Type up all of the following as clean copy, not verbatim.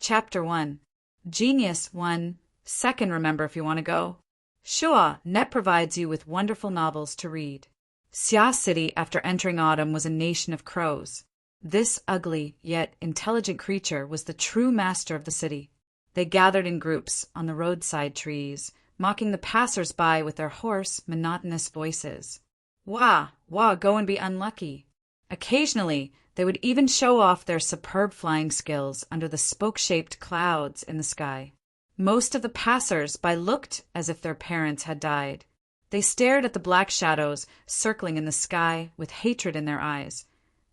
Chapter 1. Genius 1. Second, remember if you want to go. Sure, Net provides you with wonderful novels to read. Sia City, after entering autumn, was a nation of crows. This ugly, yet intelligent creature was the true master of the city. They gathered in groups on the roadside trees, mocking the passers-by with their hoarse, monotonous voices. Wah, wah, go and be unlucky. Occasionally, they would even show off their superb flying skills under the spoke-shaped clouds in the sky. Most of the passers-by looked as if their parents had died. They stared at the black shadows circling in the sky with hatred in their eyes,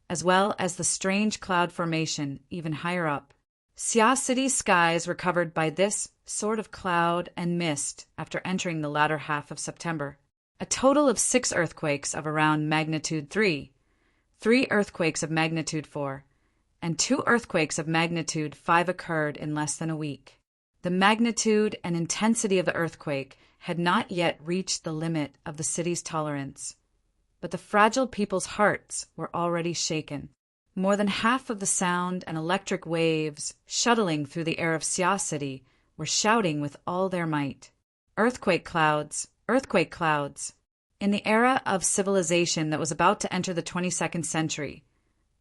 as well as the strange cloud formation even higher up. Sia City's skies were covered by this sort of cloud and mist after entering the latter half of September. A total of 6 earthquakes of around magnitude 3, 3 earthquakes of magnitude 4, and 2 earthquakes of magnitude 5 occurred in less than a week. The magnitude and intensity of the earthquake had not yet reached the limit of the city's tolerance, but the fragile people's hearts were already shaken. More than half of the sound and electric waves shuttling through the air of Sia City were shouting with all their might. Earthquake clouds, earthquake clouds. In the era of civilization that was about to enter the 22nd century,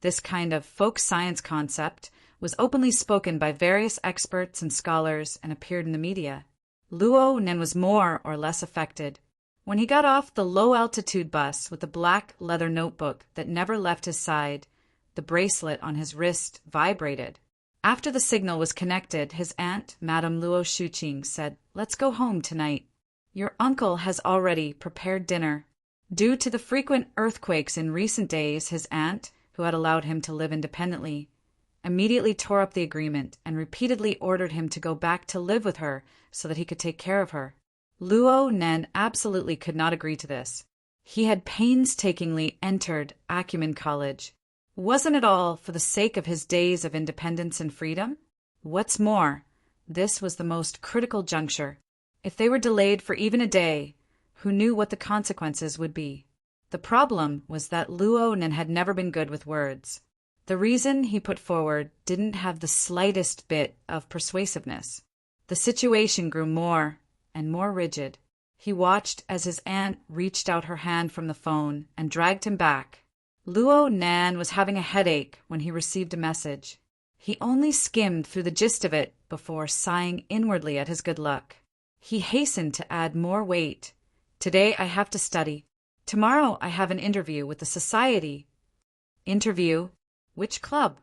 this kind of folk science concept was openly spoken by various experts and scholars and appeared in the media. Luo Nen was more or less affected. When he got off the low-altitude bus with the black leather notebook that never left his side, the bracelet on his wrist vibrated. After the signal was connected, his aunt, Madame Luo Shuqing, said, "Let's go home tonight. Your uncle has already prepared dinner." Due to the frequent earthquakes in recent days, his aunt, who had allowed him to live independently, immediately tore up the agreement and repeatedly ordered him to go back to live with her so that he could take care of her. Luo Nen absolutely could not agree to this. He had painstakingly entered Acumen College. Wasn't it all for the sake of his days of independence and freedom? What's more, this was the most critical juncture. If they were delayed for even a day, who knew what the consequences would be? The problem was that Luo Nen had never been good with words. The reason he put forward didn't have the slightest bit of persuasiveness. The situation grew more and more rigid. He watched as his aunt reached out her hand from the phone and dragged him back. Luo Nen was having a headache when he received a message. He only skimmed through the gist of it before sighing inwardly at his good luck. He hastened to add more weight. Today I have to study. Tomorrow I have an interview with the society. Interview? Which club?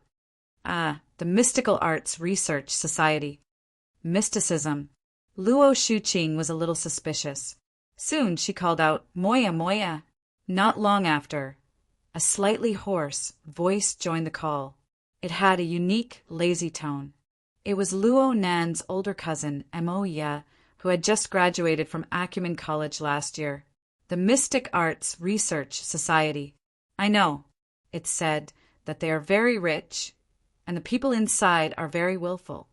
The Mystical Arts Research Society. Mysticism. Luo Shuqing was a little suspicious. Soon she called out, "Moya, Moya." Not long after, a slightly hoarse voice joined the call. It had a unique, lazy tone. It was Luo Nan's older cousin, Moya, who had just graduated from Acumen College last year. The Mystic Arts Research Society. "I know," it said, "that they are very rich, and the people inside are very willful."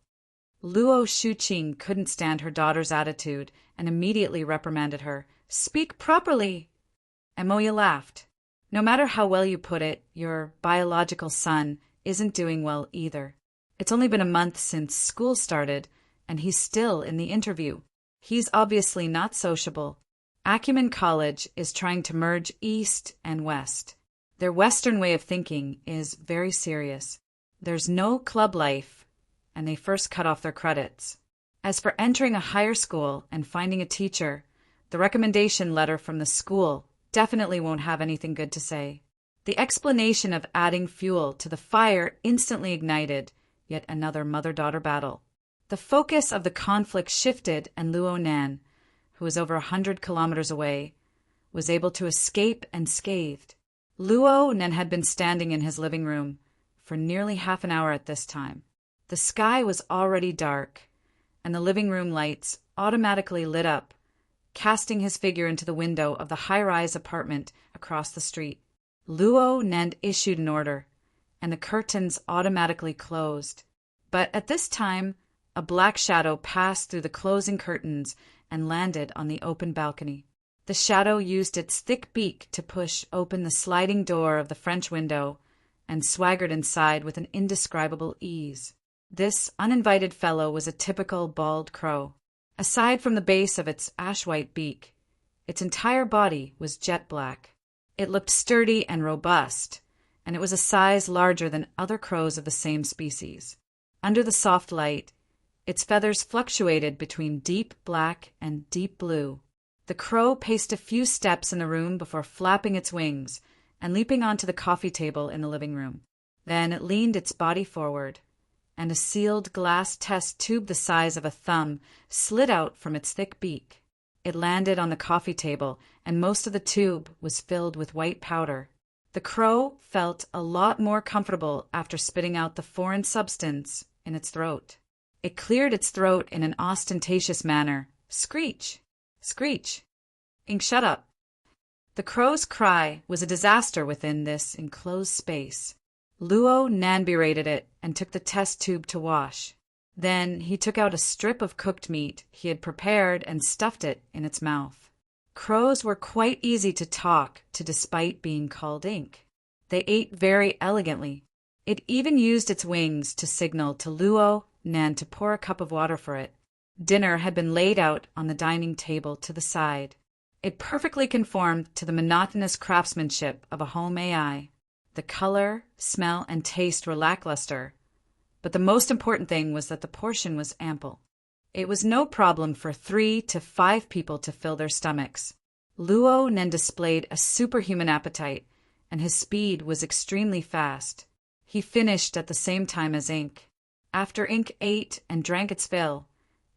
Luo Shuqing couldn't stand her daughter's attitude and immediately reprimanded her. "Speak properly!" Moya laughed. "No matter how well you put it, your biological son isn't doing well either. It's only been a month since school started, and he's still in the interview. He's obviously not sociable. Acumen College is trying to merge East and West. Their Western way of thinking is very serious. There's no club life, and they first cut off their credits. As for entering a higher school and finding a teacher, the recommendation letter from the school definitely won't have anything good to say." The explanation of adding fuel to the fire instantly ignited yet another mother-daughter battle. The focus of the conflict shifted, and Luo Nan, who was over 100 kilometers away, was able to escape unscathed. Luo Nen had been standing in his living room for nearly half an hour at this time. The sky was already dark, and the living room lights automatically lit up, casting his figure into the window of the high-rise apartment across the street. Luo Nen issued an order, and the curtains automatically closed. But at this time, a black shadow passed through the closing curtains and landed on the open balcony. The shadow used its thick beak to push open the sliding door of the French window and swaggered inside with an indescribable ease. This uninvited fellow was a typical bald crow. Aside from the base of its ash-white beak, its entire body was jet black. It looked sturdy and robust, and it was a size larger than other crows of the same species. Under the soft light, its feathers fluctuated between deep black and deep blue. The crow paced a few steps in the room before flapping its wings and leaping onto the coffee table in the living room. Then it leaned its body forward, and a sealed glass test tube the size of a thumb slid out from its thick beak. It landed on the coffee table, and most of the tube was filled with white powder. The crow felt a lot more comfortable after spitting out the foreign substance in its throat. It cleared its throat in an ostentatious manner. Screech! Screech! Ink, shut up! The crow's cry was a disaster within this enclosed space. Luo Nan berated it and took the test tube to wash. Then he took out a strip of cooked meat he had prepared and stuffed it in its mouth. Crows were quite easy to talk to despite being called ink. They ate very elegantly. It even used its wings to signal to Luo Nan to pour a cup of water for it. Dinner had been laid out on the dining table to the side. It perfectly conformed to the monotonous craftsmanship of a home AI. The color, smell, and taste were lackluster, but the most important thing was that the portion was ample. It was no problem for 3 to 5 people to fill their stomachs. Luo Nan displayed a superhuman appetite, and his speed was extremely fast. He finished at the same time as Ink. After Ink ate and drank its fill,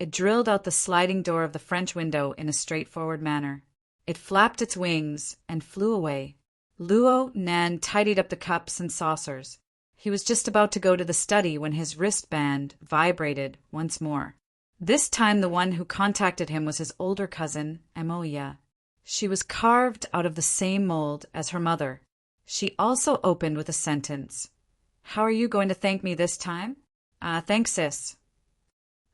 it drilled out the sliding door of the French window in a straightforward manner. It flapped its wings and flew away. Luo Nan tidied up the cups and saucers. He was just about to go to the study when his wristband vibrated once more. This time the one who contacted him was his older cousin, Emoya. She was carved out of the same mold as her mother. She also opened with a sentence. "How are you going to thank me this time?" Thanks, sis."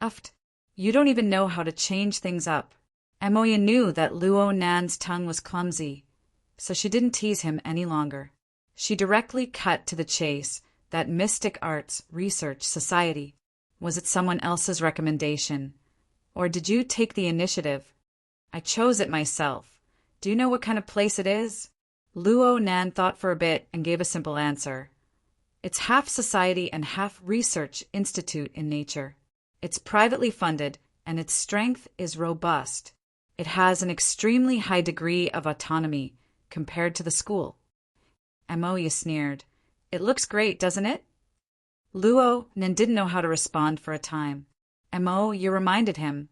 Uft. You don't even know how to change things up. Emoya knew that Luo Nan's tongue was clumsy, so she didn't tease him any longer. She directly cut to the chase that Mystic Arts Research Society. Was it someone else's recommendation? Or did you take the initiative? I chose it myself. Do you know what kind of place it is? Luo Nan thought for a bit and gave a simple answer. It's half society and half research institute in nature. It's privately funded, and its strength is robust. It has an extremely high degree of autonomy compared to the school. Emoya sneered. It looks great, doesn't it? Luo Nan didn't know how to respond for a time. Emoya reminded him.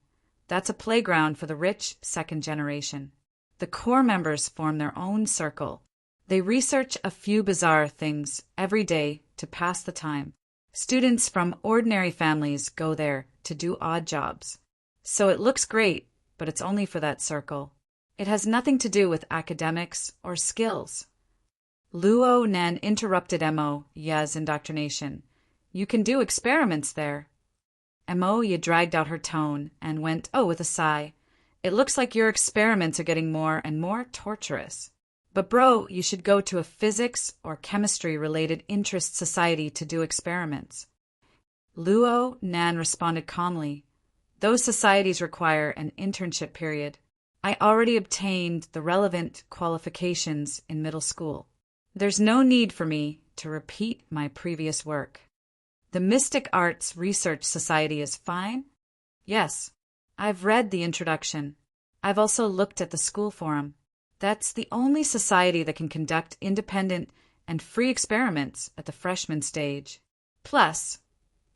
That's a playground for the rich second generation. The core members form their own circle. They research a few bizarre things every day to pass the time. Students from ordinary families go there to do odd jobs. So it looks great, but it's only for that circle. It has nothing to do with academics or skills. Luo Nan interrupted Emoya's indoctrination. You can do experiments there. Emoya dragged out her tone and went, with a sigh. It looks like your experiments are getting more and more torturous. But bro, you should go to a physics or chemistry-related interest society to do experiments. Luo Nan responded calmly. Those societies require an internship period. I already obtained the relevant qualifications in middle school. There's no need for me to repeat my previous work. The Mystic Arts Research Society is fine? Yes. I've read the introduction. I've also looked at the school forum. That's the only society that can conduct independent and free experiments at the freshman stage. Plus,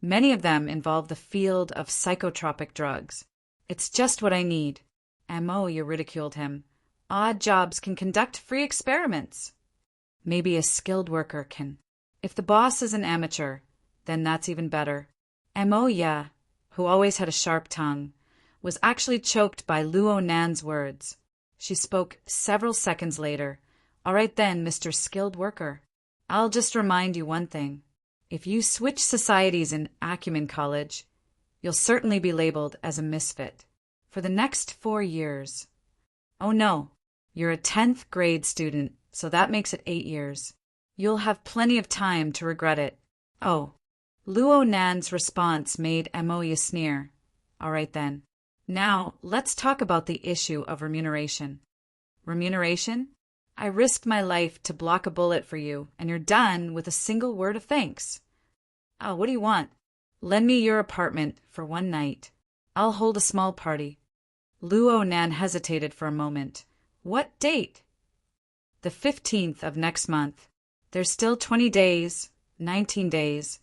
many of them involve the field of psychotropic drugs. It's just what I need. Emoya ridiculed him. Odd jobs can conduct free experiments. Maybe a skilled worker can. If the boss is an amateur, then that's even better. Emoya, who always had a sharp tongue, was actually choked by Luo Nan's words. She spoke several seconds later. All right then, Mr. Skilled Worker. I'll just remind you one thing. If you switch societies in Acumen College, you'll certainly be labeled as a misfit for the next 4 years. Oh no, you're a 10th grade student, so that makes it 8 years. You'll have plenty of time to regret it. Oh, Luo Nan's response made Amoya sneer. All right then. Now, let's talk about the issue of remuneration. Remuneration? I risked my life to block a bullet for you, and you're done with a single word of thanks. Oh, what do you want? Lend me your apartment for one night. I'll hold a small party. Luo Nan hesitated for a moment. What date? The 15th of next month. There's still 20 days, 19 days.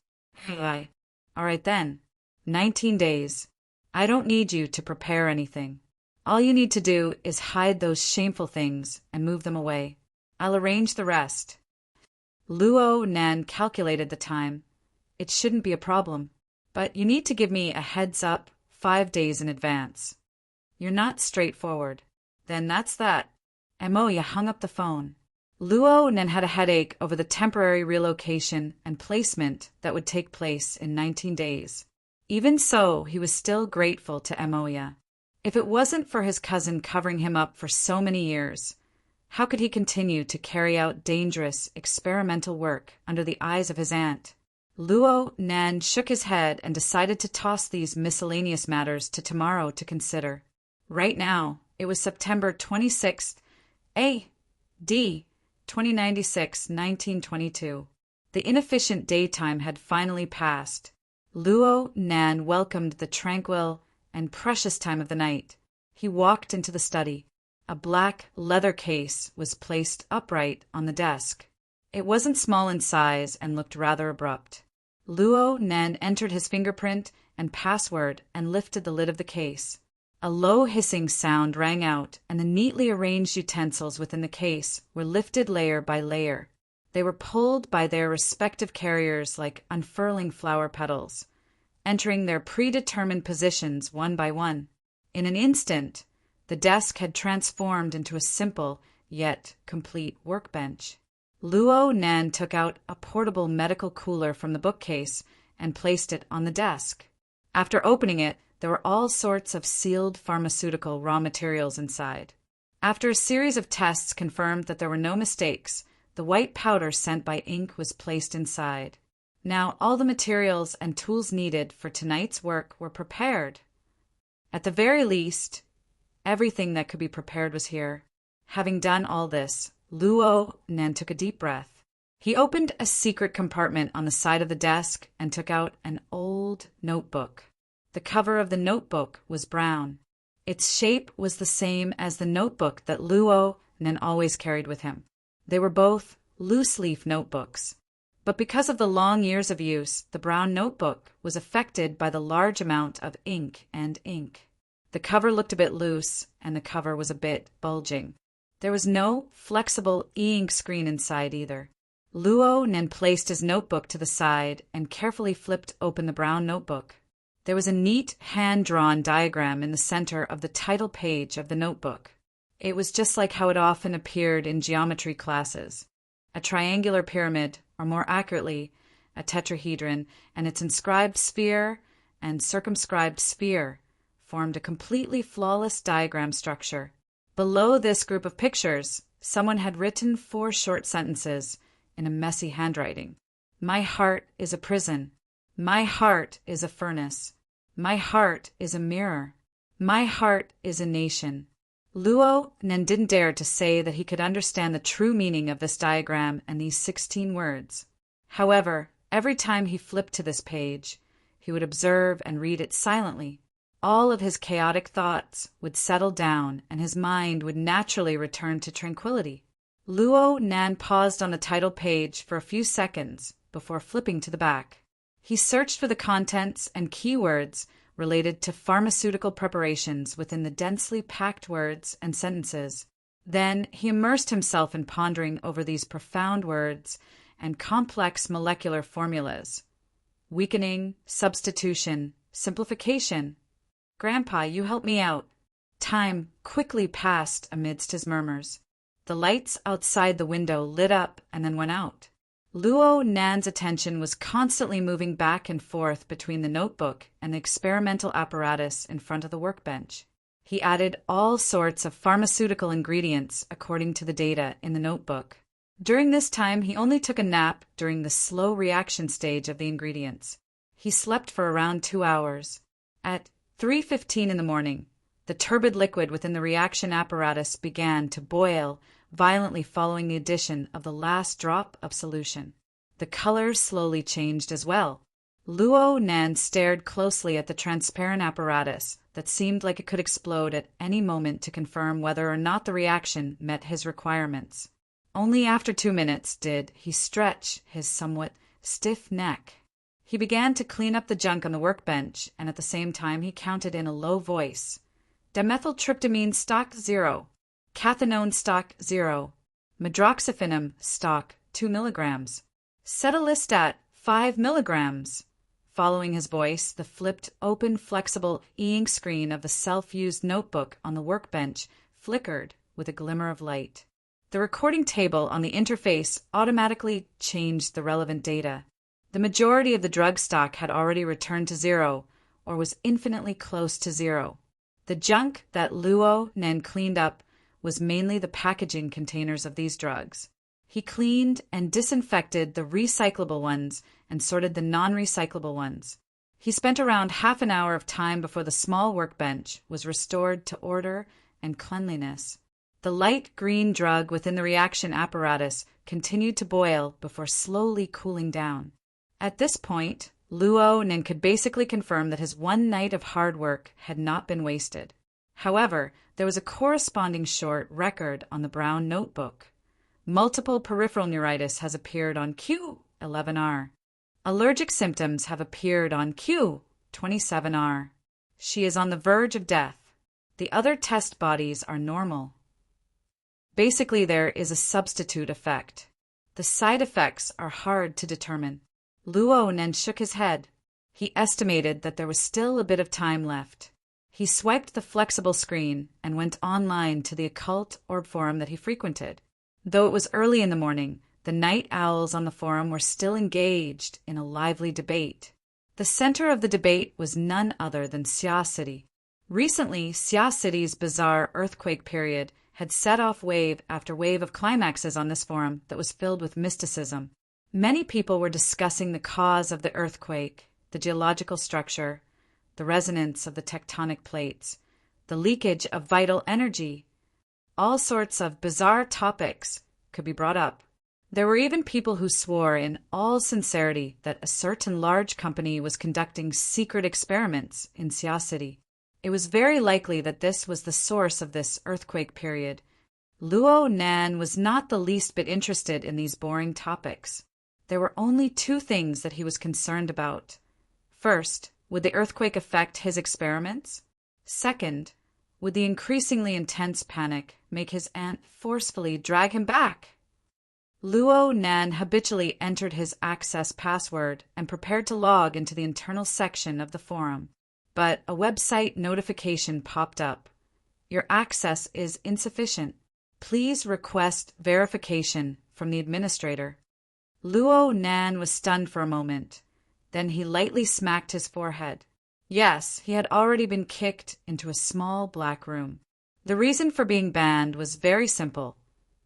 All right then. 19 days. I don't need you to prepare anything. All you need to do is hide those shameful things and move them away. I'll arrange the rest. Luo Nan calculated the time. It shouldn't be a problem, but you need to give me a heads up 5 days in advance. You're not straightforward. Then that's that. Amoya hung up the phone. Luo Nan had a headache over the temporary relocation and placement that would take place in 19 days. Even so, he was still grateful to Amoya. If it wasn't for his cousin covering him up for so many years, how could he continue to carry out dangerous, experimental work under the eyes of his aunt? Luo Nan shook his head and decided to toss these miscellaneous matters to tomorrow to consider. Right now, it was September 26th, A.D. 2096, 1922. The inefficient daytime had finally passed. Luo Nan welcomed the tranquil and precious time of the night. He walked into the study. A black leather case was placed upright on the desk. It wasn't small in size and looked rather abrupt. Luo Nan entered his fingerprint and password and lifted the lid of the case. A low hissing sound rang out, and the neatly arranged utensils within the case were lifted layer by layer. They were pulled by their respective carriers like unfurling flower petals, entering their predetermined positions one by one. In an instant, the desk had transformed into a simple yet complete workbench. Luo Nan took out a portable medical cooler from the bookcase and placed it on the desk. After opening it, there were all sorts of sealed pharmaceutical raw materials inside. After a series of tests confirmed that there were no mistakes, the white powder sent by ink was placed inside. Now all the materials and tools needed for tonight's work were prepared. At the very least, everything that could be prepared was here. Having done all this, Luo Nan took a deep breath. He opened a secret compartment on the side of the desk and took out an old notebook. The cover of the notebook was brown. Its shape was the same as the notebook that Luo Nan always carried with him. They were both loose-leaf notebooks. But because of the long years of use, the brown notebook was affected by the large amount of ink. The cover looked a bit loose, and the cover was a bit bulging. There was no flexible e-ink screen inside either. Luo Nan placed his notebook to the side and carefully flipped open the brown notebook. There was a neat hand-drawn diagram in the center of the title page of the notebook. It was just like how it often appeared in geometry classes. A triangular pyramid, or more accurately, a tetrahedron, and its inscribed sphere and circumscribed sphere formed a completely flawless diagram structure. Below this group of pictures, someone had written 4 short sentences in a messy handwriting. My heart is a prison. My heart is a furnace. My heart is a mirror. My heart is a nation. Luo Nan didn't dare to say that he could understand the true meaning of this diagram and these 16 words. However, every time he flipped to this page, he would observe and read it silently. All of his chaotic thoughts would settle down and his mind would naturally return to tranquility. Luo Nan paused on the title page for a few seconds before flipping to the back. He searched for the contents and keywords related to pharmaceutical preparations within the densely packed words and sentences. Then he immersed himself in pondering over these profound words and complex molecular formulas. Weakening, substitution, simplification. Grandpa, you help me out. Time quickly passed amidst his murmurs. The lights outside the window lit up and then went out. Luo Nan's attention was constantly moving back and forth between the notebook and the experimental apparatus in front of the workbench. He added all sorts of pharmaceutical ingredients according to the data in the notebook. During this time, he only took a nap during the slow reaction stage of the ingredients. He slept for around 2 hours. At 3:15 in the morning, the turbid liquid within the reaction apparatus began to boil violently following the addition of the last drop of solution. The color slowly changed as well. Luo Nan stared closely at the transparent apparatus that seemed like it could explode at any moment to confirm whether or not the reaction met his requirements. Only after 2 minutes did he stretch his somewhat stiff neck. He began to clean up the junk on the workbench, and at the same time he counted in a low voice. Dimethyltryptamine stock 0. Cathinone stock 0. Medroxyphenum stock 2 milligrams. Cetylistat 5 milligrams. Following his voice, the flipped, open, flexible e-ink screen of the self-used notebook on the workbench flickered with a glimmer of light. The recording table on the interface automatically changed the relevant data. The majority of the drug stock had already returned to 0, or was infinitely close to 0. The junk that Luo Nen cleaned up was mainly the packaging containers of these drugs. He cleaned and disinfected the recyclable ones and sorted the non-recyclable ones. He spent around half an hour of time before the small workbench was restored to order and cleanliness. The light green drug within the reaction apparatus continued to boil before slowly cooling down. At this point, Luo Nen could basically confirm that his one night of hard work had not been wasted. However, there was a corresponding short record on the brown notebook. Multiple peripheral neuritis has appeared on Q11R. Allergic symptoms have appeared on Q27R. She is on the verge of death. The other test bodies are normal. Basically, there is a substitute effect. The side effects are hard to determine. Luo Nen shook his head. He estimated that there was still a bit of time left. He swiped the flexible screen and went online to the occult orb forum that he frequented. Though it was early in the morning, the night owls on the forum were still engaged in a lively debate. The center of the debate was none other than Xia City. Recently, Xia City's bizarre earthquake period had set off wave after wave of climaxes on this forum that was filled with mysticism. Many people were discussing the cause of the earthquake, the geological structure, the resonance of the tectonic plates, the leakage of vital energy. All sorts of bizarre topics could be brought up. There were even people who swore in all sincerity that a certain large company was conducting secret experiments in Xia City. It was very likely that this was the source of this earthquake period. Luo Nan was not the least bit interested in these boring topics. There were only 2 things that he was concerned about. First, would the earthquake affect his experiments? Second, would the increasingly intense panic make his aunt forcefully drag him back? Luo Nan habitually entered his access password and prepared to log into the internal section of the forum. But a website notification popped up. Your access is insufficient. Please request verification from the administrator. Luo Nan was stunned for a moment. Then he lightly smacked his forehead. Yes, he had already been kicked into a small black room. The reason for being banned was very simple.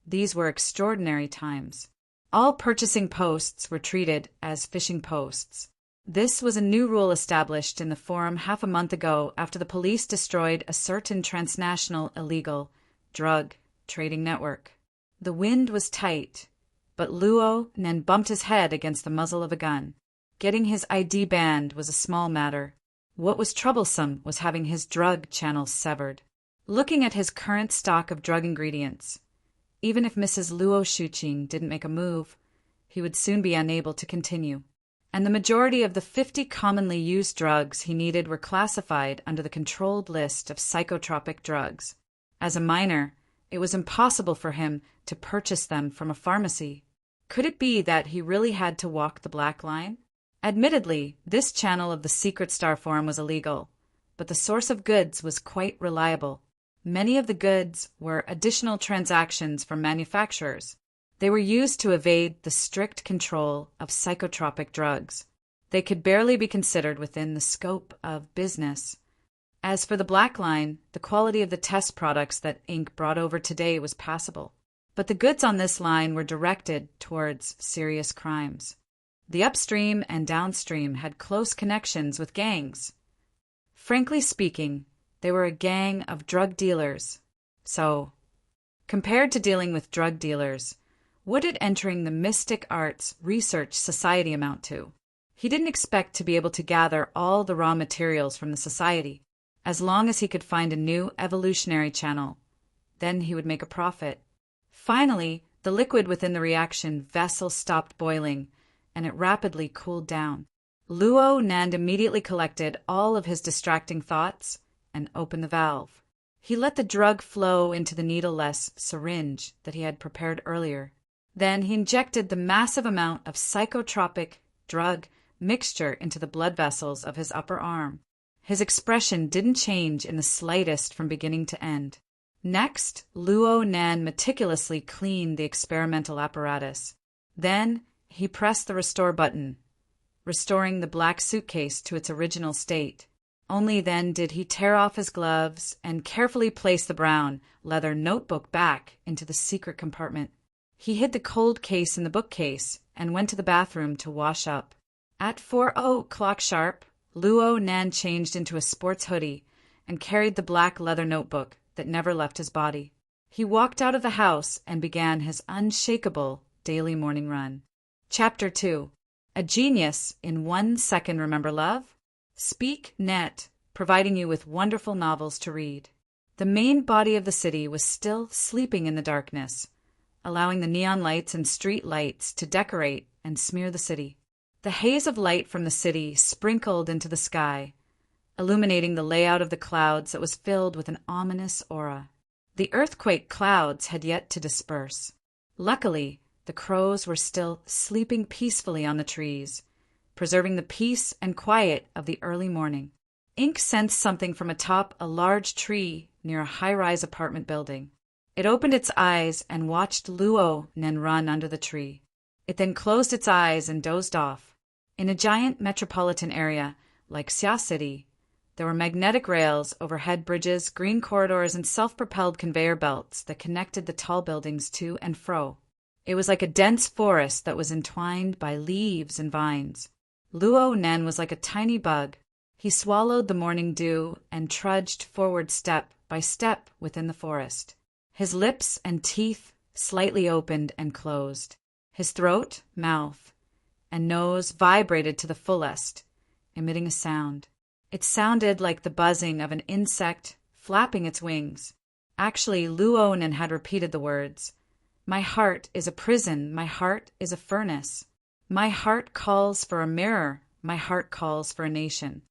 These were extraordinary times. All purchasing posts were treated as phishing posts. This was a new rule established in the forum half a month ago after the police destroyed a certain transnational illegal drug trading network. The wind was tight, but Luo Nen bumped his head against the muzzle of a gun. Getting his ID banned was a small matter. What was troublesome was having his drug channels severed. Looking at his current stock of drug ingredients, even if Mrs. Luo Shuqing didn't make a move, he would soon be unable to continue. And the majority of the 50 commonly used drugs he needed were classified under the controlled list of psychotropic drugs. As a minor, it was impossible for him to purchase them from a pharmacy. Could it be that he really had to walk the black line? Admittedly, this channel of the Secret Star Forum was illegal, but the source of goods was quite reliable. Many of the goods were additional transactions from manufacturers. They were used to evade the strict control of psychotropic drugs. They could barely be considered within the scope of business. As for the black line, the quality of the test products that Inc. brought over today was passable. But the goods on this line were directed towards serious crimes. The upstream and downstream had close connections with gangs. Frankly speaking, they were a gang of drug dealers. So, compared to dealing with drug dealers, what did entering the mystic arts research society amount to? He didn't expect to be able to gather all the raw materials from the society. As long as he could find a new evolutionary channel, then he would make a profit. Finally, the liquid within the reaction vessel stopped boiling, and it rapidly cooled down. Luo Nand immediately collected all of his distracting thoughts and opened the valve. He let the drug flow into the needleless syringe that he had prepared earlier. Then he injected the massive amount of psychotropic drug mixture into the blood vessels of his upper arm. His expression didn't change in the slightest from beginning to end. Next, Luo Nan meticulously cleaned the experimental apparatus. Then he pressed the restore button, restoring the black suitcase to its original state. Only then did he tear off his gloves and carefully place the brown leather notebook back into the secret compartment. He hid the cold case in the bookcase and went to the bathroom to wash up. At 4:00 sharp, Luo Nan changed into a sports hoodie and carried the black leather notebook that never left his body. He walked out of the house and began his unshakable daily morning run. Chapter 2. A Genius in 1 Second. Remember love? Speak Net, providing you with wonderful novels to read. The main body of the city was still sleeping in the darkness, allowing the neon lights and street lights to decorate and smear the city. The haze of light from the city sprinkled into the sky, illuminating the layout of the clouds that was filled with an ominous aura. The earthquake clouds had yet to disperse. Luckily, the crows were still sleeping peacefully on the trees, preserving the peace and quiet of the early morning. Ink sensed something from atop a large tree near a high-rise apartment building. It opened its eyes and watched Luo Nen run under the tree. It then closed its eyes and dozed off. In a giant metropolitan area like Xia City, there were magnetic rails, overhead bridges, green corridors, and self-propelled conveyor belts that connected the tall buildings to and fro. It was like a dense forest that was entwined by leaves and vines. Luo Nen was like a tiny bug. He swallowed the morning dew and trudged forward step by step within the forest. His lips and teeth slightly opened and closed. His throat, mouth, and nose vibrated to the fullest, emitting a sound. It sounded like the buzzing of an insect flapping its wings. Actually, Luo Nen had repeated the words, "My heart is a prison, my heart is a furnace. My heart calls for a mirror, my heart calls for a nation."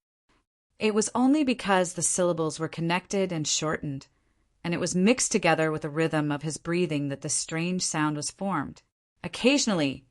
It was only because the syllables were connected and shortened, and it was mixed together with the rhythm of his breathing that this strange sound was formed. Occasionally,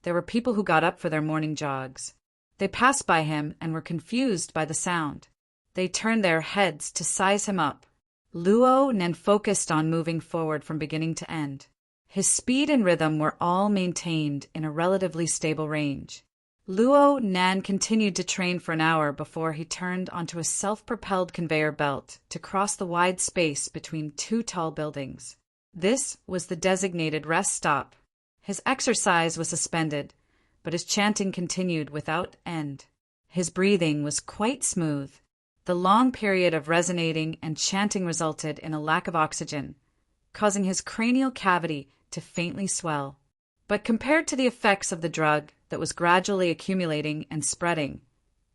there were people who got up for their morning jogs. They passed by him and were confused by the sound. They turned their heads to size him up. Luo Nen focused on moving forward from beginning to end. His speed and rhythm were all maintained in a relatively stable range. Luo Nan continued to train for an hour before he turned onto a self-propelled conveyor belt to cross the wide space between two tall buildings. This was the designated rest stop. His exercise was suspended, but his chanting continued without end. His breathing was quite smooth. The long period of resonating and chanting resulted in a lack of oxygen, causing his cranial cavity to faintly swell. But compared to the effects of the drug that was gradually accumulating and spreading,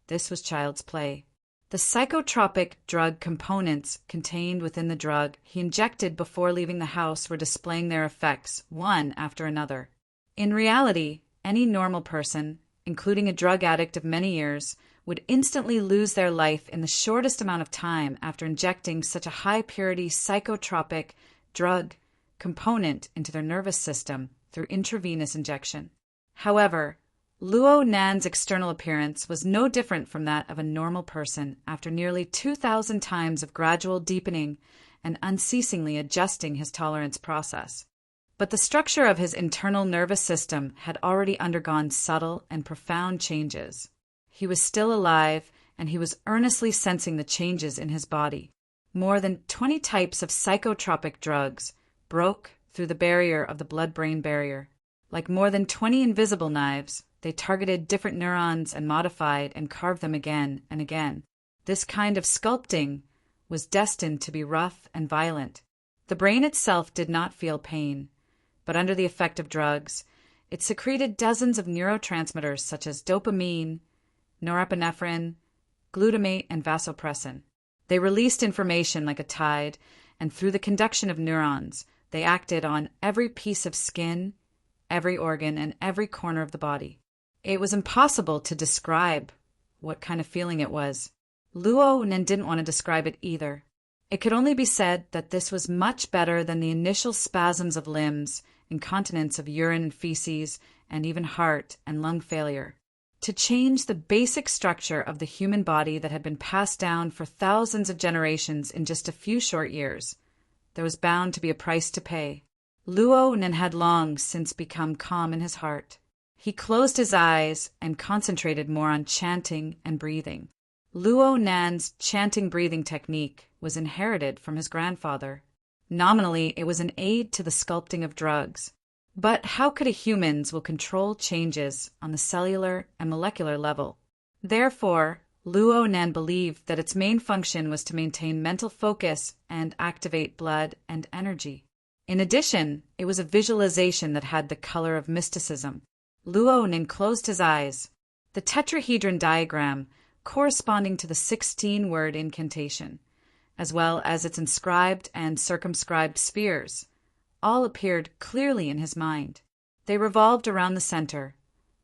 this was child's play. The psychotropic drug components contained within the drug he injected before leaving the house were displaying their effects, one after another. In reality, any normal person, including a drug addict of many years, would instantly lose their life in the shortest amount of time after injecting such a high-purity psychotropic drug component into their nervous system through intravenous injection. However, Luo Nan's external appearance was no different from that of a normal person after nearly 2,000 times of gradual deepening and unceasingly adjusting his tolerance process. But the structure of his internal nervous system had already undergone subtle and profound changes. He was still alive, and he was earnestly sensing the changes in his body. More than 20 types of psychotropic drugs broke through the barrier of the blood-brain barrier. Like more than 20 invisible knives, They targeted different neurons and modified and carved them again and again. This kind of sculpting was destined to be rough and violent. The brain itself did not feel pain, but under the effect of drugs, it secreted dozens of neurotransmitters such as dopamine, norepinephrine, glutamate, and vasopressin. They released information like a tide, and through the conduction of neurons, they acted on every piece of skin, every organ, and every corner of the body. It was impossible to describe what kind of feeling it was. Luo Nen didn't want to describe it either. It could only be said that this was much better than the initial spasms of limbs, incontinence of urine and feces, and even heart and lung failure. To change the basic structure of the human body that had been passed down for thousands of generations in just a few short years, there was bound to be a price to pay. Luo Nen had long since become calm in his heart. He closed his eyes and concentrated more on chanting and breathing. Luo Nan's chanting breathing technique was inherited from his grandfather. Nominally, it was an aid to the sculpting of drugs. But how could a humans will control changes on the cellular and molecular level? Therefore, Luo Nan believed that its main function was to maintain mental focus and activate blood and energy. In addition, it was a visualization that had the color of mysticism. Luo Nan closed his eyes. The tetrahedron diagram, corresponding to the 16-word incantation, as well as its inscribed and circumscribed spheres, all appeared clearly in his mind. They revolved around the center,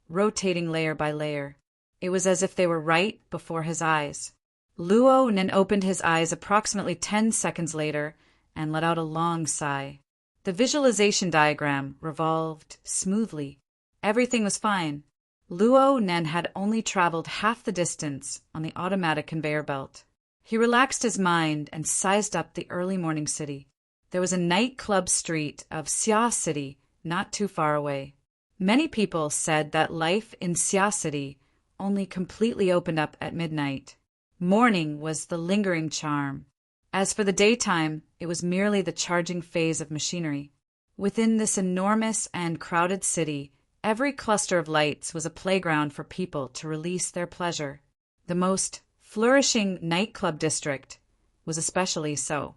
rotating layer by layer. It was as if they were right before his eyes. Luo Nen opened his eyes approximately 10 seconds later and let out a long sigh. The visualization diagram revolved smoothly. Everything was fine. Luo Nen had only traveled half the distance on the automatic conveyor belt. He relaxed his mind and sized up the early morning city. There was a nightclub street of Xia City not too far away. Many people said that life in Xia City only completely opened up at midnight. Morning was the lingering charm. As for the daytime, it was merely the charging phase of machinery. Within this enormous and crowded city, every cluster of lights was a playground for people to release their pleasure. The most flourishing nightclub district was especially so.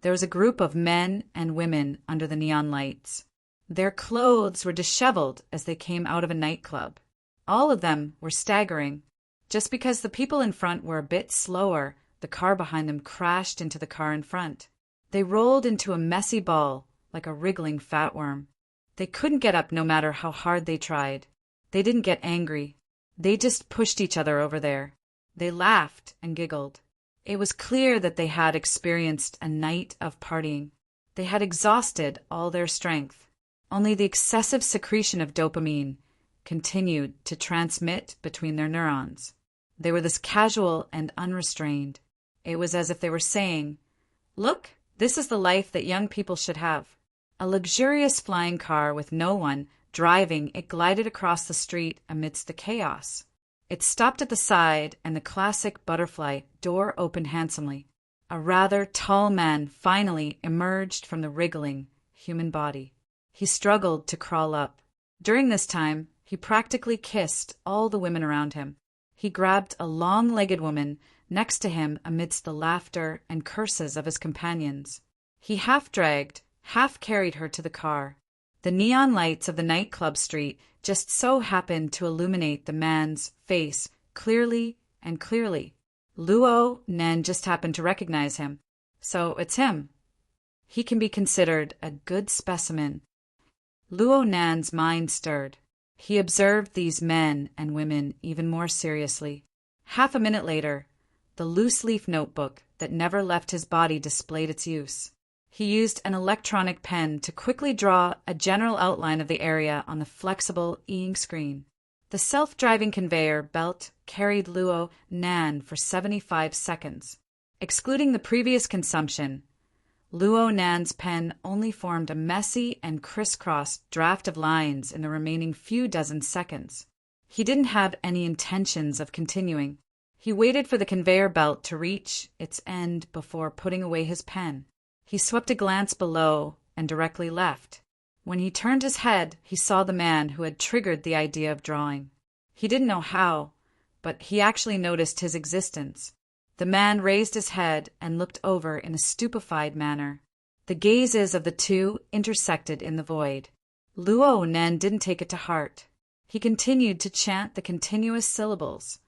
There was a group of men and women under the neon lights. Their clothes were disheveled as they came out of a nightclub. All of them were staggering. Just because the people in front were a bit slower, the car behind them crashed into the car in front. They rolled into a messy ball like a wriggling fatworm. They couldn't get up no matter how hard they tried. They didn't get angry. They just pushed each other over there. They laughed and giggled. It was clear that they had experienced a night of partying. They had exhausted all their strength. Only the excessive secretion of dopamine continued to transmit between their neurons. They were this casual and unrestrained. It was as if they were saying, "Look, this is the life that young people should have." A luxurious flying car with no one driving, it glided across the street amidst the chaos. It stopped at the side, and the classic butterfly door opened handsomely. A rather tall man finally emerged from the wriggling human body. He struggled to crawl up. During this time, he practically kissed all the women around him. He grabbed a long-legged woman next to him amidst the laughter and curses of his companions. He half-dragged, half-carried her to the car. The neon lights of the nightclub street just so happened to illuminate the man's face clearly and clearly. Luo Nen just happened to recognize him. So it's him. He can be considered a good specimen. Luo Nan's mind stirred. He observed these men and women even more seriously. Half a minute later, the loose-leaf notebook that never left his body displayed its use. He used an electronic pen to quickly draw a general outline of the area on the flexible e-ink screen. The self-driving conveyor belt carried Luo Nan for 75 seconds. Excluding the previous consumption, Luo Nan's pen only formed a messy and crisscrossed draft of lines in the remaining few dozen seconds. He didn't have any intentions of continuing. He waited for the conveyor belt to reach its end before putting away his pen. He swept a glance below and directly left. When he turned his head, he saw the man who had triggered the idea of drawing. He didn't know how, but he actually noticed his existence. The man raised his head and looked over in a stupefied manner. The gazes of the two intersected in the void. Luo Nen didn't take it to heart. He continued to chant the continuous syllables,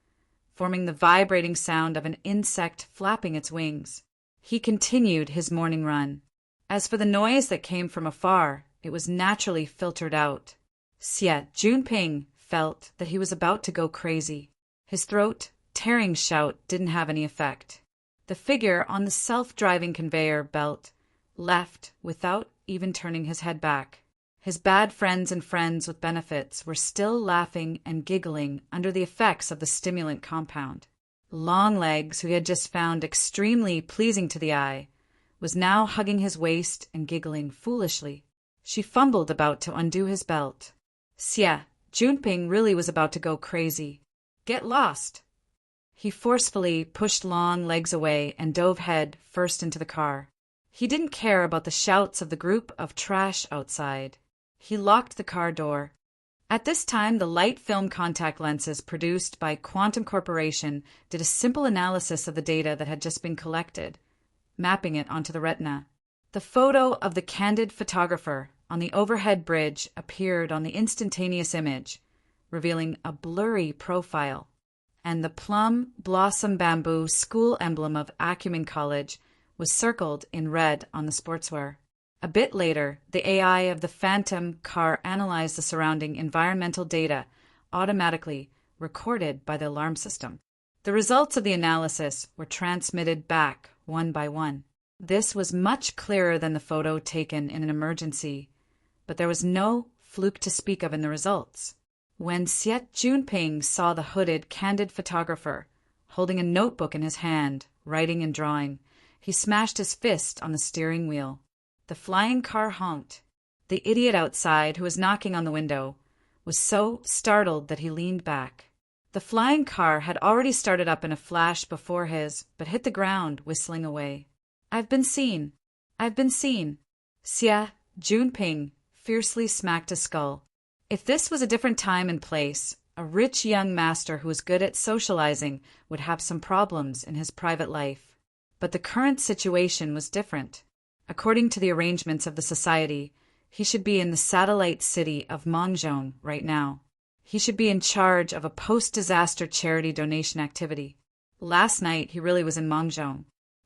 forming the vibrating sound of an insect flapping its wings. He continued his morning run. As for the noise that came from afar, it was naturally filtered out. Xie Junping felt that he was about to go crazy. His throat-tearing shout didn't have any effect. The figure on the self-driving conveyor belt left without even turning his head back. His bad friends and friends with benefits were still laughing and giggling under the effects of the stimulant compound. Longlegs, who he had just found extremely pleasing to the eye, was now hugging his waist and giggling foolishly. She fumbled about to undo his belt. Xie Junping really was about to go crazy. Get lost! He forcefully pushed Longlegs away and dove head first into the car. He didn't care about the shouts of the group of trash outside. He locked the car door. At this time, the light film contact lenses produced by Quantum Corporation did a simple analysis of the data that had just been collected, mapping it onto the retina. The photo of the candid photographer on the overhead bridge appeared on the instantaneous image, revealing a blurry profile, and the plum blossom bamboo school emblem of Acumen College was circled in red on the sportswear. A bit later, the AI of the Phantom car analyzed the surrounding environmental data automatically recorded by the alarm system. The results of the analysis were transmitted back one by one. This was much clearer than the photo taken in an emergency, but there was no fluke to speak of in the results. When Xie Junping saw the hooded, candid photographer holding a notebook in his hand, writing and drawing, he smashed his fist on the steering wheel. The flying car honked. The idiot outside, who was knocking on the window, was so startled that he leaned back. The flying car had already started up in a flash before his, but hit the ground, whistling away. I've been seen. I've been seen. Xie Junping fiercely smacked his skull. If this was a different time and place, a rich young master who was good at socializing would have some problems in his private life. But the current situation was different. According to the arrangements of the society, he should be in the satellite city of Mangzhong right now. He should be in charge of a post-disaster charity donation activity. Last night, he really was in Mangzhong.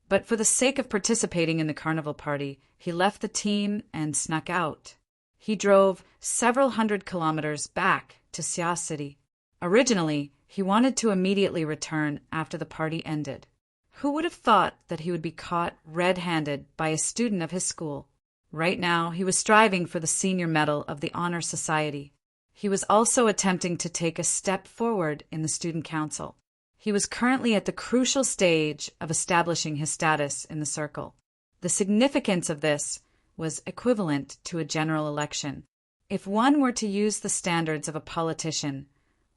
But for the sake of participating in the carnival party, he left the team and snuck out. He drove several hundred kilometers back to Xia City. Originally, he wanted to immediately return after the party ended. Who would have thought that he would be caught red-handed by a student of his school? Right now, he was striving for the senior medal of the Honor Society. He was also attempting to take a step forward in the student council. He was currently at the crucial stage of establishing his status in the circle. The significance of this was equivalent to a general election. If one were to use the standards of a politician,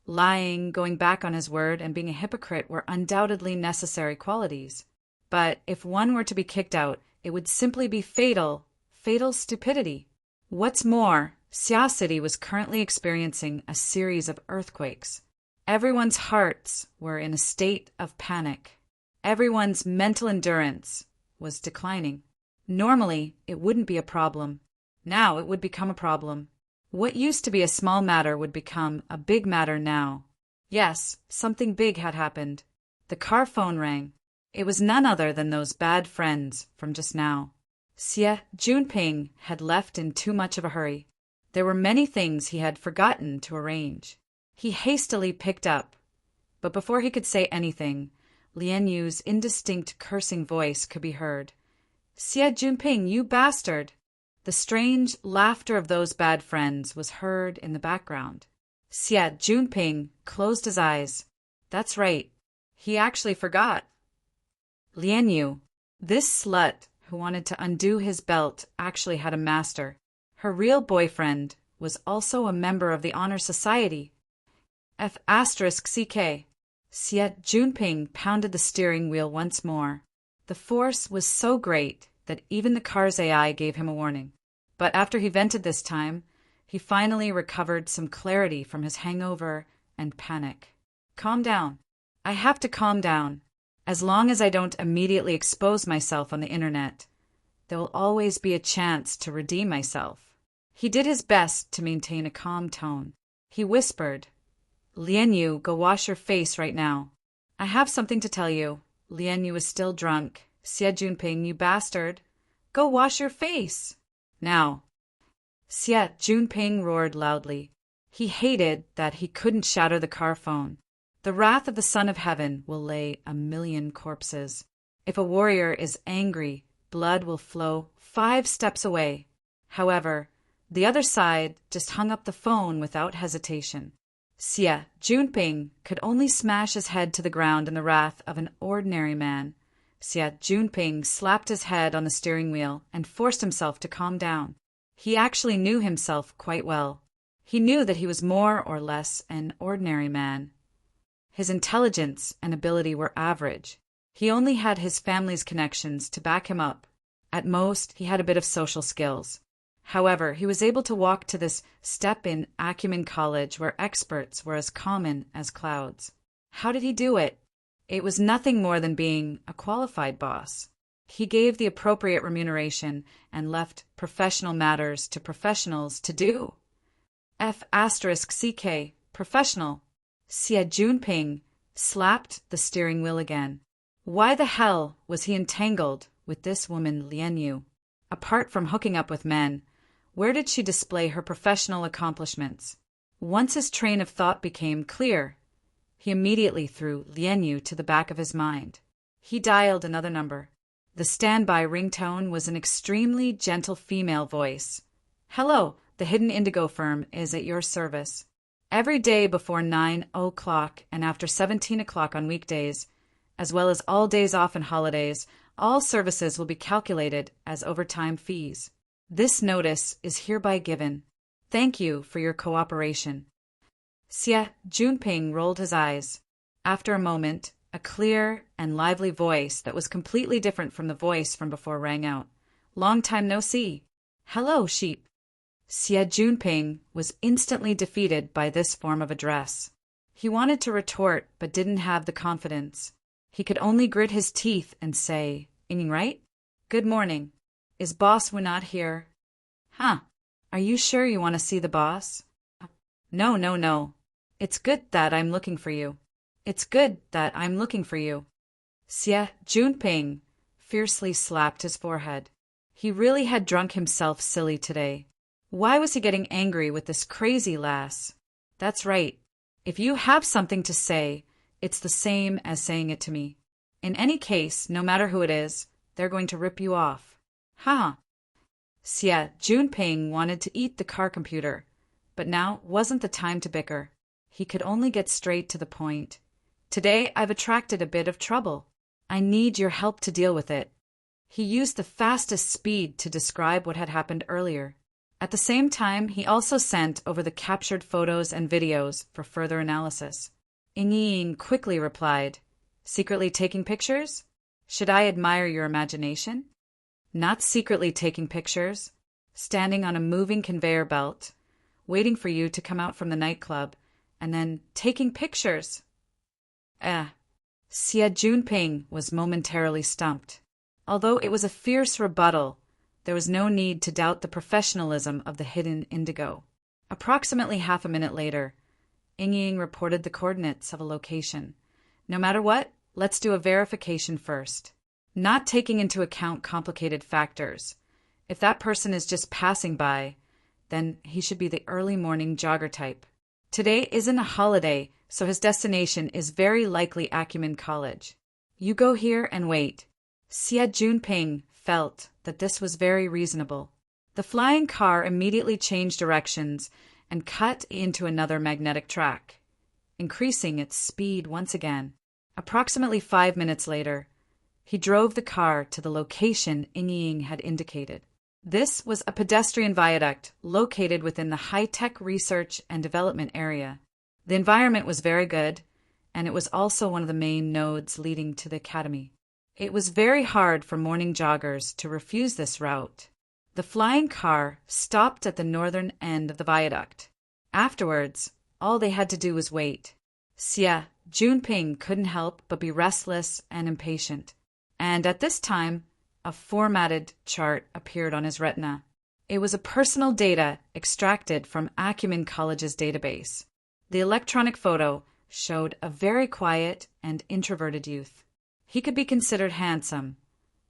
lying, going back on his word, and being a hypocrite were undoubtedly necessary qualities. But if one were to be kicked out, it would simply be fatal stupidity. What's more, Xia City was currently experiencing a series of earthquakes. Everyone's hearts were in a state of panic. Everyone's mental endurance was declining. Normally, it wouldn't be a problem. Now it would become a problem. What used to be a small matter would become a big matter now. Yes, something big had happened. The car phone rang. It was none other than those bad friends from just now. Xie Junping had left in too much of a hurry. There were many things he had forgotten to arrange. He hastily picked up, but before he could say anything, Lian Yu's indistinct cursing voice could be heard. Xie Junping, you bastard! The strange laughter of those bad friends was heard in the background. Xie Junping closed his eyes. That's right. He actually forgot. Lian Yu, this slut who wanted to undo his belt, actually had a master. Her real boyfriend was also a member of the Honor Society. F***CK. Xie Junping pounded the steering wheel once more. The force was so great that even the car's AI gave him a warning. But after he vented this time, he finally recovered some clarity from his hangover and panic. Calm down. I have to calm down. As long as I don't immediately expose myself on the internet, there will always be a chance to redeem myself. He did his best to maintain a calm tone. He whispered, Lianyu, go wash your face right now. I have something to tell you. Lianyu is still drunk. Xie Junping, you bastard. Go wash your face. Now. Xie Junping roared loudly. He hated that he couldn't shatter the car phone. The wrath of the Son of Heaven will lay 1,000,000 corpses. If a warrior is angry, blood will flow 5 steps away. However, the other side just hung up the phone without hesitation. Xie Junping could only smash his head to the ground in the wrath of an ordinary man. Xie Junping slapped his head on the steering wheel and forced himself to calm down. He actually knew himself quite well. He knew that he was more or less an ordinary man. His intelligence and ability were average. He only had his family's connections to back him up. At most, he had a bit of social skills. However, he was able to walk to this step-in acumen college where experts were as common as clouds. How did he do it? It was nothing more than being a qualified boss. He gave the appropriate remuneration and left professional matters to professionals to do. F***CK, professional. Xie Junping slapped the steering wheel again. Why the hell was he entangled with this woman Lianyu? Apart from hooking up with men, where did she display her professional accomplishments? Once his train of thought became clear, he immediately threw Lianyu to the back of his mind. He dialed another number. The standby ringtone was an extremely gentle female voice. Hello, the Hidden Indigo firm is at your service. Every day before 9 o'clock and after 17 o'clock on weekdays, as well as all days off and holidays, all services will be calculated as overtime fees. This notice is hereby given. Thank you for your cooperation. Xie Junping rolled his eyes. After a moment, a clear and lively voice that was completely different from the voice from before rang out. Long time no see. Hello, sheep. Xie Junping was instantly defeated by this form of address. He wanted to retort but didn't have the confidence. He could only grit his teeth and say, "Inging right? Good morning. Is Boss Wu not here?" Huh. Are you sure you want to see the boss? No. It's good that I'm looking for you. Xie Junping fiercely slapped his forehead. He really had drunk himself silly today. Why was he getting angry with this crazy lass? That's right. If you have something to say, it's the same as saying it to me. In any case, no matter who it is, they're going to rip you off. Ha! Xie Junping wanted to eat the car computer, but now wasn't the time to bicker. He could only get straight to the point. Today I've attracted a bit of trouble. I need your help to deal with it. He used the fastest speed to describe what had happened earlier. At the same time, he also sent over the captured photos and videos for further analysis. Ying quickly replied, "Secretly taking pictures? Should I admire your imagination?" Not secretly taking pictures, standing on a moving conveyor belt, waiting for you to come out from the nightclub, and then taking pictures. Xie Junping was momentarily stumped. Although it was a fierce rebuttal, there was no need to doubt the professionalism of the Hidden Indigo. Approximately half a minute later, Ying reported the coordinates of a location. No matter what, let's do a verification first. Not taking into account complicated factors. If that person is just passing by, then he should be the early morning jogger type. Today isn't a holiday, so his destination is very likely Acumen College. You go here and wait. Xie Junping felt that this was very reasonable. The flying car immediately changed directions and cut into another magnetic track, increasing its speed once again. Approximately 5 minutes later, he drove the car to the location Ying had indicated. This was a pedestrian viaduct located within the high-tech research and development area. The environment was very good, and it was also one of the main nodes leading to the academy. It was very hard for morning joggers to refuse this route. The flying car stopped at the northern end of the viaduct. Afterwards, All they had to do was wait. Xie Junping couldn't help but be restless and impatient. And at this time, a formatted chart appeared on his retina. It was a personal data extracted from Acumen College's database. The electronic photo showed a very quiet and introverted youth. He could be considered handsome,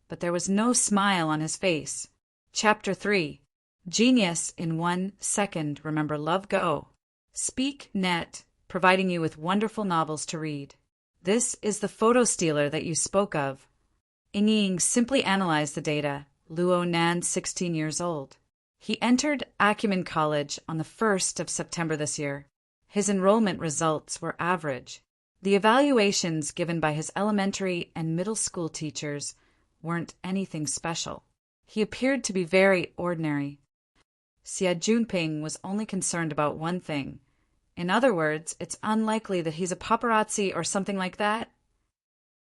but there was no smile on his face. Chapter 3. Genius in 1 second. Remember, love go. Speak Net, providing you with wonderful novels to read. This is the photo stealer that you spoke of. Ying simply analyzed the data. Luo Nan, 16 years old. He entered Acumen College on the 1st of September this year. His enrollment results were average. The evaluations given by his elementary and middle school teachers weren't anything special. He appeared to be very ordinary. Xie Junping was only concerned about one thing. In other words, it's unlikely that he's a paparazzi or something like that.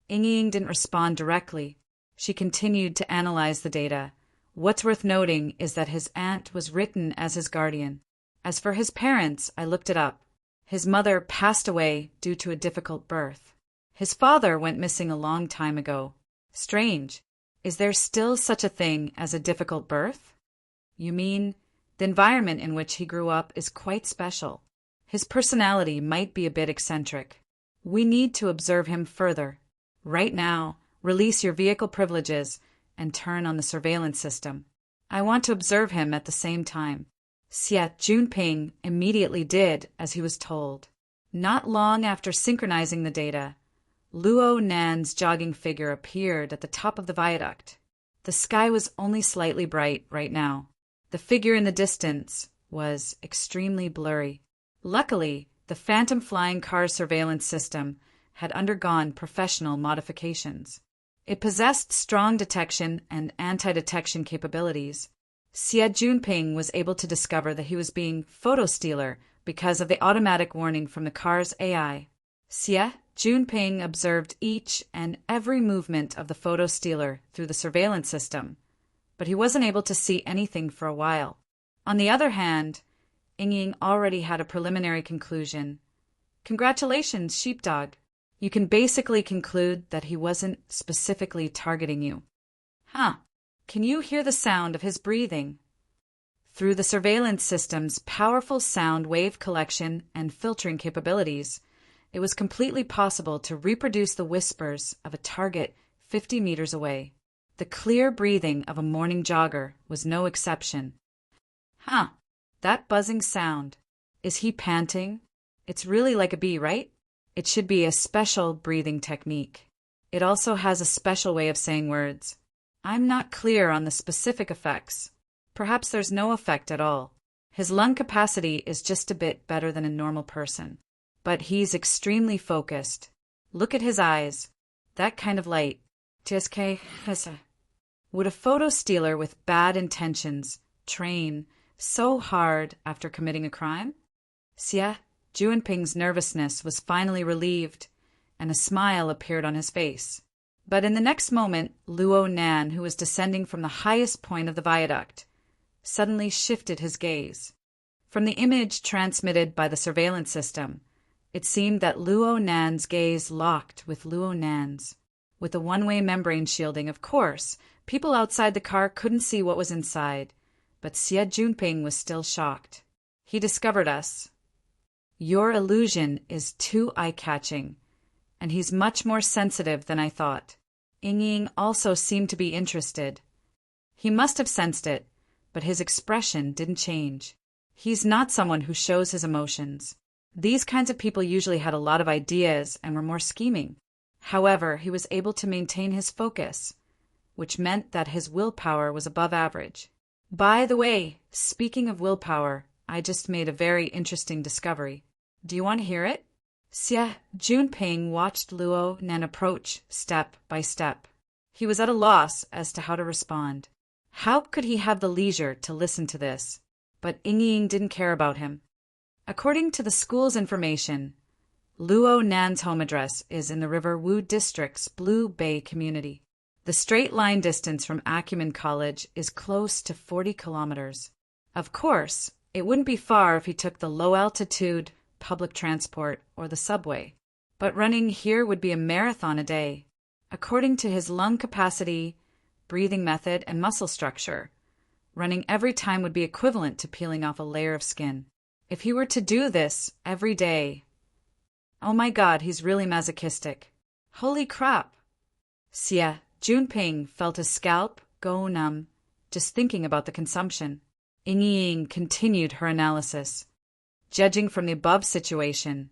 Ying didn't respond directly. She continued to analyze the data. What's worth noting is that his aunt was written as his guardian. As for his parents, I looked it up. His mother passed away due to a difficult birth. His father went missing a long time ago. Strange. Is there still such a thing as a difficult birth? You mean, the environment in which he grew up is quite special. His personality might be a bit eccentric. We need to observe him further. Right now, release your vehicle privileges and turn on the surveillance system. I want to observe him at the same time. Xie Junping immediately did as he was told. Not long after synchronizing the data, Luo Nan's jogging figure appeared at the top of the viaduct. The sky was only slightly bright right now. The figure in the distance was extremely blurry. Luckily, the phantom flying car surveillance system had undergone professional modifications. It possessed strong detection and anti-detection capabilities. Xie Junping was able to discover that he was being photo stealer because of the automatic warning from the car's AI. Xie Junping observed each and every movement of the photo stealer through the surveillance system, but he wasn't able to see anything for a while. On the other hand, Ying already had a preliminary conclusion. Congratulations, sheepdog. You can basically conclude that he wasn't specifically targeting you. Huh. Can you hear the sound of his breathing? Through the surveillance system's powerful sound wave collection and filtering capabilities, it was completely possible to reproduce the whispers of a target 50 meters away. The clear breathing of a morning jogger was no exception. Huh. That buzzing sound. Is he panting? It's really like a bee, right? It should be a special breathing technique. It also has a special way of saying words. I'm not clear on the specific effects. Perhaps there's no effect at all. His lung capacity is just a bit better than a normal person. But he's extremely focused. Look at his eyes. That kind of light. Would a photo stealer with bad intentions train so hard after committing a crime? Xie Junping's nervousness was finally relieved, and a smile appeared on his face. But in the next moment, Luo Nan, who was descending from the highest point of the viaduct, suddenly shifted his gaze. From the image transmitted by the surveillance system, it seemed that Luo Nan's gaze locked with Luo Nan's. With the one-way membrane shielding, of course, people outside the car couldn't see what was inside, but Xie Junping was still shocked. He discovered us. Your illusion is too eye-catching, and he's much more sensitive than I thought. Ying also seemed to be interested. He must have sensed it, but his expression didn't change. He's not someone who shows his emotions. These kinds of people usually had a lot of ideas and were more scheming. However, he was able to maintain his focus, which meant that his willpower was above average. By the way, speaking of willpower, I just made a very interesting discovery. Do you want to hear it? Xie Junping watched Luo Nan approach step by step. He was at a loss as to how to respond. How could he have the leisure to listen to this? But Ying didn't care about him. According to the school's information, Luo Nan's home address is in the River Wu District's Blue Bay community. The straight line distance from Acumen College is close to 40 kilometers. Of course, it wouldn't be far if he took the low-altitude public transport or the subway. But running here would be a marathon a day. According to his lung capacity, breathing method, and muscle structure, running every time would be equivalent to peeling off a layer of skin. If he were to do this every day, oh my God, he's really masochistic. Holy crap! Xie Junping felt his scalp go numb just thinking about the consumption. Ying continued her analysis. Judging from the above situation,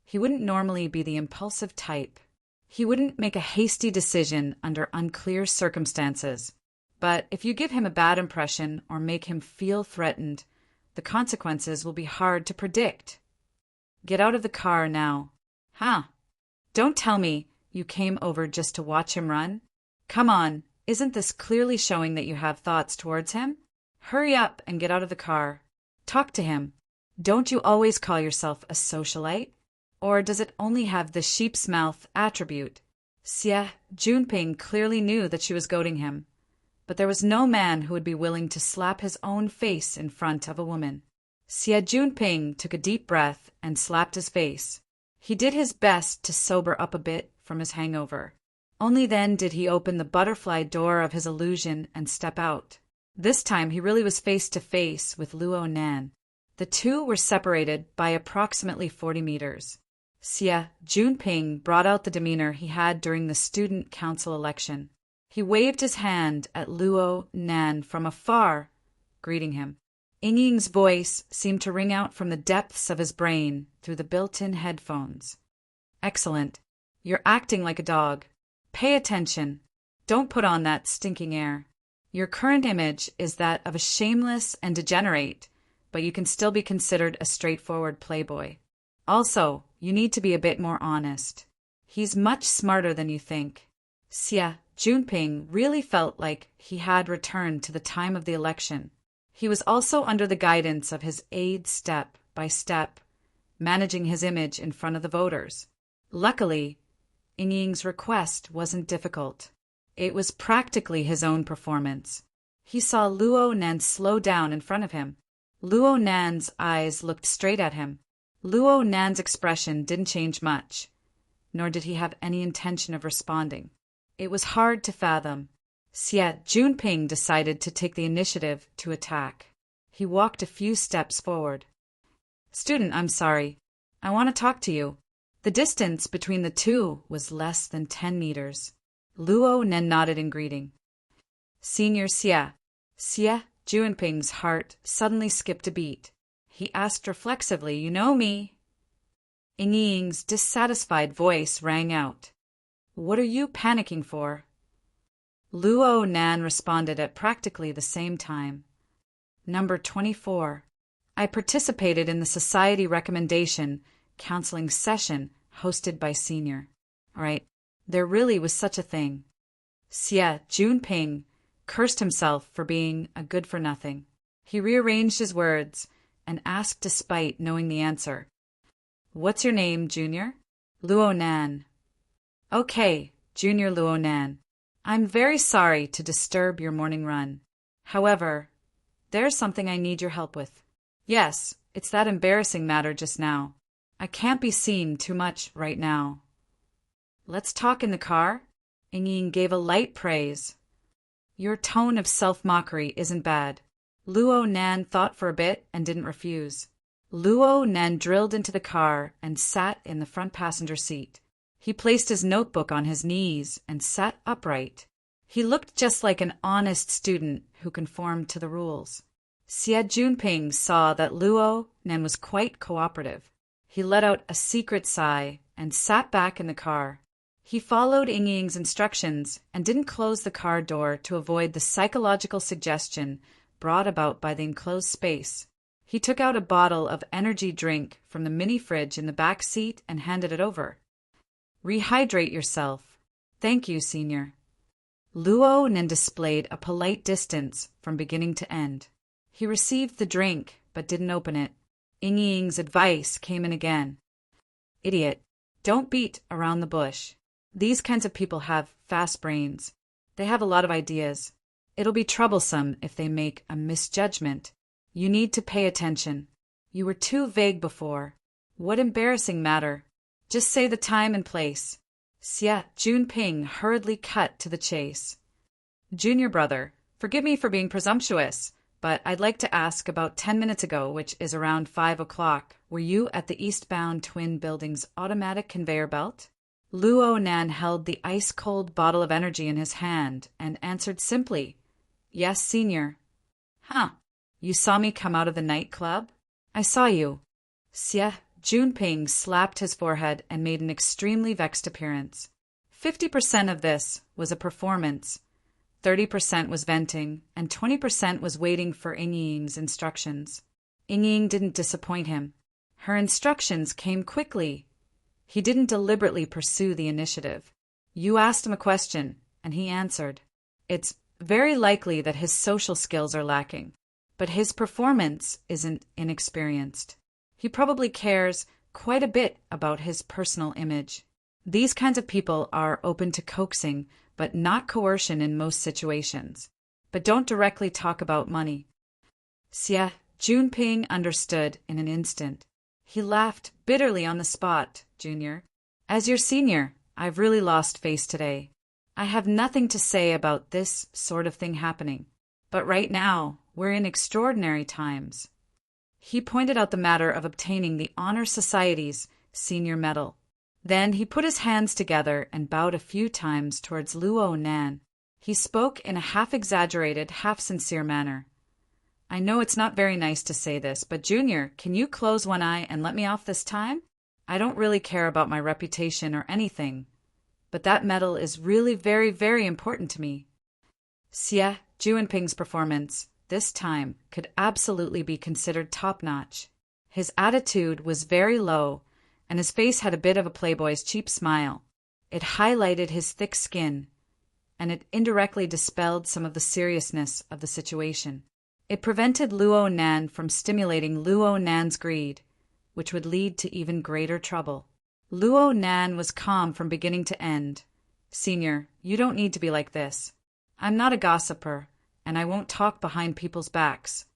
he wouldn't normally be the impulsive type. He wouldn't make a hasty decision under unclear circumstances. But if you give him a bad impression or make him feel threatened, the consequences will be hard to predict. Get out of the car now. Huh? Don't tell me you came over just to watch him run? Come on, isn't this clearly showing that you have thoughts towards him? Hurry up and get out of the car. Talk to him. Don't you always call yourself a socialite? Or does it only have the sheep's mouth attribute? Xie Junping clearly knew that she was goading him, but there was no man who would be willing to slap his own face in front of a woman. Xie Junping took a deep breath and slapped his face. He did his best to sober up a bit from his hangover. Only then did he open the butterfly door of his illusion and step out. This time he really was face to face with Luo Nan. The two were separated by approximately 40 meters. Xie Junping brought out the demeanor he had during the student council election. He waved his hand at Luo Nan from afar, greeting him. Ying's voice seemed to ring out from the depths of his brain through the built-in headphones. Excellent. You're acting like a dog. Pay attention. Don't put on that stinking air. Your current image is that of a shameless and degenerate, but you can still be considered a straightforward playboy. Also, you need to be a bit more honest. He's much smarter than you think. Xie Junping really felt like he had returned to the time of the election. He was also under the guidance of his aide step by step, managing his image in front of the voters. Luckily, Ying's request wasn't difficult. It was practically his own performance. He saw Luo Nan slow down in front of him. Luo Nan's eyes looked straight at him. Luo Nan's expression didn't change much, nor did he have any intention of responding. It was hard to fathom. Xie Junping decided to take the initiative to attack. He walked a few steps forward. Student, I'm sorry. I want to talk to you. The distance between the two was less than 10 meters. Luo Nan nodded in greeting. Senior Xie. Xie Junping's heart suddenly skipped a beat. He asked reflexively, "You know me?" Ying's dissatisfied voice rang out. "What are you panicking for?" Luo Nan responded at practically the same time. Number 24. I participated in the Society Recommendation Counseling Session hosted by Senior. All right, there really was such a thing. Xie Junping cursed himself for being a good-for-nothing. He rearranged his words and asked despite knowing the answer. What's your name, Junior? Luo Nan. Okay, Junior Luo Nan. I'm very sorry to disturb your morning run. However, there's something I need your help with. Yes, it's that embarrassing matter just now. I can't be seen too much right now. Let's talk in the car? Ying gave a light praise. Your tone of self-mockery isn't bad. Luo Nan thought for a bit and didn't refuse. Luo Nan drilled into the car and sat in the front passenger seat. He placed his notebook on his knees and sat upright. He looked just like an honest student who conformed to the rules. Xie Junping saw that Luo Nan was quite cooperative. He let out a secret sigh and sat back in the car. He followed Ying's instructions and didn't close the car door to avoid the psychological suggestion brought about by the enclosed space. He took out a bottle of energy drink from the mini fridge in the back seat and handed it over. Rehydrate yourself. Thank you, Senior. Luo Nan displayed a polite distance from beginning to end. He received the drink but didn't open it. Ying's advice came in again. Idiot, don't beat around the bush. These kinds of people have fast brains. They have a lot of ideas. It'll be troublesome if they make a misjudgment. You need to pay attention. You were too vague before. What embarrassing matter? Just say the time and place. Xie Junping hurriedly cut to the chase. Junior brother, forgive me for being presumptuous, but I'd like to ask about 10 minutes ago, which is around 5 o'clock, were you at the eastbound twin building's automatic conveyor belt? Luo Nan held the ice-cold bottle of energy in his hand and answered simply, Yes, senior. Huh. You saw me come out of the nightclub? I saw you. Xie Junping slapped his forehead and made an extremely vexed appearance. 50% of this was a performance, 30% was venting, and 20% was waiting for Ying's instructions. Ying didn't disappoint him. Her instructions came quickly. He didn't deliberately pursue the initiative. You asked him a question, and he answered. It's very likely that his social skills are lacking, but his performance isn't inexperienced. He probably cares quite a bit about his personal image. These kinds of people are open to coaxing, but not coercion in most situations. But don't directly talk about money. Xie Junping understood in an instant. He laughed bitterly on the spot, Junior. As your senior, I've really lost face today. I have nothing to say about this sort of thing happening. But right now, we're in extraordinary times. He pointed out the matter of obtaining the Honor Society's senior medal. Then he put his hands together and bowed a few times towards Luo Nan. He spoke in a half-exaggerated, half-sincere manner. I know it's not very nice to say this, but Junior, can you close one eye and let me off this time? I don't really care about my reputation or anything, but that medal is really very, very important to me. Xie Junping's performance, this time, could absolutely be considered top-notch. His attitude was very low, and his face had a bit of a playboy's cheap smile. It highlighted his thick skin, and it indirectly dispelled some of the seriousness of the situation. It prevented Luo Nan from stimulating Luo Nan's greed, which would lead to even greater trouble. Luo Nan was calm from beginning to end. Senior, you don't need to be like this. I'm not a gossiper, and I won't talk behind people's backs.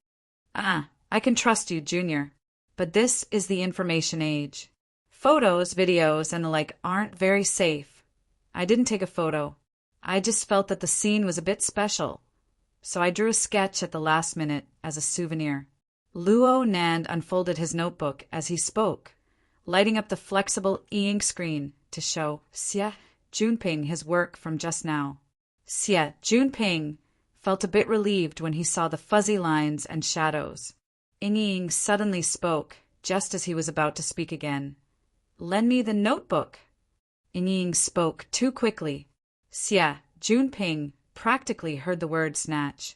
I can trust you, Junior. But this is the information age. Photos, videos, and the like aren't very safe. I didn't take a photo. I just felt that the scene was a bit special, so I drew a sketch at the last minute as a souvenir. Luo Nan unfolded his notebook as he spoke, lighting up the flexible e-ink screen to show Xie Junping his work from just now. Xie Junping felt a bit relieved when he saw the fuzzy lines and shadows. Ying suddenly spoke, just as he was about to speak again. Lend me the notebook. Ying spoke too quickly. Xie Junping practically heard the word snatch.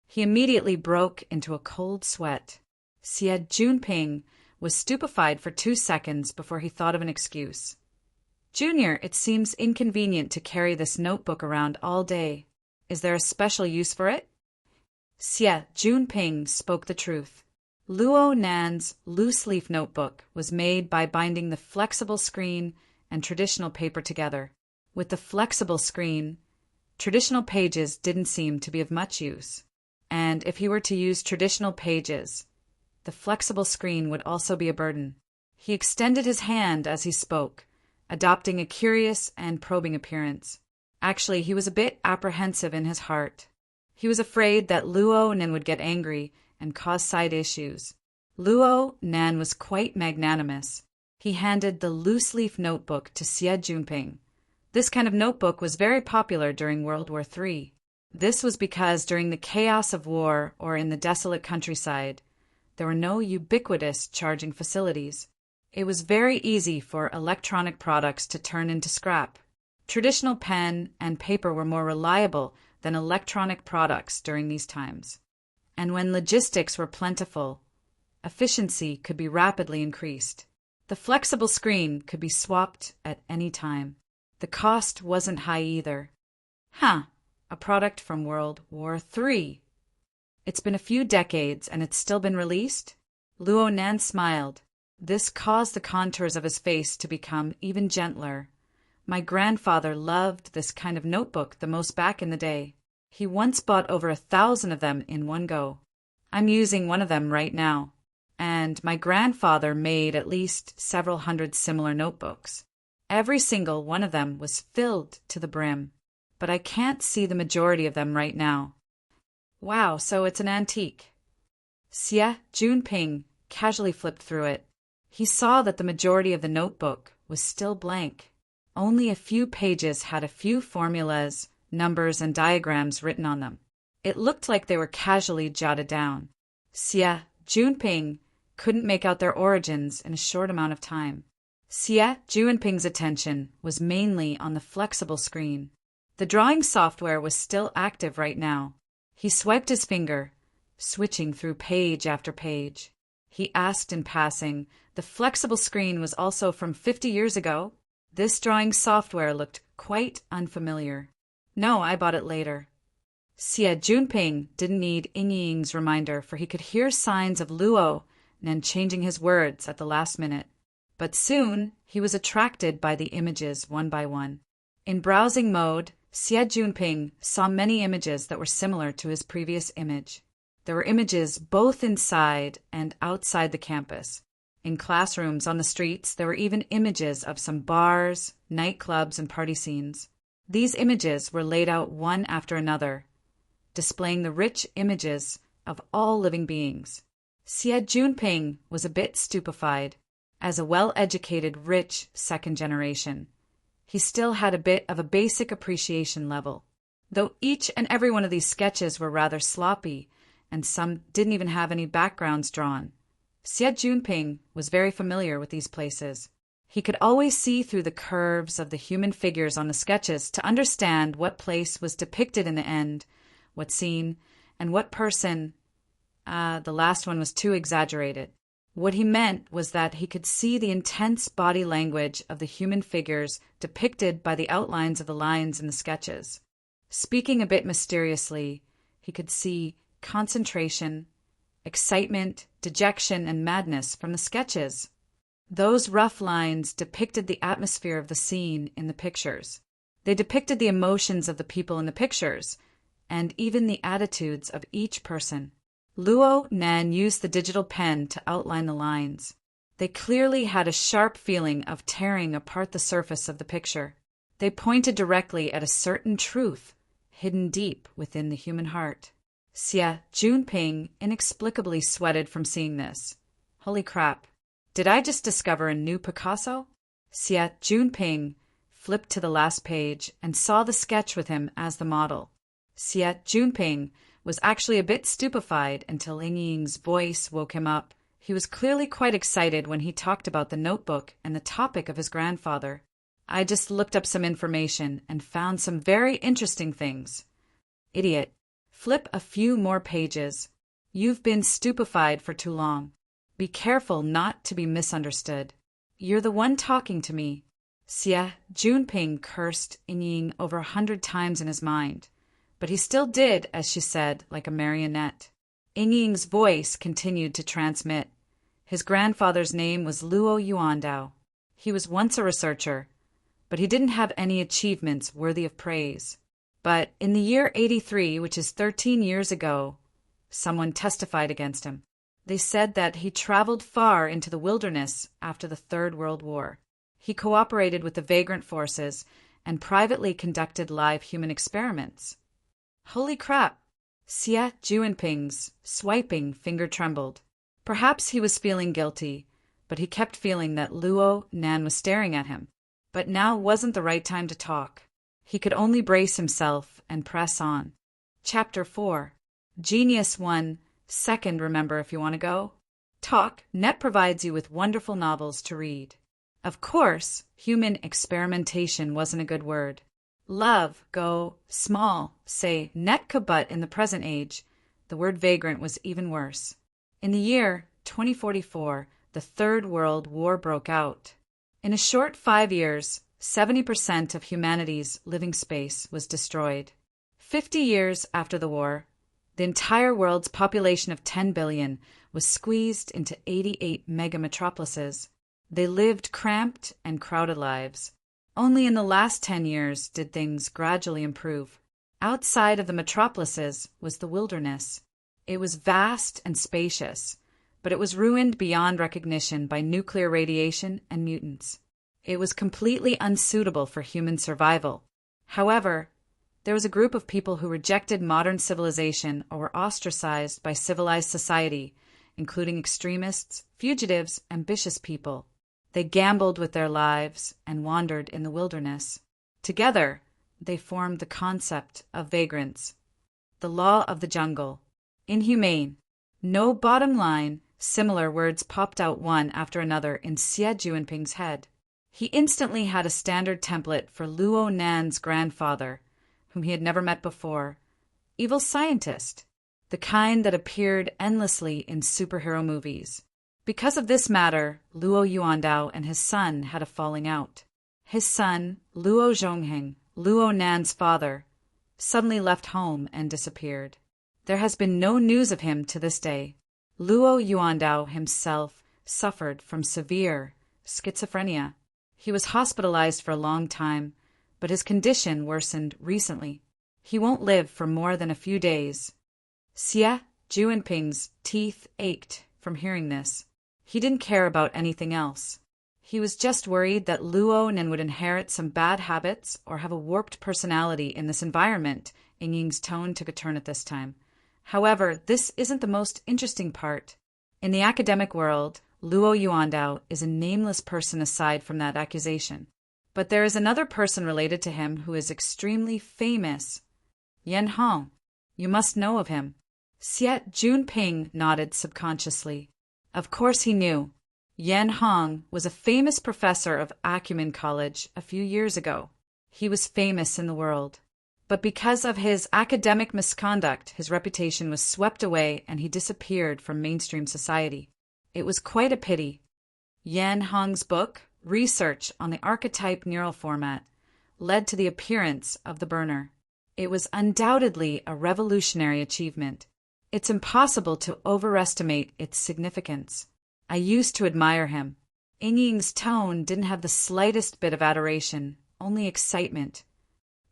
He immediately broke into a cold sweat. Xie Junping was stupefied for 2 seconds before he thought of an excuse. Junior, it seems inconvenient to carry this notebook around all day. Is there a special use for it? Xie Junping spoke the truth. Luo Nan's loose-leaf notebook was made by binding the flexible screen and traditional paper together. With the flexible screen, traditional pages didn't seem to be of much use. And if he were to use traditional pages, the flexible screen would also be a burden. He extended his hand as he spoke, adopting a curious and probing appearance. Actually, he was a bit apprehensive in his heart. He was afraid that Luo Nan would get angry and cause side issues. Luo Nan was quite magnanimous. He handed the loose-leaf notebook to Xie Junping. This kind of notebook was very popular during World War III. This was because during the chaos of war or in the desolate countryside, there were no ubiquitous charging facilities. It was very easy for electronic products to turn into scrap. Traditional pen and paper were more reliable than electronic products during these times. And when logistics were plentiful, efficiency could be rapidly increased. The flexible screen could be swapped at any time. The cost wasn't high either. A product from World War III. It's been a few decades and it's still been released? Luo Nan smiled. This caused the contours of his face to become even gentler. My grandfather loved this kind of notebook the most back in the day. He once bought over 1,000 of them in one go. I'm using one of them right now. and my grandfather made at least several hundred similar notebooks. Every single one of them was filled to the brim, but I can't see the majority of them right now. Wow, so it's an antique. Xie Junping casually flipped through it. He saw that the majority of the notebook was still blank. Only a few pages had a few formulas, numbers, and diagrams written on them. It looked like they were casually jotted down. Xie Junping couldn't make out their origins in a short amount of time. Xie Junping's attention was mainly on the flexible screen. The drawing software was still active right now. He swiped his finger, switching through page after page. He asked in passing, the flexible screen was also from 50 years ago? This drawing software looked quite unfamiliar. No, I bought it later. Xie Junping didn't need Ying's reminder, for he could hear signs of Luo Nan changing his words at the last minute. But soon he was attracted by the images one by one. In browsing mode, Xie Junping saw many images that were similar to his previous image. There were images both inside and outside the campus. In classrooms, on the streets, there were even images of some bars, nightclubs, and party scenes. These images were laid out one after another, displaying the rich images of all living beings. Xie Junping was a bit stupefied. As a well-educated, rich second generation, he still had a bit of a basic appreciation level. Though each and every one of these sketches were rather sloppy, and some didn't even have any backgrounds drawn, Xie Junping was very familiar with these places. He could always see through the curves of the human figures on the sketches to understand what place was depicted in the end, what scene, and what person. The last one was too exaggerated. What he meant was that he could see the intense body language of the human figures depicted by the outlines of the lines in the sketches. Speaking a bit mysteriously, he could see concentration, excitement, dejection, and madness from the sketches. Those rough lines depicted the atmosphere of the scene in the pictures. They depicted the emotions of the people in the pictures, and even the attitudes of each person. Luo Nan used the digital pen to outline the lines. They clearly had a sharp feeling of tearing apart the surface of the picture. They pointed directly at a certain truth hidden deep within the human heart. Xie Junping inexplicably sweated from seeing this. Holy crap! Did I just discover a new Picasso? Xie Junping flipped to the last page and saw the sketch with him as the model. Xie Junping was actually a bit stupefied until Ying's voice woke him up. He was clearly quite excited when he talked about the notebook and the topic of his grandfather. I just looked up some information and found some very interesting things. Idiot. Flip a few more pages. You've been stupefied for too long. Be careful not to be misunderstood. You're the one talking to me. Xie Junping cursed Ying over 100 times in his mind, but he still did as she said, like a marionette. Ying's voice continued to transmit. His grandfather's name was Luo Yuandao. He was once a researcher, but he didn't have any achievements worthy of praise. But in the year 83, which is 13 years ago, someone testified against him. They said that he traveled far into the wilderness after the Third World War. He cooperated with the vagrant forces and privately conducted live human experiments. Holy crap! Xie Junping's swiping finger trembled. Perhaps he was feeling guilty, but he kept feeling that Luo Nan was staring at him. But now wasn't the right time to talk. He could only brace himself and press on. Chapter 4. Genius 1. Second, remember if you want to go. Talk. Net provides you with wonderful novels to read. Of course, human experimentation wasn't a good word. Love, go, small, say, netka, but in the present age, the word vagrant was even worse. In the year 2044, the Third World War broke out. In a short 5 years, 70% of humanity's living space was destroyed. 50 years after the war, the entire world's population of 10 billion was squeezed into 88 mega-metropolises. They lived cramped and crowded lives. Only in the last 10 years did things gradually improve. Outside of the metropolises was the wilderness. It was vast and spacious, but it was ruined beyond recognition by nuclear radiation and mutants. It was completely unsuitable for human survival. However, there was a group of people who rejected modern civilization or were ostracized by civilized society, including extremists, fugitives, ambitious people. They gambled with their lives and wandered in the wilderness. Together, they formed the concept of vagrants. The law of the jungle. Inhumane. No bottom line. Similar words popped out one after another in Xie Jinping's head. He instantly had a standard template for Luo Nan's grandfather, whom he had never met before. Evil scientist. The kind that appeared endlessly in superhero movies. Because of this matter, Luo Yuandao and his son had a falling out. His son, Luo Zhongheng, Luo Nan's father, suddenly left home and disappeared. There has been no news of him to this day. Luo Yuandao himself suffered from severe schizophrenia. He was hospitalized for a long time, but his condition worsened recently. He won't live for more than a few days. Xie Jinping's teeth ached from hearing this. He didn't care about anything else. He was just worried that Luo Nan would inherit some bad habits or have a warped personality in this environment. Ying's tone took a turn at this time. However, this isn't the most interesting part. In the academic world, Luo Yuandao is a nameless person aside from that accusation. But there is another person related to him who is extremely famous. Yan Hong. You must know of him. Xie Jinping nodded subconsciously. Of course he knew. Yan Hong was a famous professor of Acumen College a few years ago. He was famous in the world. But because of his academic misconduct, his reputation was swept away and he disappeared from mainstream society. It was quite a pity. Yan Hong's book, Research on the Archetype Neural Format, led to the appearance of the burner. It was undoubtedly a revolutionary achievement. It's impossible to overestimate its significance. I used to admire him. Ying's tone didn't have the slightest bit of adoration, only excitement.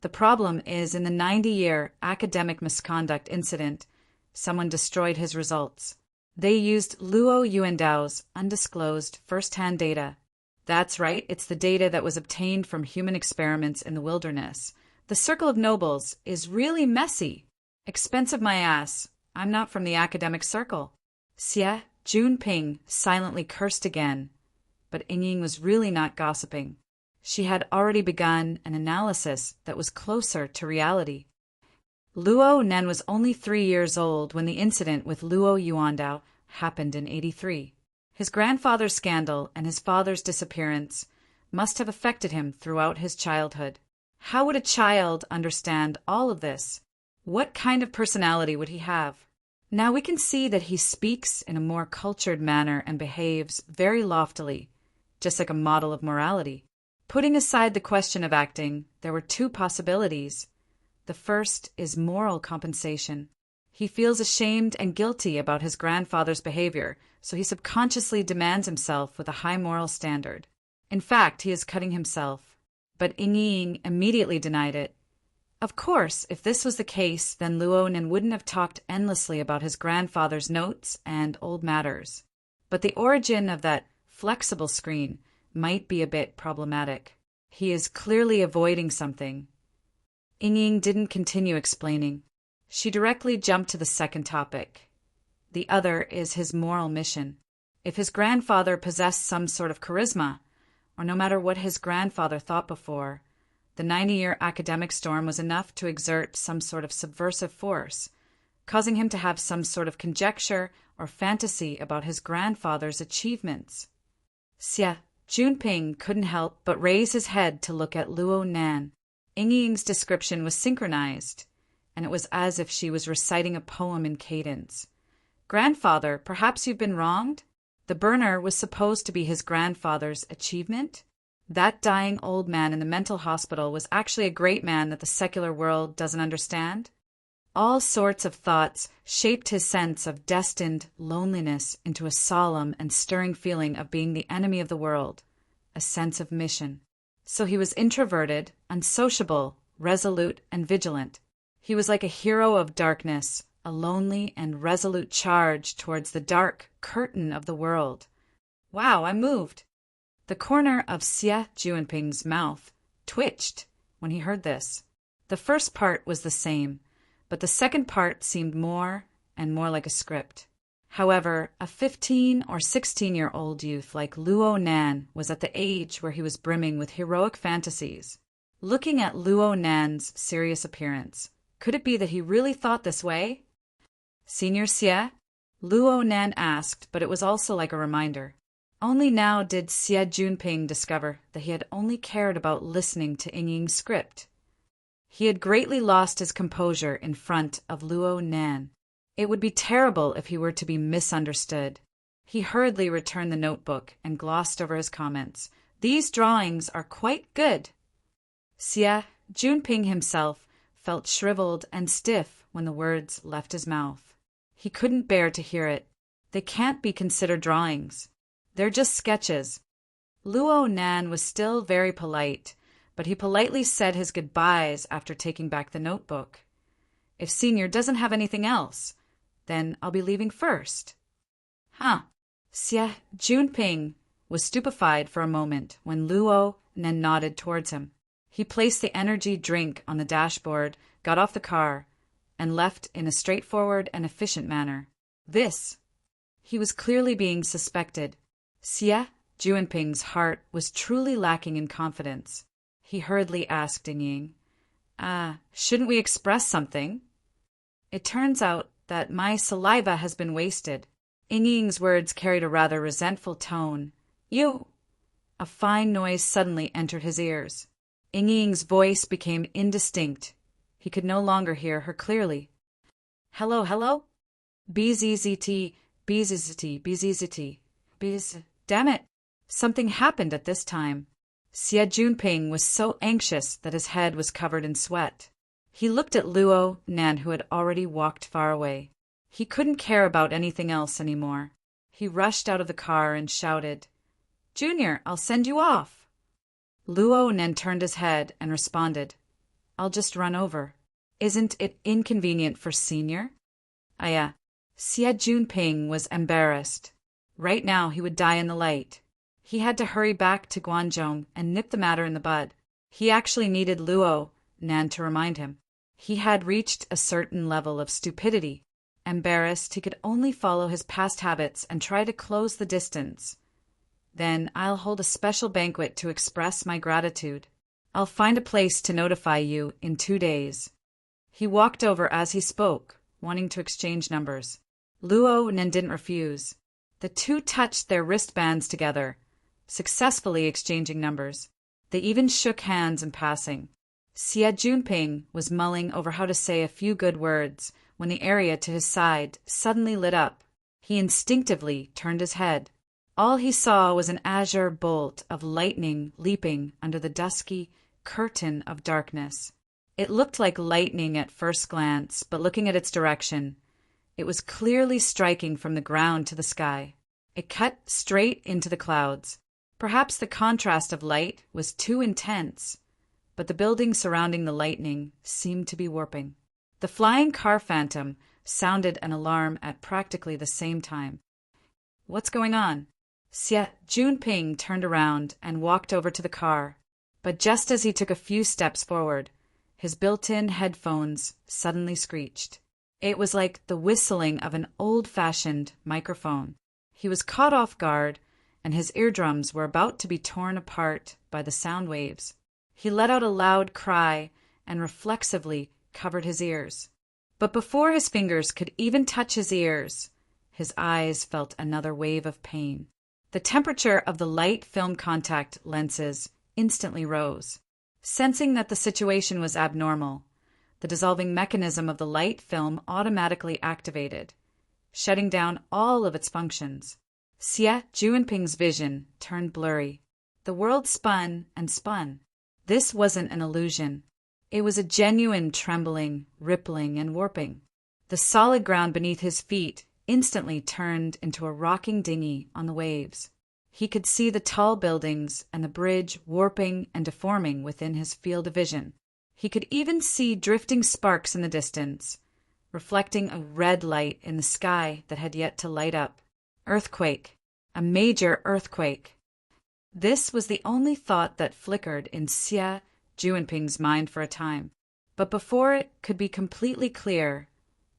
The problem is in the 90-year academic misconduct incident, someone destroyed his results. They used Luo Yuandao's undisclosed first-hand data. That's right, it's the data that was obtained from human experiments in the wilderness. The Circle of Nobles is really messy. Expensive my ass. I'm not from the academic circle. Xie Jinping silently cursed again, but Ying was really not gossiping. She had already begun an analysis that was closer to reality. Luo Nan was only 3 years old when the incident with Luo Yuandao happened in 83. His grandfather's scandal and his father's disappearance must have affected him throughout his childhood. How would a child understand all of this? What kind of personality would he have? Now we can see that he speaks in a more cultured manner and behaves very loftily, just like a model of morality. Putting aside the question of acting, there were 2 possibilities. The first is moral compensation. He feels ashamed and guilty about his grandfather's behavior, so he subconsciously demands himself with a high moral standard. In fact, he is cutting himself. But Ying immediately denied it. Of course, if this was the case, then Luo Nan wouldn't have talked endlessly about his grandfather's notes and old matters. But the origin of that flexible screen might be a bit problematic. He is clearly avoiding something. Ying didn't continue explaining. She directly jumped to the second topic. The other is his moral mission. If his grandfather possessed some sort of charisma, or no matter what his grandfather thought before, the 90-year academic storm was enough to exert some sort of subversive force, causing him to have some sort of conjecture or fantasy about his grandfather's achievements. Xie Jinping couldn't help but raise his head to look at Luo Nan. Ying's description was synchronized, and it was as if she was reciting a poem in cadence. Grandfather, perhaps you've been wronged? The burner was supposed to be his grandfather's achievement? That dying old man in the mental hospital was actually a great man that the secular world doesn't understand? All sorts of thoughts shaped his sense of destined loneliness into a solemn and stirring feeling of being the enemy of the world, a sense of mission. So he was introverted, unsociable, resolute, and vigilant. He was like a hero of darkness, a lonely and resolute charge towards the dark curtain of the world. Wow, I moved. The corner of Xie Juanping's mouth twitched when he heard this. The first part was the same, but the second part seemed more and more like a script. However, a 15 or 16-year-old youth like Luo Nan was at the age where he was brimming with heroic fantasies. Looking at Luo Nan's serious appearance, could it be that he really thought this way? Senior Xie? Luo Nan asked, but it was also like a reminder. Only now did Xie Junping discover that he had only cared about listening to Yingying's script. He had greatly lost his composure in front of Luo Nan. It would be terrible if he were to be misunderstood. He hurriedly returned the notebook and glossed over his comments. These drawings are quite good. Xie Junping himself felt shriveled and stiff when the words left his mouth. He couldn't bear to hear it. They can't be considered drawings. They're just sketches. Luo Nan was still very polite, but he politely said his goodbyes after taking back the notebook. If Senior doesn't have anything else, then I'll be leaving first. Huh. Xie Junping was stupefied for a moment when Luo Nan nodded towards him. He placed the energy drink on the dashboard, got off the car, and left in a straightforward and efficient manner. He was clearly being suspected. Xie Juanping's heart was truly lacking in confidence. He hurriedly asked Yingying, shouldn't we express something? It turns out that my saliva has been wasted. Yingying's words carried a rather resentful tone. You! A fine noise suddenly entered his ears. Yingying's voice became indistinct. He could no longer hear her clearly. Hello, hello? BZZT, BZZT, BZZT, BZ. Damn it! Something happened at this time. Xie Junping was so anxious that his head was covered in sweat. He looked at Luo Nan, who had already walked far away. He couldn't care about anything else anymore. He rushed out of the car and shouted, Junior, I'll send you off. Luo Nan turned his head and responded, I'll just run over. Isn't it inconvenient for Senior? Xie Junping was embarrassed. Right now he would die in the light. He had to hurry back to Guangzhou and nip the matter in the bud. He actually needed Luo Nan to remind him. He had reached a certain level of stupidity. Embarrassed, he could only follow his past habits and try to close the distance. Then I'll hold a special banquet to express my gratitude. I'll find a place to notify you in 2 days. He walked over as he spoke, wanting to exchange numbers. Luo Nan didn't refuse. The two touched their wristbands together, successfully exchanging numbers. They even shook hands in passing. Xie Junping was mulling over how to say a few good words when the area to his side suddenly lit up. He instinctively turned his head. All he saw was an azure bolt of lightning leaping under the dusky curtain of darkness. It looked like lightning at first glance, but looking at its direction, it was clearly striking from the ground to the sky. It cut straight into the clouds. Perhaps the contrast of light was too intense, but the buildings surrounding the lightning seemed to be warping. The flying car phantom sounded an alarm at practically the same time. What's going on? Xie Junping turned around and walked over to the car, but just as he took a few steps forward, his built-in headphones suddenly screeched. It was like the whistling of an old-fashioned microphone. He was caught off guard, and his eardrums were about to be torn apart by the sound waves. He let out a loud cry and reflexively covered his ears. But before his fingers could even touch his ears, his eyes felt another wave of pain. The temperature of the light film contact lenses instantly rose. Sensing that the situation was abnormal, the dissolving mechanism of the light film automatically activated, shutting down all of its functions. Xie Junping's vision turned blurry. The world spun and spun. This wasn't an illusion. It was a genuine trembling, rippling, and warping. The solid ground beneath his feet instantly turned into a rocking dinghy on the waves. He could see the tall buildings and the bridge warping and deforming within his field of vision. He could even see drifting sparks in the distance, reflecting a red light in the sky that had yet to light up. Earthquake. A major earthquake. This was the only thought that flickered in Xie Juanping's mind for a time. But before it could be completely clear,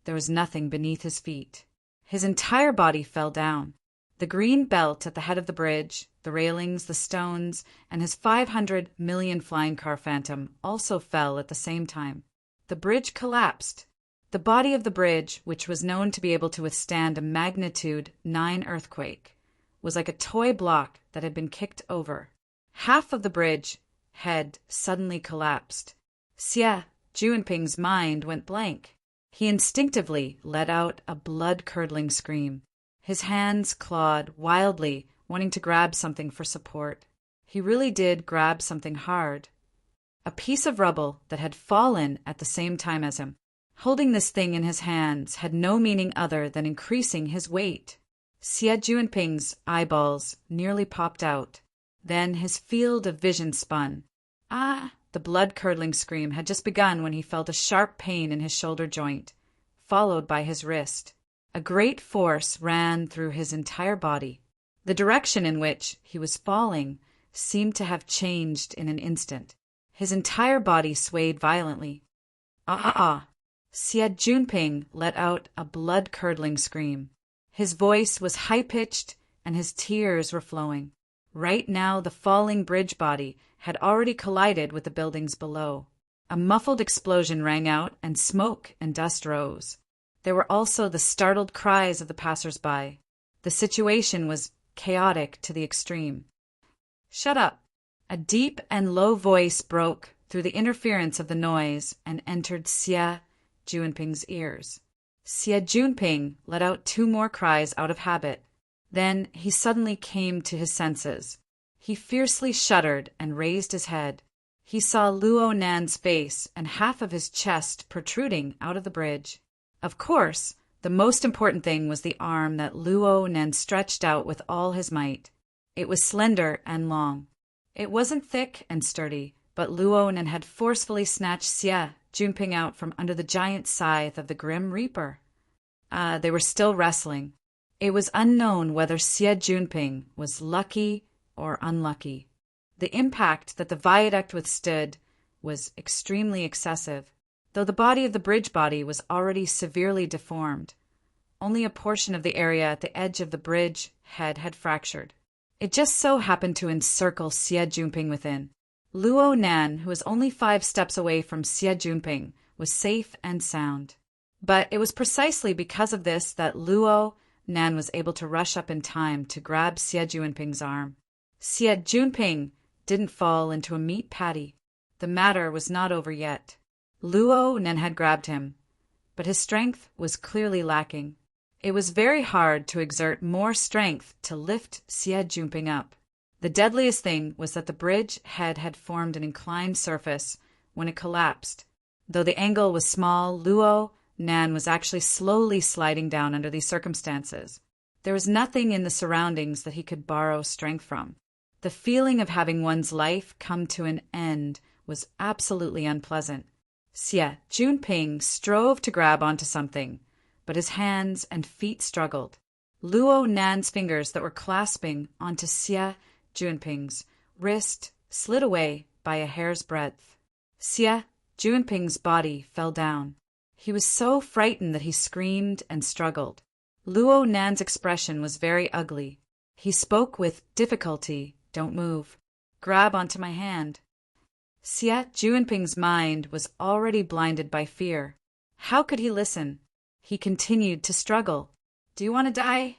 there was nothing beneath his feet. His entire body fell down. The green belt at the head of the bridge, the railings, the stones, and his 500 million flying car phantom also fell at the same time. The bridge collapsed. The body of the bridge, which was known to be able to withstand a magnitude 9 earthquake, was like a toy block that had been kicked over. Half of the bridge had suddenly collapsed. Xie Juanping's mind went blank. He instinctively let out a blood-curdling scream. His hands clawed wildly, wanting to grab something for support. He really did grab something hard. A piece of rubble that had fallen at the same time as him. Holding this thing in his hands had no meaning other than increasing his weight. Xie Juanping's eyeballs nearly popped out. Then his field of vision spun. Ah! The blood-curdling scream had just begun when he felt a sharp pain in his shoulder joint, followed by his wrist. A great force ran through his entire body. The direction in which he was falling seemed to have changed in an instant. His entire body swayed violently. Ah! Xie Juanping let out a blood-curdling scream. His voice was high-pitched and his tears were flowing. Right now the falling bridge body had already collided with the buildings below. A muffled explosion rang out and smoke and dust rose. There were also the startled cries of the passers-by. The situation was chaotic to the extreme. "Shut up!" A deep and low voice broke through the interference of the noise and entered Xie Juanping's ears. Xie Juanping let out 2 more cries out of habit. Then he suddenly came to his senses. He fiercely shuddered and raised his head. He saw Luo Nan's face and half of his chest protruding out of the bridge. Of course, the most important thing was the arm that Luo Nan stretched out with all his might. It was slender and long. It wasn't thick and sturdy, but Luo Nan had forcefully snatched Xie Juanping out from under the giant scythe of the Grim Reaper. They were still wrestling. It was unknown whether Xie Juanping was lucky or unlucky. The impact that the viaduct withstood was extremely excessive, though the body of the bridge body was already severely deformed. Only a portion of the area at the edge of the bridge head had fractured. It just so happened to encircle Xie Juanping within. Luo Nan, who was only 5 steps away from Xie Juanping, was safe and sound. But it was precisely because of this that Luo Nan was able to rush up in time to grab Xie Juanping's arm. Xie Juanping didn't fall into a meat patty. The matter was not over yet. Luo Nan had grabbed him, but his strength was clearly lacking. It was very hard to exert more strength to lift Xie Juanping up. The deadliest thing was that the bridge head had formed an inclined surface when it collapsed. Though the angle was small, Luo Nan was actually slowly sliding down under these circumstances. There was nothing in the surroundings that he could borrow strength from. The feeling of having one's life come to an end was absolutely unpleasant. Xie Juanping strove to grab onto something, but his hands and feet struggled. Luo Nan's fingers that were clasping onto Xie Juanping's wrist slid away by a hair's breadth. Xie Juanping's body fell down. He was so frightened that he screamed and struggled. Luo Nan's expression was very ugly. He spoke with difficulty. "Don't move. Grab onto my hand." Xie Juanping's mind was already blinded by fear. How could he listen? He continued to struggle. "Do you want to die?"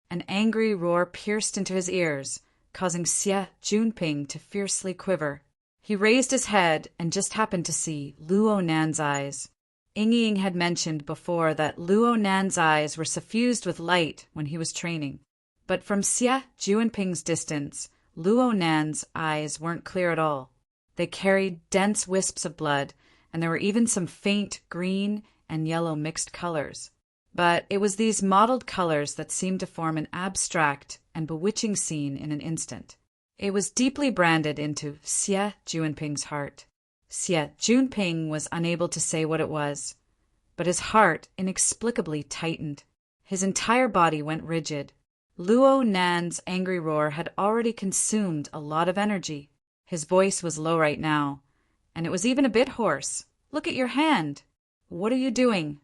An angry roar pierced into his ears, causing Xie Juanping to fiercely quiver. He raised his head and just happened to see Luo Nan's eyes. Ying had mentioned before that Luo Nan's eyes were suffused with light when he was training. But from Xie Juanping's distance, Luo Nan's eyes weren't clear at all. They carried dense wisps of blood, and there were even some faint green and yellow mixed colors. But it was these mottled colors that seemed to form an abstract and bewitching scene in an instant. It was deeply branded into Xie Juanping's heart. Xie Juanping was unable to say what it was, but his heart inexplicably tightened. His entire body went rigid. Luo Nan's angry roar had already consumed a lot of energy. His voice was low right now, and it was even a bit hoarse. "Look at your hand. What are you doing?"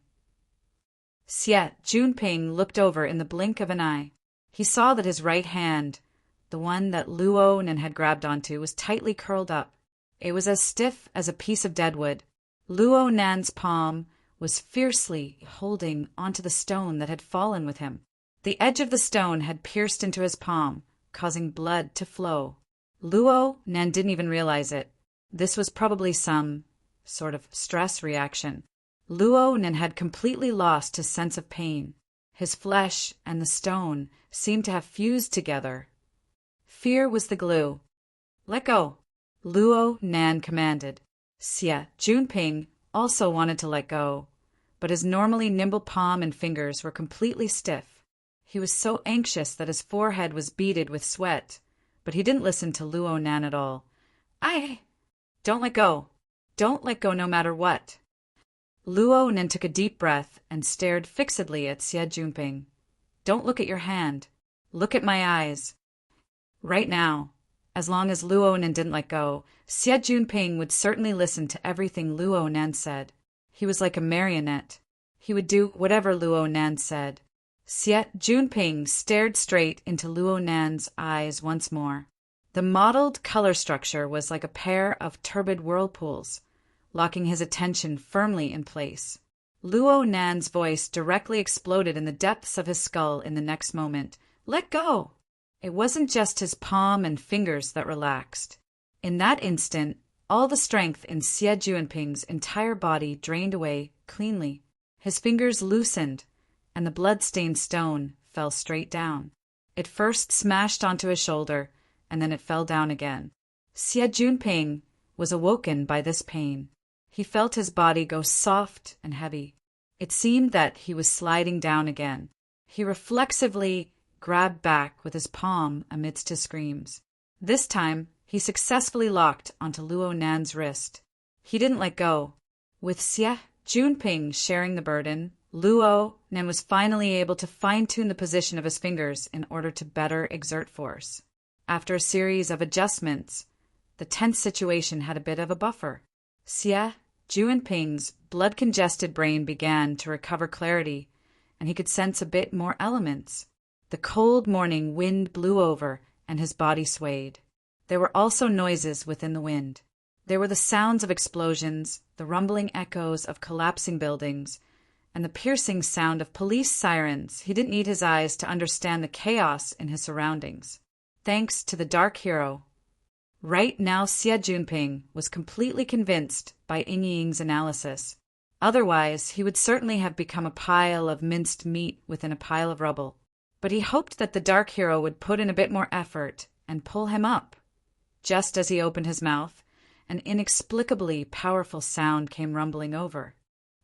Xie Junping looked over in the blink of an eye. He saw that his right hand, the one that Luo Nan had grabbed onto, was tightly curled up. It was as stiff as a piece of deadwood. Luo Nan's palm was fiercely holding onto the stone that had fallen with him. The edge of the stone had pierced into his palm, causing blood to flow. Luo Nan didn't even realize it. This was probably some sort of stress reaction. Luo Nan had completely lost his sense of pain. His flesh and the stone seemed to have fused together. Fear was the glue. "Let go," Luo Nan commanded. Xie Junping also wanted to let go, but his normally nimble palm and fingers were completely stiff. He was so anxious that his forehead was beaded with sweat, but he didn't listen to Luo Nan at all. Don't let go. Don't let go no matter what." Luo Nan took a deep breath and stared fixedly at Xie Junping. "Don't look at your hand. Look at my eyes." Right now, as long as Luo Nan didn't let go, Xie Junping would certainly listen to everything Luo Nan said. He was like a marionette. He would do whatever Luo Nan said. Xie Junping stared straight into Luo Nan's eyes once more. The mottled color structure was like a pair of turbid whirlpools, locking his attention firmly in place. Luo Nan's voice directly exploded in the depths of his skull in the next moment. "Let go!" It wasn't just his palm and fingers that relaxed. In that instant, all the strength in Xie Junping's entire body drained away cleanly. His fingers loosened, and the blood-stained stone fell straight down. It first smashed onto his shoulder, and then it fell down again. Xie Junping was awoken by this pain. He felt his body go soft and heavy. It seemed that he was sliding down again. He reflexively grabbed back with his palm amidst his screams. This time, he successfully locked onto Luo Nan's wrist. He didn't let go. With Xie Junping sharing the burden, Luo Nan was finally able to fine-tune the position of his fingers in order to better exert force. After a series of adjustments, the tense situation had a bit of a buffer. Xie Junping's blood-congested brain began to recover clarity, and he could sense a bit more elements. The cold morning wind blew over, and his body swayed. There were also noises within the wind. There were the sounds of explosions, the rumbling echoes of collapsing buildings, and the piercing sound of police sirens. He didn't need his eyes to understand the chaos in his surroundings. Thanks to the Dark Hero. Right now, Xie Junping was completely convinced by Ying Ying's analysis. Otherwise, he would certainly have become a pile of minced meat within a pile of rubble. But he hoped that the Dark Hero would put in a bit more effort and pull him up. Just as he opened his mouth, an inexplicably powerful sound came rumbling over.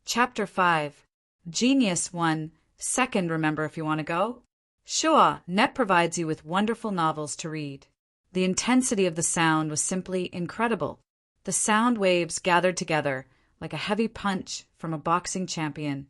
Chapter 5. Genius 1. Second, remember if you want to go? Sure, Net provides you with wonderful novels to read. The intensity of the sound was simply incredible. The sound waves gathered together like a heavy punch from a boxing champion,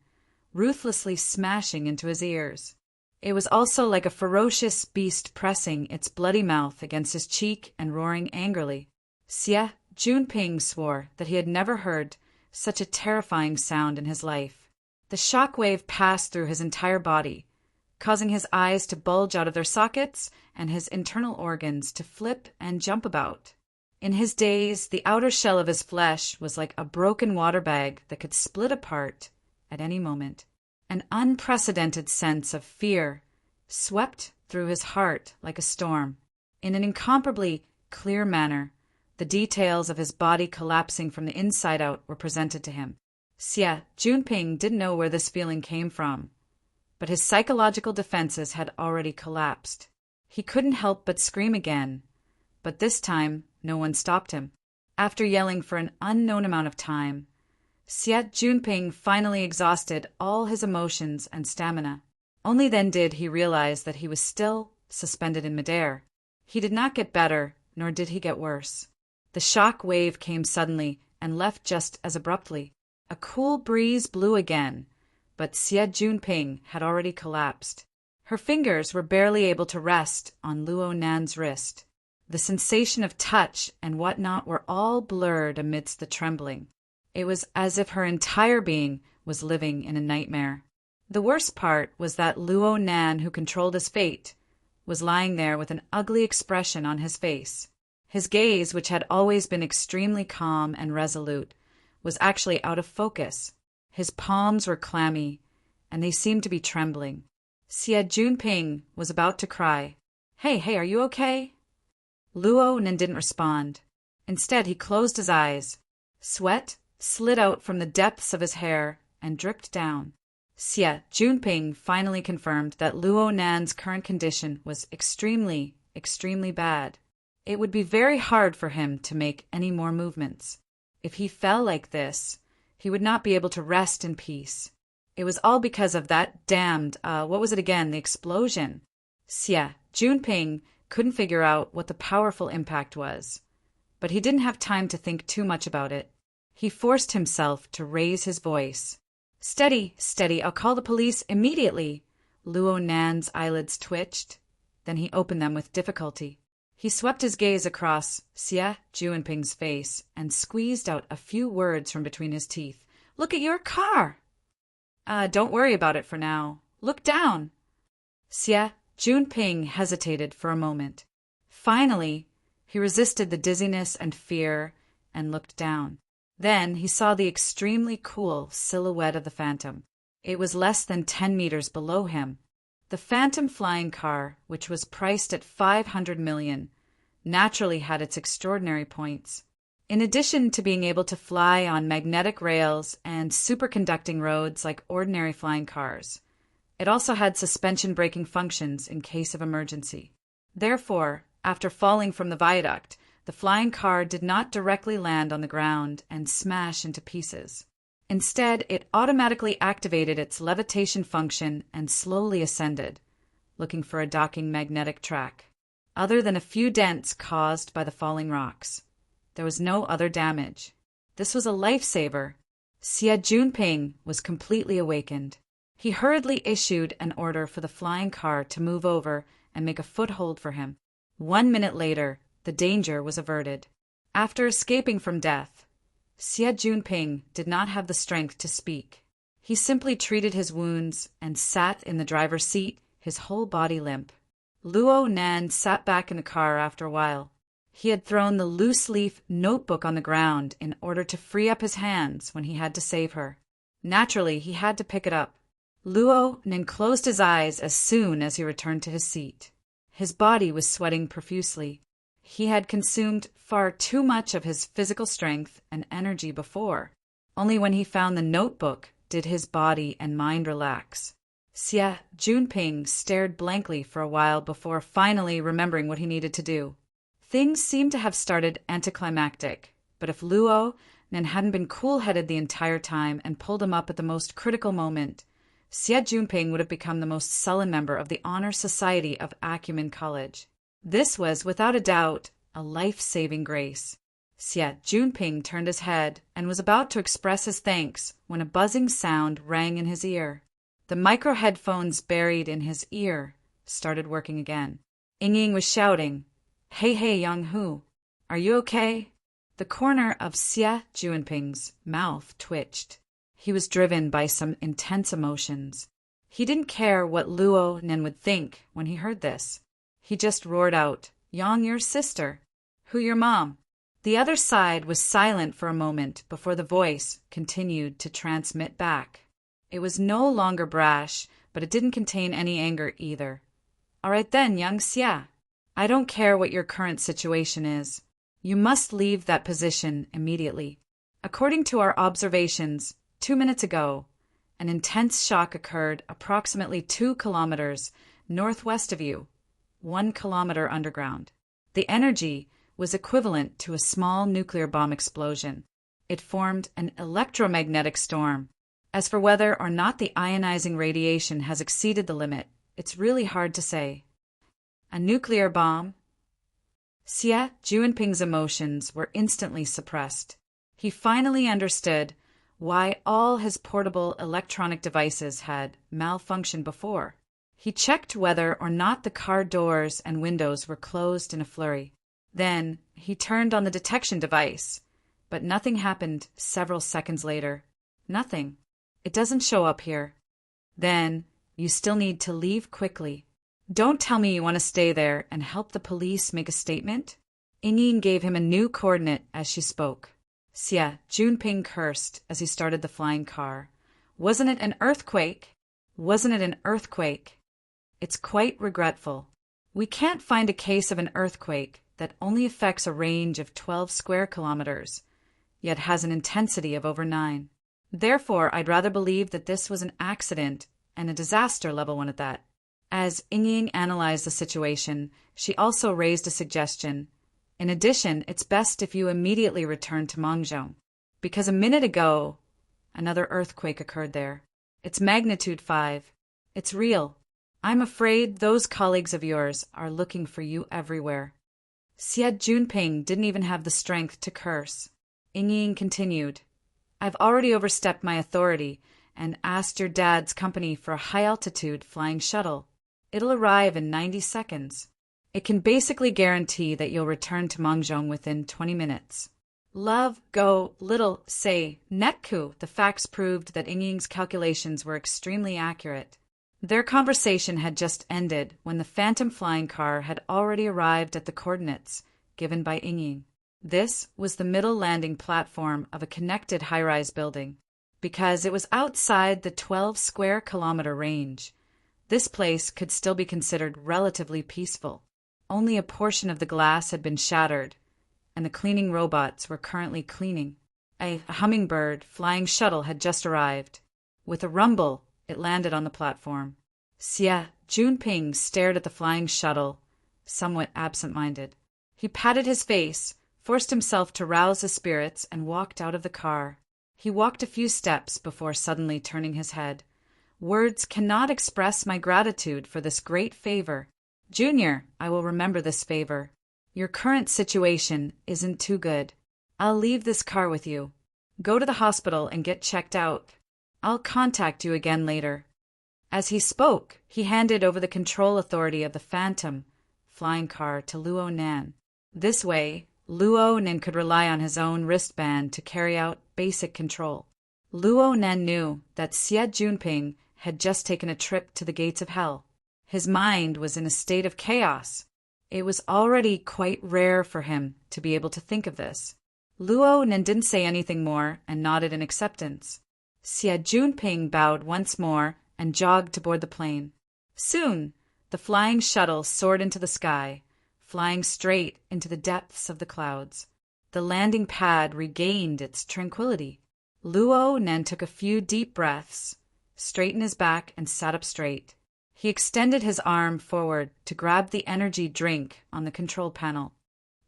ruthlessly smashing into his ears. It was also like a ferocious beast pressing its bloody mouth against his cheek and roaring angrily. Xie Junping swore that he had never heard such a terrifying sound in his life. The shock wave passed through his entire body, causing his eyes to bulge out of their sockets and his internal organs to flip and jump about. In his daze, the outer shell of his flesh was like a broken water bag that could split apart at any moment. An unprecedented sense of fear swept through his heart like a storm. In an incomparably clear manner, the details of his body collapsing from the inside out were presented to him. Xie Junping didn't know where this feeling came from, but his psychological defenses had already collapsed. He couldn't help but scream again, but this time no one stopped him. After yelling for an unknown amount of time, Xie Junping finally exhausted all his emotions and stamina. Only then did he realize that he was still suspended in midair. He did not get better, nor did he get worse. The shock wave came suddenly and left just as abruptly. A cool breeze blew again, but Xie Junping had already collapsed. Her fingers were barely able to rest on Luo Nan's wrist. The sensation of touch and whatnot were all blurred amidst the trembling. It was as if her entire being was living in a nightmare. The worst part was that Luo Nan, who controlled his fate, was lying there with an ugly expression on his face. His gaze, which had always been extremely calm and resolute, was actually out of focus. His palms were clammy, and they seemed to be trembling. Xie Junping was about to cry, Hey, are you okay?" Luo Nan didn't respond. Instead, he closed his eyes. Sweat slid out from the depths of his hair and dripped down. Xie Junping finally confirmed that Luo Nan's current condition was extremely, extremely bad. It would be very hard for him to make any more movements. If he fell like this, he would not be able to rest in peace. It was all because of that damned, the explosion. Xie Junping couldn't figure out what the powerful impact was, but he didn't have time to think too much about it. He forced himself to raise his voice. Steady, I'll call the police immediately." Luo Nan's eyelids twitched. Then he opened them with difficulty. He swept his gaze across Xie Junping's face and squeezed out a few words from between his teeth. "Look at your car!" Don't worry about it for now. Look down." Xie Junping hesitated for a moment. Finally, he resisted the dizziness and fear and looked down. Then he saw the extremely cool silhouette of the Phantom. It was less than 10 meters below him. The Phantom flying car, which was priced at 500 million, naturally had its extraordinary points. In addition to being able to fly on magnetic rails and superconducting roads like ordinary flying cars, it also had suspension braking functions in case of emergency. Therefore, after falling from the viaduct, the flying car did not directly land on the ground and smash into pieces. Instead, it automatically activated its levitation function and slowly ascended, looking for a docking magnetic track. Other than a few dents caused by the falling rocks, there was no other damage. This was a lifesaver. Xie Junping was completely awakened. He hurriedly issued an order for the flying car to move over and make a foothold for him. 1 minute later, the danger was averted. After escaping from death, Xie Junping did not have the strength to speak. He simply treated his wounds and sat in the driver's seat, his whole body limp. Luo Nan sat back in the car after a while. He had thrown the loose-leaf notebook on the ground in order to free up his hands when he had to save her. Naturally, he had to pick it up. Luo Nan closed his eyes as soon as he returned to his seat. His body was sweating profusely. He had consumed far too much of his physical strength and energy before. Only when he found the notebook did his body and mind relax. Xie Junping stared blankly for a while before finally remembering what he needed to do. Things seemed to have started anticlimactic, but if Luo Nan hadn't been cool-headed the entire time and pulled him up at the most critical moment, Xie Junping would have become the most sullen member of the Honor Society of Acumen College. This was, without a doubt, a life-saving grace. Xie Junping turned his head and was about to express his thanks when a buzzing sound rang in his ear. The micro-headphones buried in his ear started working again. Ying was shouting, Hey, Young-Hu, are you okay?" The corner of Xie Junping's mouth twitched. He was driven by some intense emotions. He didn't care what Luo Nan would think when he heard this. He just roared out, "Yang, your sister. Who your mom?" The other side was silent for a moment before the voice continued to transmit back. It was no longer brash, but it didn't contain any anger either. "All right then, young Xie. I don't care what your current situation is. You must leave that position immediately. According to our observations, 2 minutes ago, an intense shock occurred approximately 2 kilometers northwest of you, 1 kilometer underground. The energy was equivalent to a small nuclear bomb explosion. It formed an electromagnetic storm. As for whether or not the ionizing radiation has exceeded the limit, it's really hard to say." A nuclear bomb? Xie Junping's emotions were instantly suppressed. He finally understood why all his portable electronic devices had malfunctioned before. He checked whether or not the car doors and windows were closed in a flurry. Then he turned on the detection device, but nothing happened several seconds later. Nothing. It doesn't show up here. Then you still need to leave quickly. Don't tell me you want to stay there and help the police make a statement? Ying gave him a new coordinate as she spoke. Xie Junping cursed as he started the flying car. Wasn't it an earthquake? Wasn't it an earthquake? It's quite regretful. We can't find a case of an earthquake that only affects a range of 12 square kilometers, yet has an intensity of over 9. Therefore, I'd rather believe that this was an accident, and a disaster level one at that. As Ying analyzed the situation, she also raised a suggestion. In addition, it's best if you immediately return to Mengzhong, because a minute ago, another earthquake occurred there. It's magnitude 5. It's real. I'm afraid those colleagues of yours are looking for you everywhere. Xie Junping didn't even have the strength to curse. Ying continued, I've already overstepped my authority and asked your dad's company for a high-altitude flying shuttle. It'll arrive in 90 seconds. It can basically guarantee that you'll return to Mengzhong within 20 minutes. Love, go, little, say, netku. The facts proved that Ying's calculations were extremely accurate. Their conversation had just ended when the phantom flying car had already arrived at the coordinates given by Ying. This was the middle landing platform of a connected high-rise building. Because it was outside the 12 square kilometer range, this place could still be considered relatively peaceful. Only a portion of the glass had been shattered, and the cleaning robots were currently cleaning. A hummingbird flying shuttle had just arrived. With a rumble, it landed on the platform. Xie Junping stared at the flying shuttle, somewhat absent-minded. He patted his face, forced himself to rouse his spirits, and walked out of the car. He walked a few steps before suddenly turning his head. Words cannot express my gratitude for this great favor. Junior, I will remember this favor. Your current situation isn't too good. I'll leave this car with you. Go to the hospital and get checked out. I'll contact you again later. As he spoke, he handed over the control authority of the Phantom flying car to Luo Nan. This way, Luo Nan could rely on his own wristband to carry out basic control. Luo Nan knew that Xie Junping had just taken a trip to the gates of hell. His mind was in a state of chaos. It was already quite rare for him to be able to think of this. Luo Nan didn't say anything more and nodded in acceptance. Xie Junping bowed once more and jogged to board the plane. Soon, the flying shuttle soared into the sky, flying straight into the depths of the clouds. The landing pad regained its tranquility. Luo Nan took a few deep breaths, straightened his back, and sat up straight. He extended his arm forward to grab the energy drink on the control panel.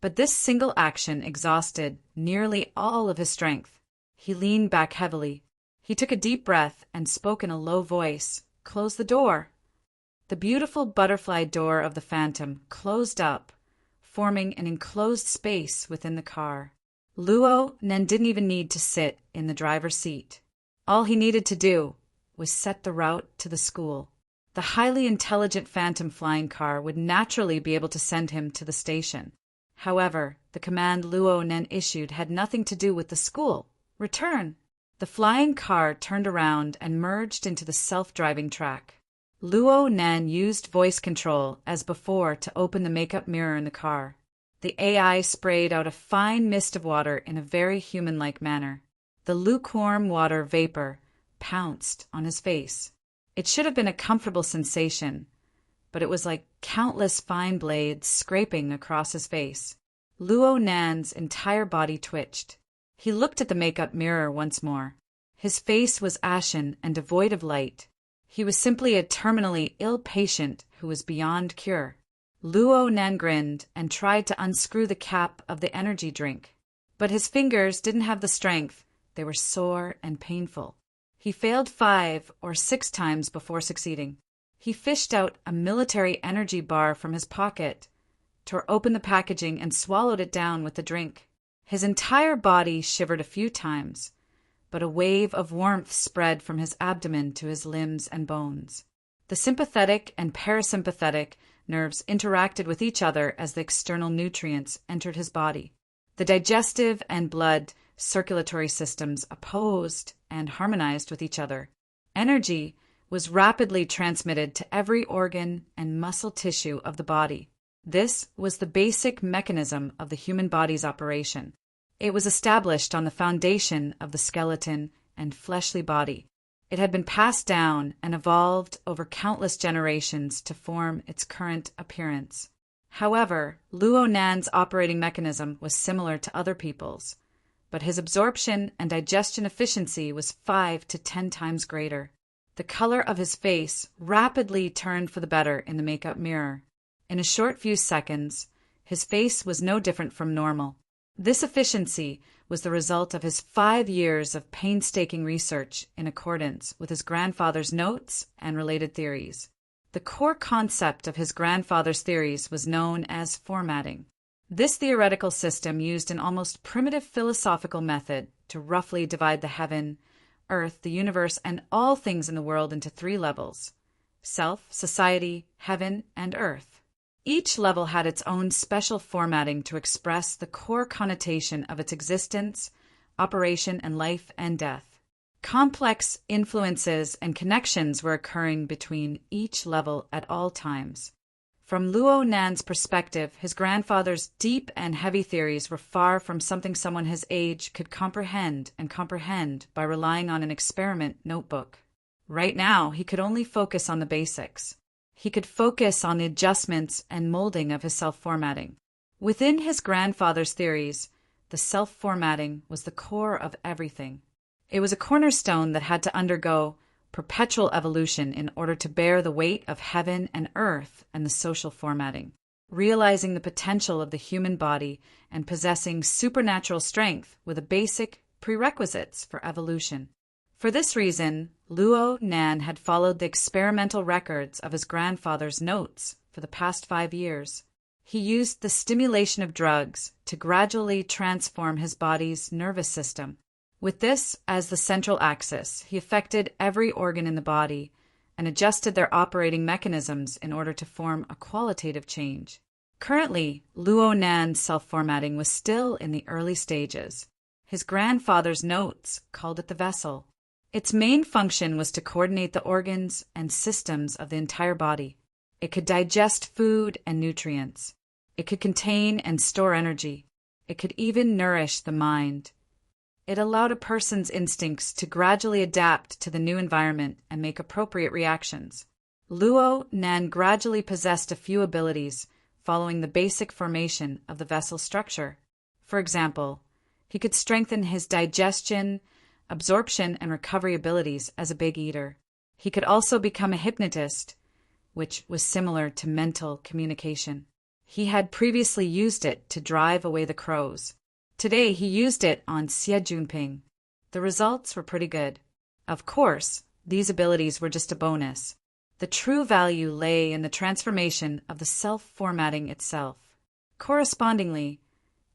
But this single action exhausted nearly all of his strength. He leaned back heavily. He took a deep breath and spoke in a low voice. Close the door. The beautiful butterfly door of the Phantom closed up, forming an enclosed space within the car. Luo Nan didn't even need to sit in the driver's seat. All he needed to do was set the route to the school. The highly intelligent Phantom flying car would naturally be able to send him to the station. However, the command Luo Nan issued had nothing to do with the school. Return. The flying car turned around and merged into the self-driving track. Luo Nan used voice control as before to open the makeup mirror in the car. The AI sprayed out a fine mist of water in a very human-like manner. The lukewarm water vapor pounced on his face. It should have been a comfortable sensation, but it was like countless fine blades scraping across his face. Luo Nan's entire body twitched. He looked at the makeup mirror once more. His face was ashen and devoid of light. He was simply a terminally ill patient who was beyond cure. Luo Nan grinned and tried to unscrew the cap of the energy drink, but his fingers didn't have the strength. They were sore and painful. He failed 5 or 6 times before succeeding. He fished out a military energy bar from his pocket, tore open the packaging, and swallowed it down with the drink. His entire body shivered a few times, but a wave of warmth spread from his abdomen to his limbs and bones. The sympathetic and parasympathetic nerves interacted with each other as the external nutrients entered his body. The digestive and blood circulatory systems opposed and harmonized with each other. Energy was rapidly transmitted to every organ and muscle tissue of the body. This was the basic mechanism of the human body's operation. It was established on the foundation of the skeleton and fleshly body. It had been passed down and evolved over countless generations to form its current appearance. However, Luo Nan's operating mechanism was similar to other people's, but his absorption and digestion efficiency was 5 to 10 times greater. The color of his face rapidly turned for the better in the makeup mirror. In a short few seconds, his face was no different from normal. This efficiency was the result of his 5 years of painstaking research in accordance with his grandfather's notes and related theories. The core concept of his grandfather's theories was known as formatting. This theoretical system used an almost primitive philosophical method to roughly divide the heaven, earth, the universe, and all things in the world into 3 levels: self, society, heaven, and earth. Each level had its own special formatting to express the core connotation of its existence, operation, and life and death. Complex influences and connections were occurring between each level at all times. From Luo Nan's perspective, his grandfather's deep and heavy theories were far from something someone his age could comprehend by relying on an experiment notebook. Right now, he could only focus on the basics. He could focus on the adjustments and molding of his self-formatting. Within his grandfather's theories, the self-formatting was the core of everything. It was a cornerstone that had to undergo perpetual evolution in order to bear the weight of heaven and earth and the social formatting, realizing the potential of the human body and possessing supernatural strength were the basic prerequisites for evolution. For this reason, Luo Nan had followed the experimental records of his grandfather's notes for the past 5 years. He used the stimulation of drugs to gradually transform his body's nervous system. With this as the central axis, he affected every organ in the body and adjusted their operating mechanisms in order to form a qualitative change. Currently, Luo Nan's self-formatting was still in the early stages. His grandfather's notes called it the vessel. Its main function was to coordinate the organs and systems of the entire body. It could digest food and nutrients. It could contain and store energy. It could even nourish the mind. It allowed a person's instincts to gradually adapt to the new environment and make appropriate reactions. Luo Nan gradually possessed a few abilities following the basic formation of the vessel structure. For example, he could strengthen his digestion, absorption, and recovery abilities as a big eater. He could also become a hypnotist, which was similar to mental communication. He had previously used it to drive away the crows. Today, he used it on Xie Jinping. The results were pretty good. Of course, these abilities were just a bonus. The true value lay in the transformation of the self-formatting itself. Correspondingly,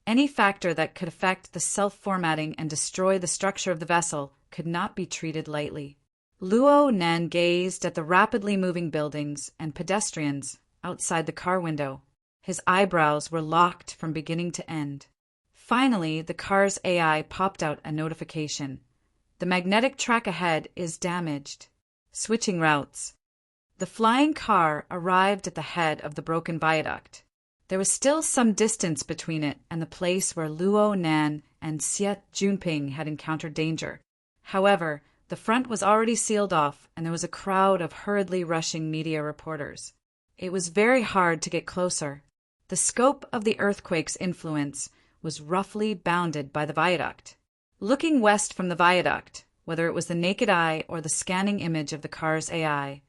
any factor that could affect the self-formatting and destroy the structure of the vessel could not be treated lightly. Luo Nan gazed at the rapidly moving buildings and pedestrians outside the car window. His eyebrows were locked from beginning to end. Finally, the car's AI popped out a notification. The magnetic track ahead is damaged. Switching routes. The flying car arrived at the head of the broken viaduct. There was still some distance between it and the place where Luo Nan and Xie Jinping had encountered danger. However, the front was already sealed off, and there was a crowd of hurriedly rushing media reporters. It was very hard to get closer. The scope of the earthquake's influence was roughly bounded by the viaduct. Looking west from the viaduct, whether it was the naked eye or the scanning image of the car's AI,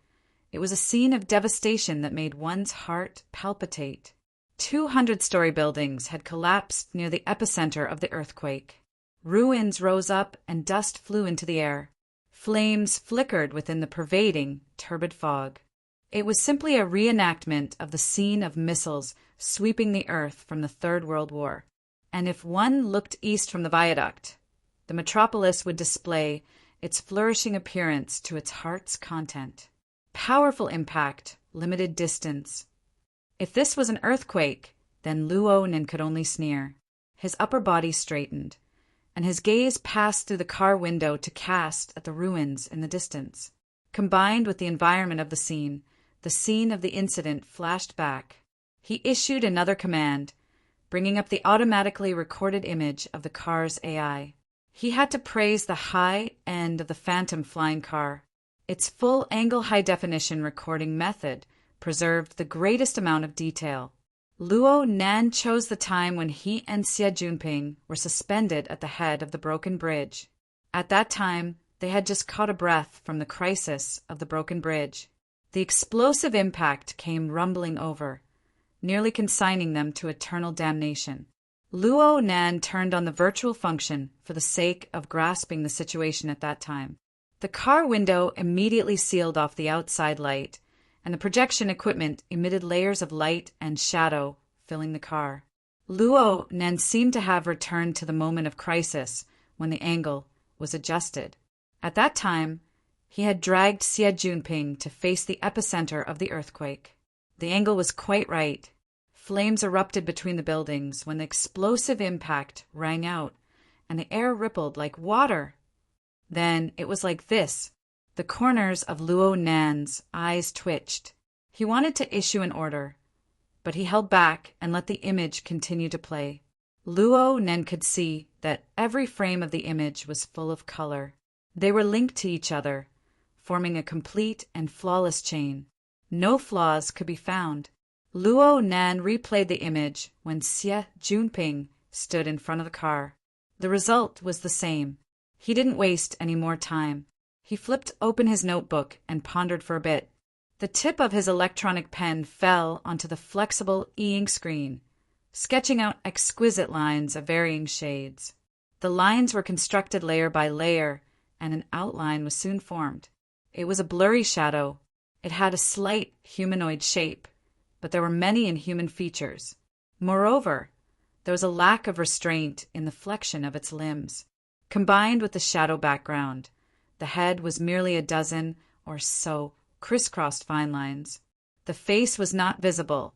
it was a scene of devastation that made one's heart palpitate. 200-story buildings had collapsed near the epicenter of the earthquake. Ruins rose up and dust flew into the air. Flames flickered within the pervading, turbid fog. It was simply a reenactment of the scene of missiles sweeping the earth from the Third World War. And if one looked east from the viaduct, the metropolis would display its flourishing appearance to its heart's content. Powerful impact, limited distance. If this was an earthquake, then Luonin could only sneer. His upper body straightened, and his gaze passed through the car window to cast at the ruins in the distance. Combined with the environment of the scene of the incident flashed back. He issued another command, bringing up the automatically recorded image of the car's AI. He had to praise the high end of the phantom flying car. Its full-angle high-definition recording method preserved the greatest amount of detail. Luo Nan chose the time when he and Xie Junping were suspended at the head of the broken bridge. At that time, they had just caught a breath from the crisis of the broken bridge. The explosive impact came rumbling over, nearly consigning them to eternal damnation. Luo Nan turned on the virtual function for the sake of grasping the situation at that time. The car window immediately sealed off the outside light, and the projection equipment emitted layers of light and shadow, filling the car. Luo Nan seemed to have returned to the moment of crisis when the angle was adjusted. At that time, he had dragged Xie Junping to face the epicenter of the earthquake. The angle was quite right. Flames erupted between the buildings when the explosive impact rang out, and the air rippled like water. Then it was like this. The corners of Luo Nan's eyes twitched. He wanted to issue an order, but he held back and let the image continue to play. Luo Nan could see that every frame of the image was full of color. They were linked to each other, forming a complete and flawless chain. No flaws could be found. Luo Nan replayed the image when Xie Junping stood in front of the car. The result was the same. He didn't waste any more time. He flipped open his notebook and pondered for a bit. The tip of his electronic pen fell onto the flexible e-ink screen, sketching out exquisite lines of varying shades. The lines were constructed layer by layer, and an outline was soon formed. It was a blurry shadow. It had a slight humanoid shape, but there were many inhuman features. Moreover, there was a lack of restraint in the flexion of its limbs. Combined with the shadow background, the head was merely a dozen or so crisscrossed fine lines. The face was not visible,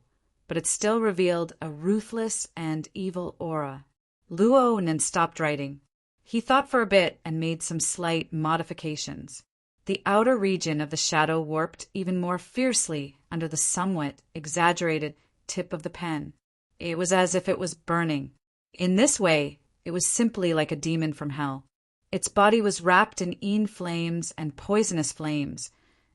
but it still revealed a ruthless and evil aura. Luo Nan stopped writing. He thought for a bit and made some slight modifications. The outer region of the shadow warped even more fiercely under the somewhat exaggerated tip of the pen. It was as if it was burning. In this way, it was simply like a demon from hell. Its body was wrapped in een flames and poisonous flames,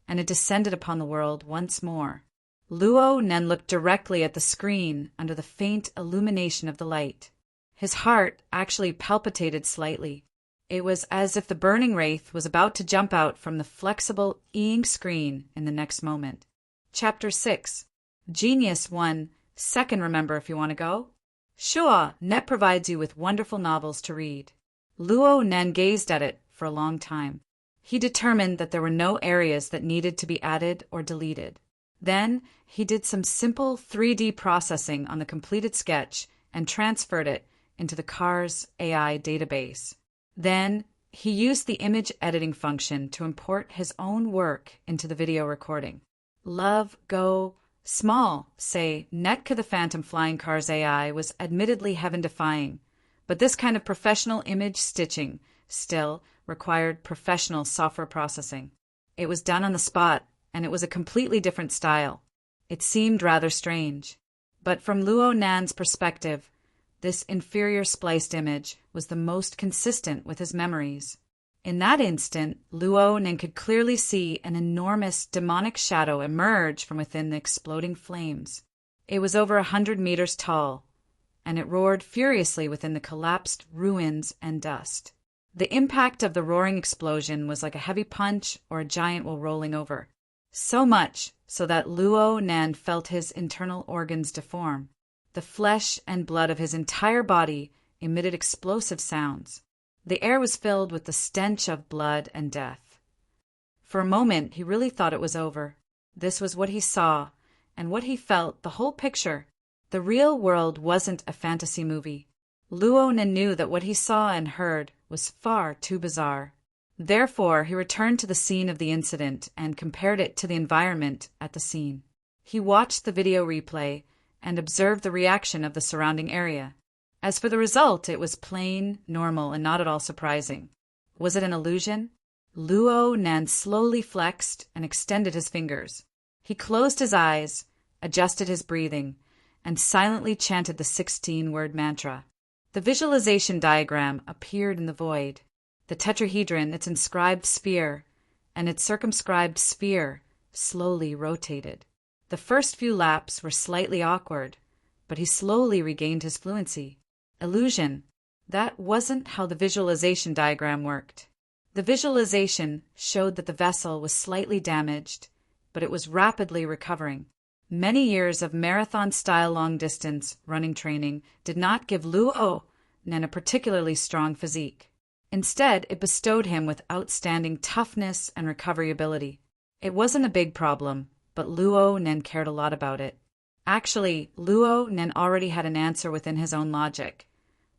and it descended upon the world once more. Luo Nan looked directly at the screen under the faint illumination of the light. His heart actually palpitated slightly. It was as if the burning wraith was about to jump out from the flexible e-ink screen in the next moment. Chapter 6. Genius 1. Second remember if you want to go. Sure, Net provides you with wonderful novels to read. Luo Nan gazed at it for a long time. He determined that there were no areas that needed to be added or deleted. Then he did some simple 3D processing on the completed sketch and transferred it into the car's AI database. Then he used the image editing function to import his own work into the video recording. Love, Go, Small, say, Netka the Phantom Flying Car's AI was admittedly heaven-defying, but this kind of professional image stitching still required professional software processing. It was done on the spot, and it was a completely different style. It seemed rather strange. But from Luo Nan's perspective, this inferior spliced image was the most consistent with his memories. In that instant, Luo Nan could clearly see an enormous demonic shadow emerge from within the exploding flames. It was over 100 meters tall, and it roared furiously within the collapsed ruins and dust. The impact of the roaring explosion was like a heavy punch or a giant while rolling over. So much so that Luo Nan felt his internal organs deform. The flesh and blood of his entire body emitted explosive sounds. The air was filled with the stench of blood and death. For a moment, he really thought it was over. This was what he saw, and what he felt, the whole picture. The real world wasn't a fantasy movie. Luo Nan knew that what he saw and heard was far too bizarre. Therefore, he returned to the scene of the incident and compared it to the environment at the scene. He watched the video replay and observed the reaction of the surrounding area. As for the result, it was plain, normal, and not at all surprising. Was it an illusion? Luo Nan slowly flexed and extended his fingers. He closed his eyes, adjusted his breathing, and silently chanted the 16-word mantra. The visualization diagram appeared in the void. The tetrahedron, its inscribed sphere, and its circumscribed sphere slowly rotated. The first few laps were slightly awkward, but he slowly regained his fluency. Illusion. That wasn't how the visualization diagram worked. The visualization showed that the vessel was slightly damaged, but it was rapidly recovering. Many years of marathon-style long-distance running training did not give Luo Nan a particularly strong physique. Instead, it bestowed him with outstanding toughness and recovery ability. It wasn't a big problem, but Luo Nan cared a lot about it. Actually, Luo Nan already had an answer within his own logic,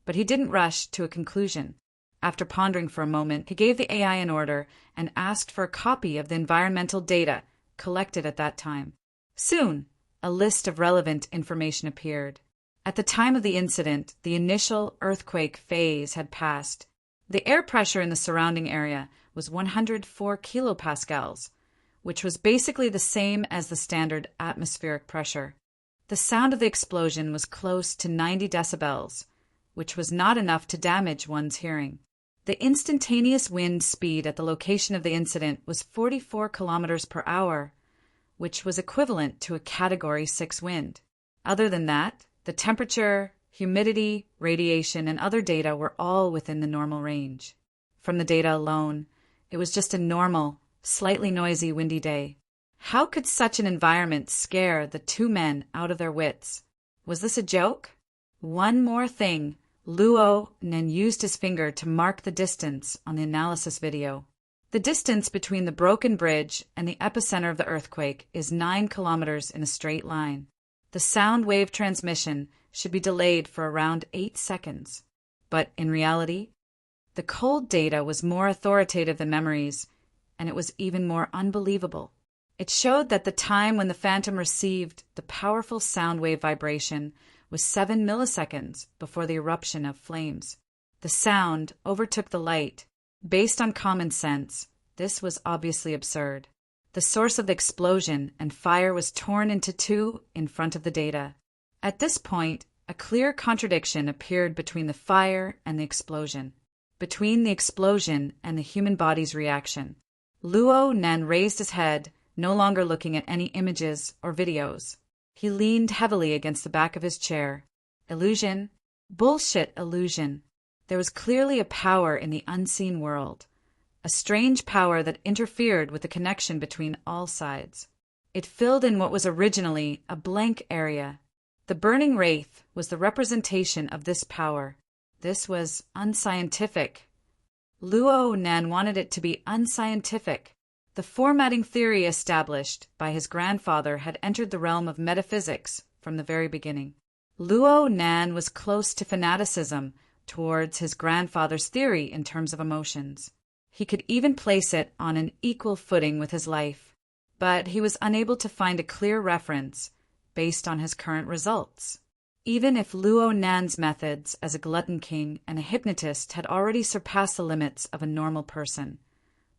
but he didn't rush to a conclusion. After pondering for a moment, he gave the AI an order and asked for a copy of the environmental data collected at that time. Soon, a list of relevant information appeared. At the time of the incident, the initial earthquake phase had passed. The air pressure in the surrounding area was 104 kilopascals, which was basically the same as the standard atmospheric pressure. The sound of the explosion was close to 90 decibels, which was not enough to damage one's hearing. The instantaneous wind speed at the location of the incident was 44 kilometers per hour, which was equivalent to a Category 6 wind. Other than that, the temperature, humidity, radiation, and other data were all within the normal range. From the data alone, it was just a normal, slightly noisy, windy day. How could such an environment scare the two men out of their wits? Was this a joke? One more thing. Luo Nan used his finger to mark the distance on the analysis video. The distance between the broken bridge and the epicenter of the earthquake is 9 kilometers in a straight line. The sound wave transmission should be delayed for around 8 seconds. But in reality, the cold data was more authoritative than memories, and it was even more unbelievable. It showed that the time when the phantom received the powerful sound wave vibration was 7 milliseconds before the eruption of flames. The sound overtook the light. Based on common sense, this was obviously absurd. The source of the explosion and fire was torn into two in front of the data. At this point, a clear contradiction appeared between the fire and the explosion, between the explosion and the human body's reaction. Luo Nan raised his head, no longer looking at any images or videos. He leaned heavily against the back of his chair. Illusion? Bullshit illusion. There was clearly a power in the unseen world, a strange power that interfered with the connection between all sides. It filled in what was originally a blank area. The burning wraith was the representation of this power. This was unscientific. Luo Nan wanted it to be unscientific. The formatting theory established by his grandfather had entered the realm of metaphysics from the very beginning. Luo Nan was close to fanaticism towards his grandfather's theory in terms of emotions. He could even place it on an equal footing with his life, but he was unable to find a clear reference based on his current results. Even if Luo Nan's methods as a glutton king and a hypnotist had already surpassed the limits of a normal person,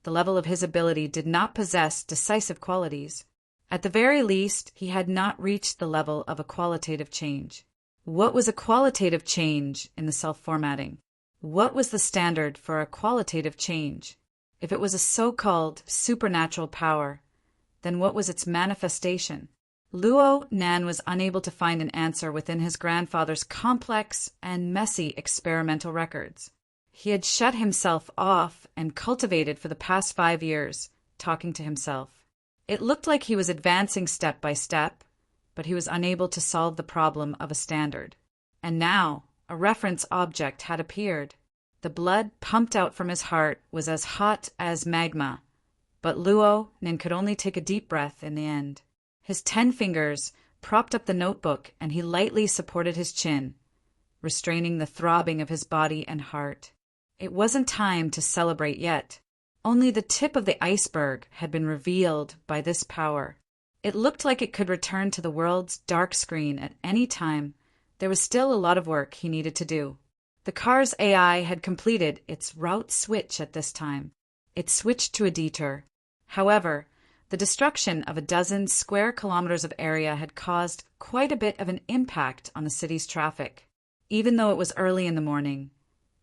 the level of his ability did not possess decisive qualities. At the very least, he had not reached the level of a qualitative change. What was a qualitative change in the self-formatting? What was the standard for a qualitative change? If it was a so-called supernatural power, then what was its manifestation? Luo Nan was unable to find an answer within his grandfather's complex and messy experimental records. He had shut himself off and cultivated for the past 5 years, talking to himself. It looked like he was advancing step by step, but he was unable to solve the problem of a standard. And now, a reference object had appeared. The blood pumped out from his heart was as hot as magma, but Luo Nan could only take a deep breath in the end. His 10 fingers propped up the notebook and he lightly supported his chin, restraining the throbbing of his body and heart. it wasn't time to celebrate yet. Only the tip of the iceberg had been revealed by this power. It looked like it could return to the world's dark screen at any time. There was still a lot of work he needed to do. The car's AI had completed its route switch at this time. It switched to a detour. However, the destruction of a dozen square kilometers of area had caused quite a bit of an impact on the city's traffic. Even though it was early in the morning,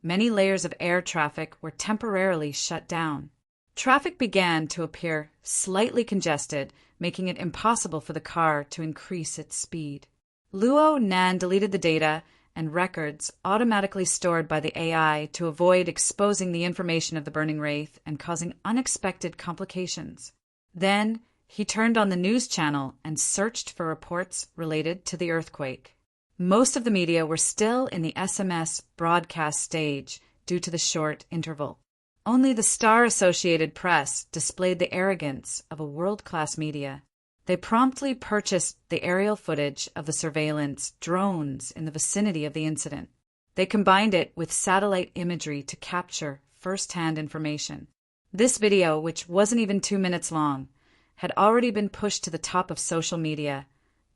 many layers of air traffic were temporarily shut down. Traffic began to appear slightly congested, making it impossible for the car to increase its speed. Luo Nan deleted the data and records automatically stored by the AI to avoid exposing the information of the burning wraith and causing unexpected complications. Then he turned on the news channel and searched for reports related to the earthquake. Most of the media were still in the SMS broadcast stage due to the short interval. Only the Star-Associated Press displayed the arrogance of a world-class media. They promptly purchased the aerial footage of the surveillance drones in the vicinity of the incident. They combined it with satellite imagery to capture first-hand information. This video, which wasn't even 2 minutes long, had already been pushed to the top of social media,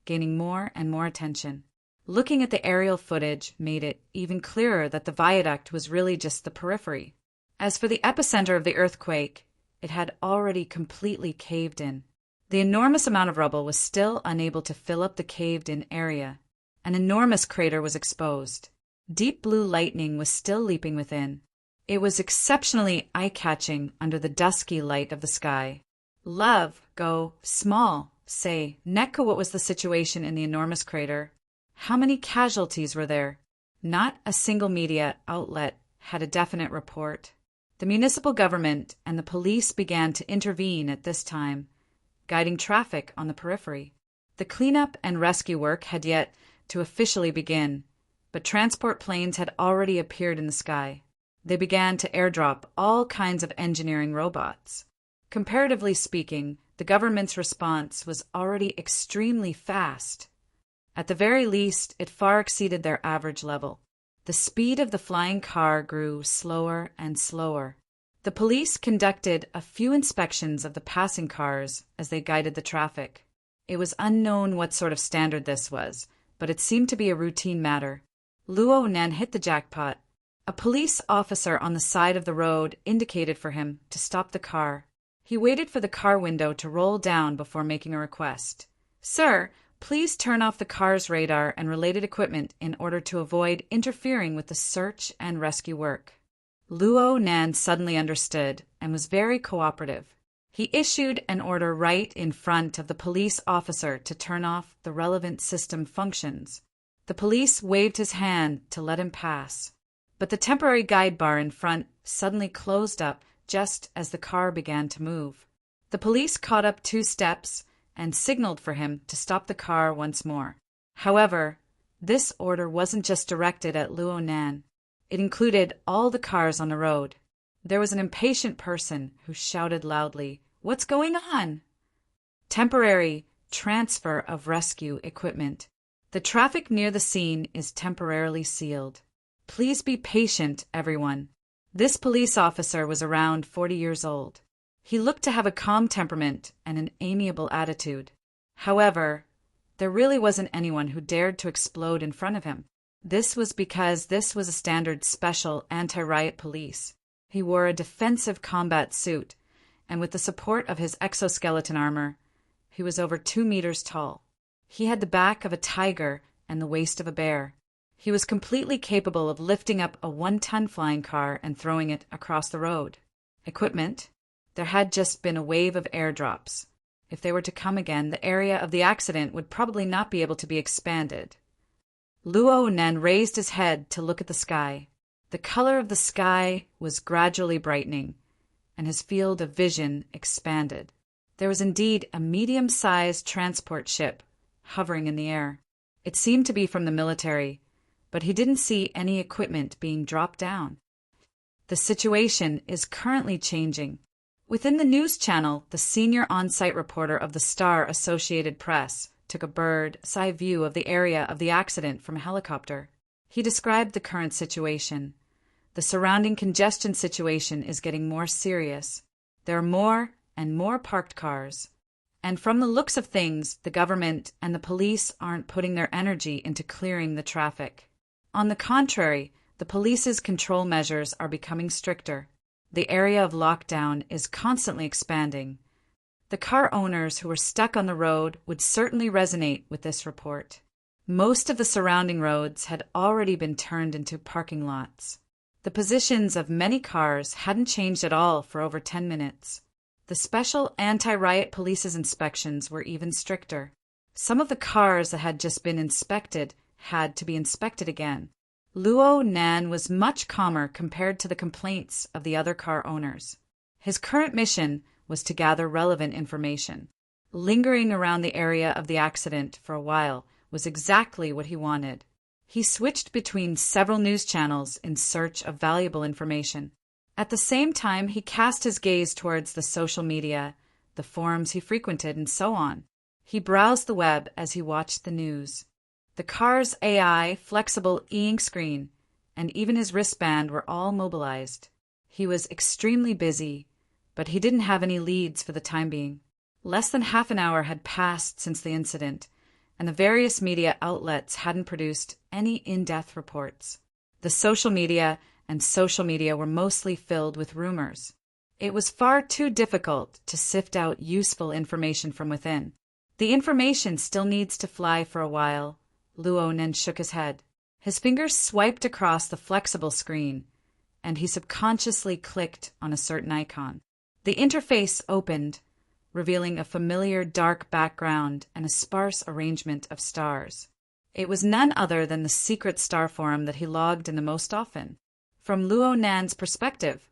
gaining more and more attention. Looking at the aerial footage made it even clearer that the viaduct was really just the periphery. As for the epicenter of the earthquake, it had already completely caved in. The enormous amount of rubble was still unable to fill up the caved-in area. An enormous crater was exposed. Deep blue lightning was still leaping within. It was exceptionally eye-catching under the dusky light of the sky. Love, go, small, say, Neko, what was the situation in the enormous crater? How many casualties were there? Not a single media outlet had a definite report. The municipal government and the police began to intervene at this time, guiding traffic on the periphery. The cleanup and rescue work had yet to officially begin, but transport planes had already appeared in the sky. They began to airdrop all kinds of engineering robots. Comparatively speaking, the government's response was already extremely fast. At the very least, it far exceeded their average level. The speed of the flying car grew slower and slower. The police conducted a few inspections of the passing cars as they guided the traffic. It was unknown what sort of standard this was, but it seemed to be a routine matter. Luo Nan hit the jackpot. A police officer on the side of the road indicated for him to stop the car. He waited for the car window to roll down before making a request. "Sir, please turn off the car's radar and related equipment in order to avoid interfering with the search and rescue work." Luo Nan suddenly understood and was very cooperative. He issued an order right in front of the police officer to turn off the relevant system functions. The police waved his hand to let him pass, but the temporary guide bar in front suddenly closed up just as the car began to move. The police caught up 2 steps and signaled for him to stop the car once more. However, this order wasn't just directed at Luo Nan. It included all the cars on the road. There was an impatient person who shouted loudly, "What's going on?" Temporary transfer of rescue equipment. The traffic near the scene is temporarily sealed. Please be patient, everyone. This police officer was around 40 years old. He looked to have a calm temperament and an amiable attitude. However, there really wasn't anyone who dared to explode in front of him. This was because this was a standard special anti-riot police. He wore a defensive combat suit, and with the support of his exoskeleton armor, he was over 2 meters tall. He had the back of a tiger and the waist of a bear. He was completely capable of lifting up a 1-ton flying car and throwing it across the road. Equipment. There had just been a wave of airdrops. If they were to come again, the area of the accident would probably not be able to be expanded. Luo Nan raised his head to look at the sky. The color of the sky was gradually brightening, and his field of vision expanded. There was indeed a medium-sized transport ship hovering in the air. It seemed to be from the military, but he didn't see any equipment being dropped down. The situation is currently changing. Within the news channel, the senior on-site reporter of the Star-Associated Press took a bird's-eye view of the area of the accident from a helicopter. He described the current situation. The surrounding congestion situation is getting more serious. There are more and more parked cars. And from the looks of things, the government and the police aren't putting their energy into clearing the traffic. On the contrary, the police's control measures are becoming stricter. The area of lockdown is constantly expanding. The car owners who are stuck on the road would certainly resonate with this report. Most of the surrounding roads had already been turned into parking lots. The positions of many cars hadn't changed at all for over 10 minutes. The special anti-riot police's inspections were even stricter. Some of the cars that had just been inspected had to be inspected again. Luo Nan was much calmer compared to the complaints of the other car owners. His current mission was to gather relevant information. Lingering around the area of the accident for a while was exactly what he wanted. He switched between several news channels in search of valuable information. At the same time, he cast his gaze towards the social media, the forums he frequented, and so on. He browsed the web as he watched the news. The car's AI, flexible e-ink screen, and even his wristband were all mobilized. He was extremely busy, but he didn't have any leads for the time being. Less than half an hour had passed since the incident, and the various media outlets hadn't produced any in-depth reports. The social media were mostly filled with rumors. It was far too difficult to sift out useful information from within. The information still needs to fly for a while. Luo Nan shook his head. His fingers swiped across the flexible screen, and he subconsciously clicked on a certain icon. The interface opened, revealing a familiar dark background and a sparse arrangement of stars. It was none other than the secret star forum that he logged in the most often. From Luo Nan's perspective,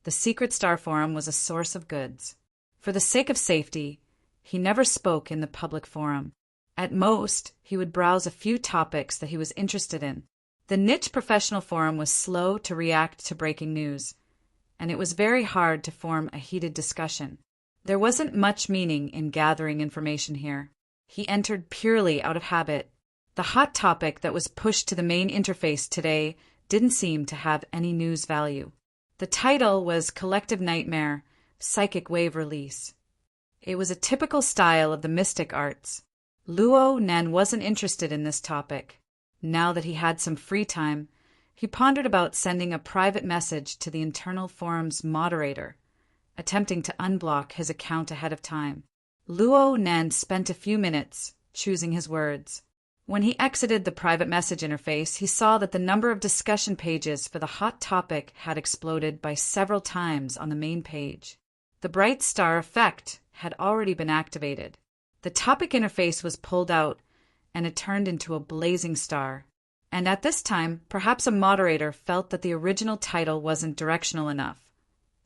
the secret star forum was a source of goods. For the sake of safety, he never spoke in the public forum. At most, he would browse a few topics that he was interested in. The niche professional forum was slow to react to breaking news, and it was very hard to form a heated discussion. There wasn't much meaning in gathering information here. He entered purely out of habit. The hot topic that was pushed to the main interface today didn't seem to have any news value. The title was Collective Nightmare, Psychic Wave Release. It was a typical style of the mystic arts. Luo Nan wasn't interested in this topic. Now that he had some free time, he pondered about sending a private message to the internal forum's moderator, attempting to unblock his account ahead of time. Luo Nan spent a few minutes choosing his words. When he exited the private message interface, he saw that the number of discussion pages for the hot topic had exploded by several times on the main page. The bright star effect had already been activated. The topic interface was pulled out, and it turned into a blazing star. And at this time, perhaps a moderator felt that the original title wasn't directional enough,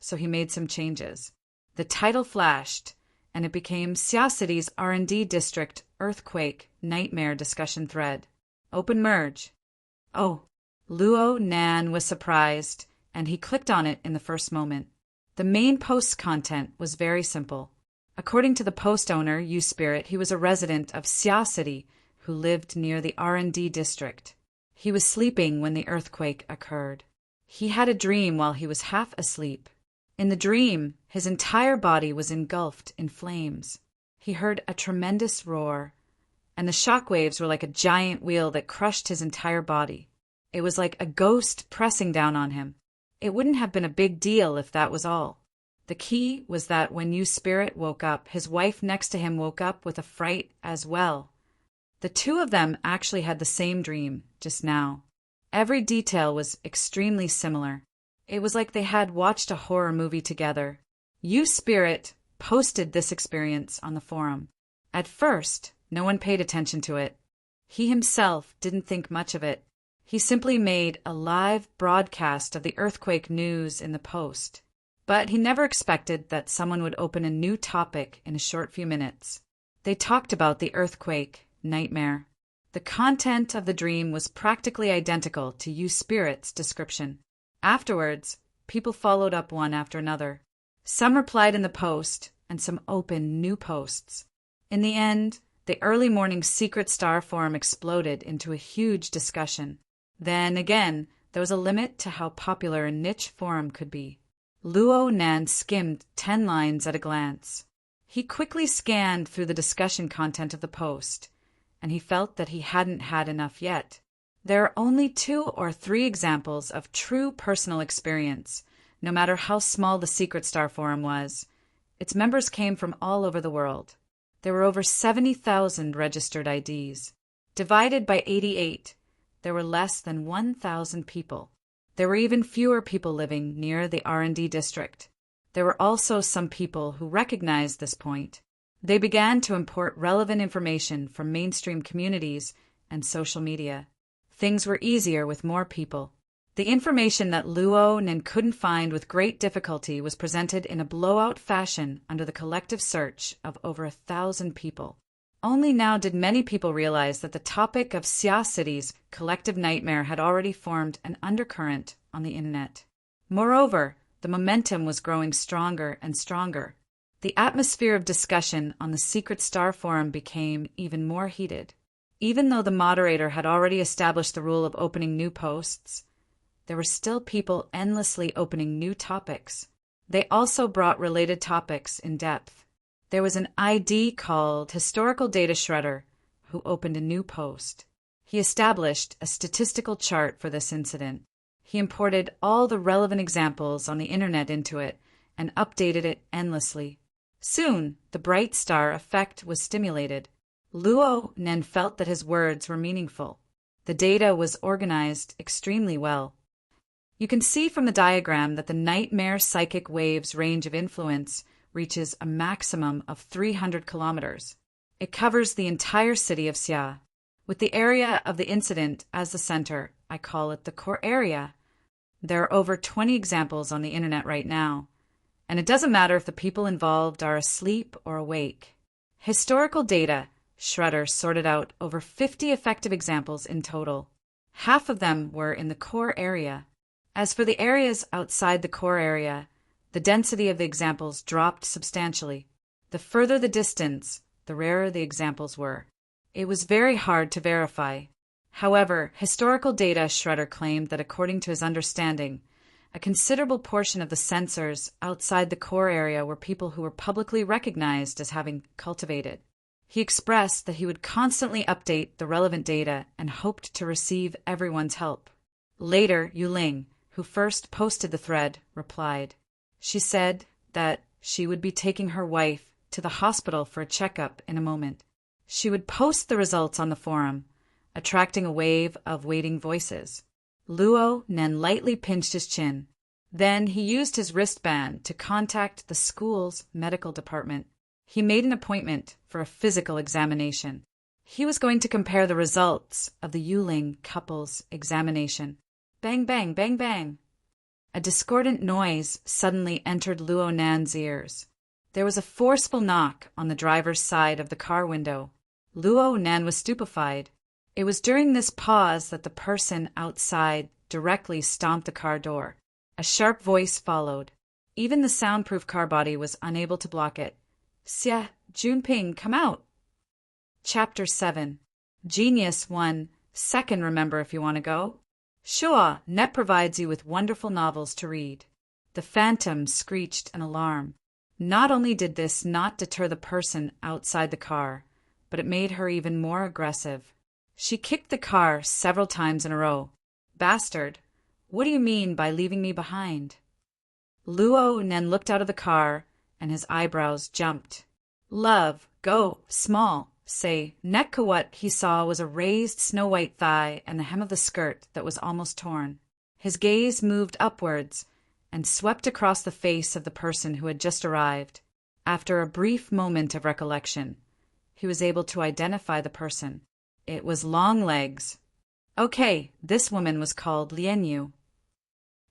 so he made some changes. The title flashed, and it became Xia City's R&D District Earthquake Nightmare Discussion Thread. Open merge. Oh, Luo Nan was surprised, and he clicked on it in the first moment. The main post's content was very simple. According to the post owner, U-Spirit, he was a resident of Xia City who lived near the R&D district. He was sleeping when the earthquake occurred. He had a dream while he was half asleep. In the dream, his entire body was engulfed in flames. He heard a tremendous roar, and the shockwaves were like a giant wheel that crushed his entire body. It was like a ghost pressing down on him. It wouldn't have been a big deal if that was all. The key was that when U-Spirit woke up, his wife next to him woke up with a fright as well. The two of them actually had the same dream just now. Every detail was extremely similar. It was like they had watched a horror movie together. U-Spirit posted this experience on the forum. At first, no one paid attention to it. He himself didn't think much of it. He simply made a live broadcast of the earthquake news in the post. But he never expected that someone would open a new topic in a short few minutes. They talked about the earthquake nightmare. The content of the dream was practically identical to U-Spirit's description. Afterwards, people followed up one after another. Some replied in the post, and some opened new posts. In the end, the early morning Secret Star forum exploded into a huge discussion. Then again, There was a limit to how popular a niche forum could be. Luo Nan skimmed 10 lines at a glance. He quickly scanned through the discussion content of the post, and he felt that he hadn't had enough yet. There are only 2 or 3 examples of true personal experience, no matter how small the Secret Star forum was. Its members came from all over the world. There were over 70,000 registered IDs. Divided by 88, there were less than 1,000 people. There were even fewer people living near the R&D district. There were also some people who recognized this point. They began to import relevant information from mainstream communities and social media. Things were easier with more people. The information that Luo Nan couldn't find with great difficulty was presented in a blowout fashion under the collective search of over 1,000 people. Only now did many people realize that the topic of Xia City's collective nightmare had already formed an undercurrent on the internet. Moreover, the momentum was growing stronger and stronger. The atmosphere of discussion on the Secret Star forum became even more heated. Even though the moderator had already established the rule of opening new posts, there were still people endlessly opening new topics. They also brought related topics in depth. There was an ID called Historical Data Shredder who opened a new post. He established a statistical chart for this incident. He imported all the relevant examples on the internet into it and updated it endlessly. Soon, the bright star effect was stimulated. Luo Nan felt that his words were meaningful. The data was organized extremely well. You can see from the diagram that the nightmare psychic wave's range of influence reaches a maximum of 300 kilometers. It covers the entire city of Xia. With the area of the incident as the center, I call it the core area. There are over 20 examples on the internet right now, and it doesn't matter if the people involved are asleep or awake. Historical Data Shredder sorted out over 50 effective examples in total. Half of them were in the core area. As for the areas outside the core area, the density of the examples dropped substantially. The further the distance, the rarer the examples were. It was very hard to verify. However, Historical Data Shredder claimed that according to his understanding, a considerable portion of the sensors outside the core area were people who were publicly recognized as having cultivated. He expressed that he would constantly update the relevant data and hoped to receive everyone's help. Later, Yuling, who first posted the thread, replied. She said that she would be taking her wife to the hospital for a checkup in a moment. She would post the results on the forum, attracting a wave of waiting voices. Luo Nan lightly pinched his chin. Then he used his wristband to contact the school's medical department. He made an appointment for a physical examination. He was going to compare the results of the Yuling couple's examination. Bang, bang, bang, bang. A discordant noise suddenly entered Luo Nan's ears. There was a forceful knock on the driver's side of the car window. Luo Nan was stupefied. It was during this pause that the person outside directly stomped the car door. A sharp voice followed. Even the soundproof car body was unable to block it. Xia, Junping, come out. Chapter 7. Genius 1. Second, remember if you want to go. Sure, Net provides you with wonderful novels to read. The phantom screeched an alarm. Not only did this not deter the person outside the car, but it made her even more aggressive. She kicked the car several times in a row. Bastard, what do you mean by leaving me behind? Luo Nan looked out of the car, and his eyebrows jumped. Love, go, small, say, Netka. What he saw was a raised snow-white thigh and the hem of the skirt that was almost torn. His gaze moved upwards and swept across the face of the person who had just arrived. After a brief moment of recollection, he was able to identify the person. It was Longlegs. Okay, this woman was called Lianyu.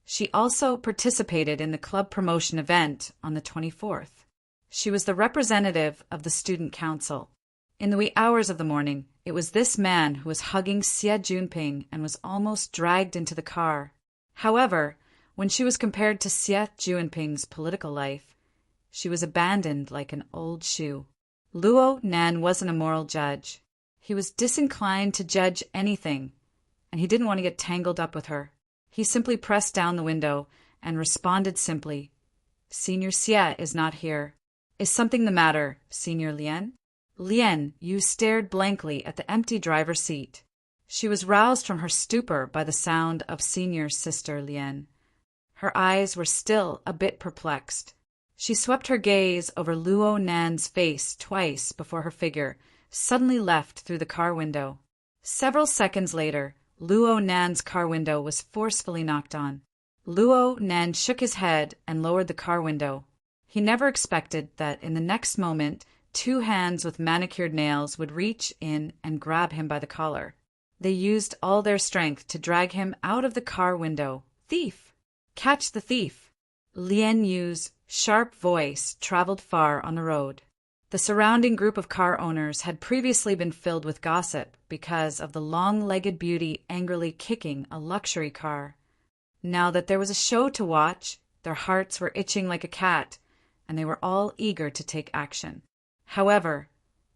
She also participated in the club promotion event on the 24th. She was the representative of the student council. In the wee hours of the morning, it was this man who was hugging Xia Junping and was almost dragged into the car. However, when she was compared to Xia Junping's political life, she was abandoned like an old shoe. Luo Nan wasn't a moral judge. He was disinclined to judge anything, and he didn't want to get tangled up with her. He simply pressed down the window and responded simply, "Senior Xie is not here. Is something the matter, Senior Lien?" Lien Yu stared blankly at the empty driver's seat. She was roused from her stupor by the sound of Senior's sister Lien. Her eyes were still a bit perplexed. She swept her gaze over Luo Nan's face twice before her figure suddenly left through the car window. Several seconds later, Luo Nan's car window was forcefully knocked on. Luo Nan shook his head and lowered the car window. He never expected that in the next moment 2 hands with manicured nails would reach in and grab him by the collar. They used all their strength to drag him out of the car window. "Thief! Catch the thief!" Lien Yu's sharp voice traveled far on the road. The surrounding group of car owners had previously been filled with gossip because of the long-legged beauty angrily kicking a luxury car. Now that there was a show to watch, their hearts were itching like a cat, and they were all eager to take action. However,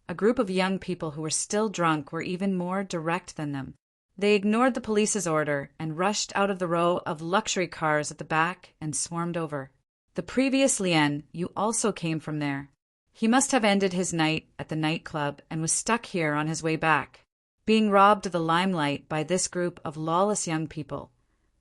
a group of young people who were still drunk were even more direct than them. They ignored the police's order and rushed out of the row of luxury cars at the back and swarmed over. The previous Lien Yu also came from there. He must have ended his night at the nightclub and was stuck here on his way back, being robbed of the limelight by this group of lawless young people.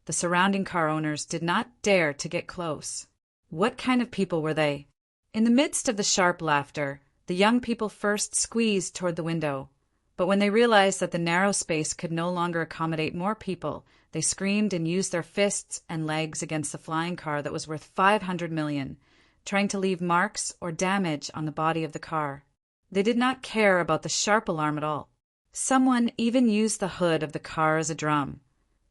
The surrounding car owners did not dare to get close. What kind of people were they? In the midst of the sharp laughter, the young people first squeezed toward the window, but when they realized that the narrow space could no longer accommodate more people, they screamed and used their fists and legs against the flying car that was worth 500 million, trying to leave marks or damage on the body of the car. They did not care about the sharp alarm at all. Someone even used the hood of the car as a drum,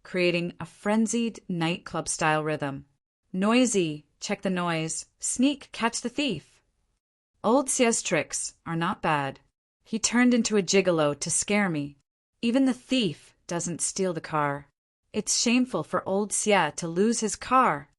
creating a frenzied nightclub-style rhythm. Noisy, check the noise, sneak, catch the thief. Old Xie's tricks are not bad. He turned into a gigolo to scare me. Even the thief doesn't steal the car. It's shameful for old Xie to lose his car.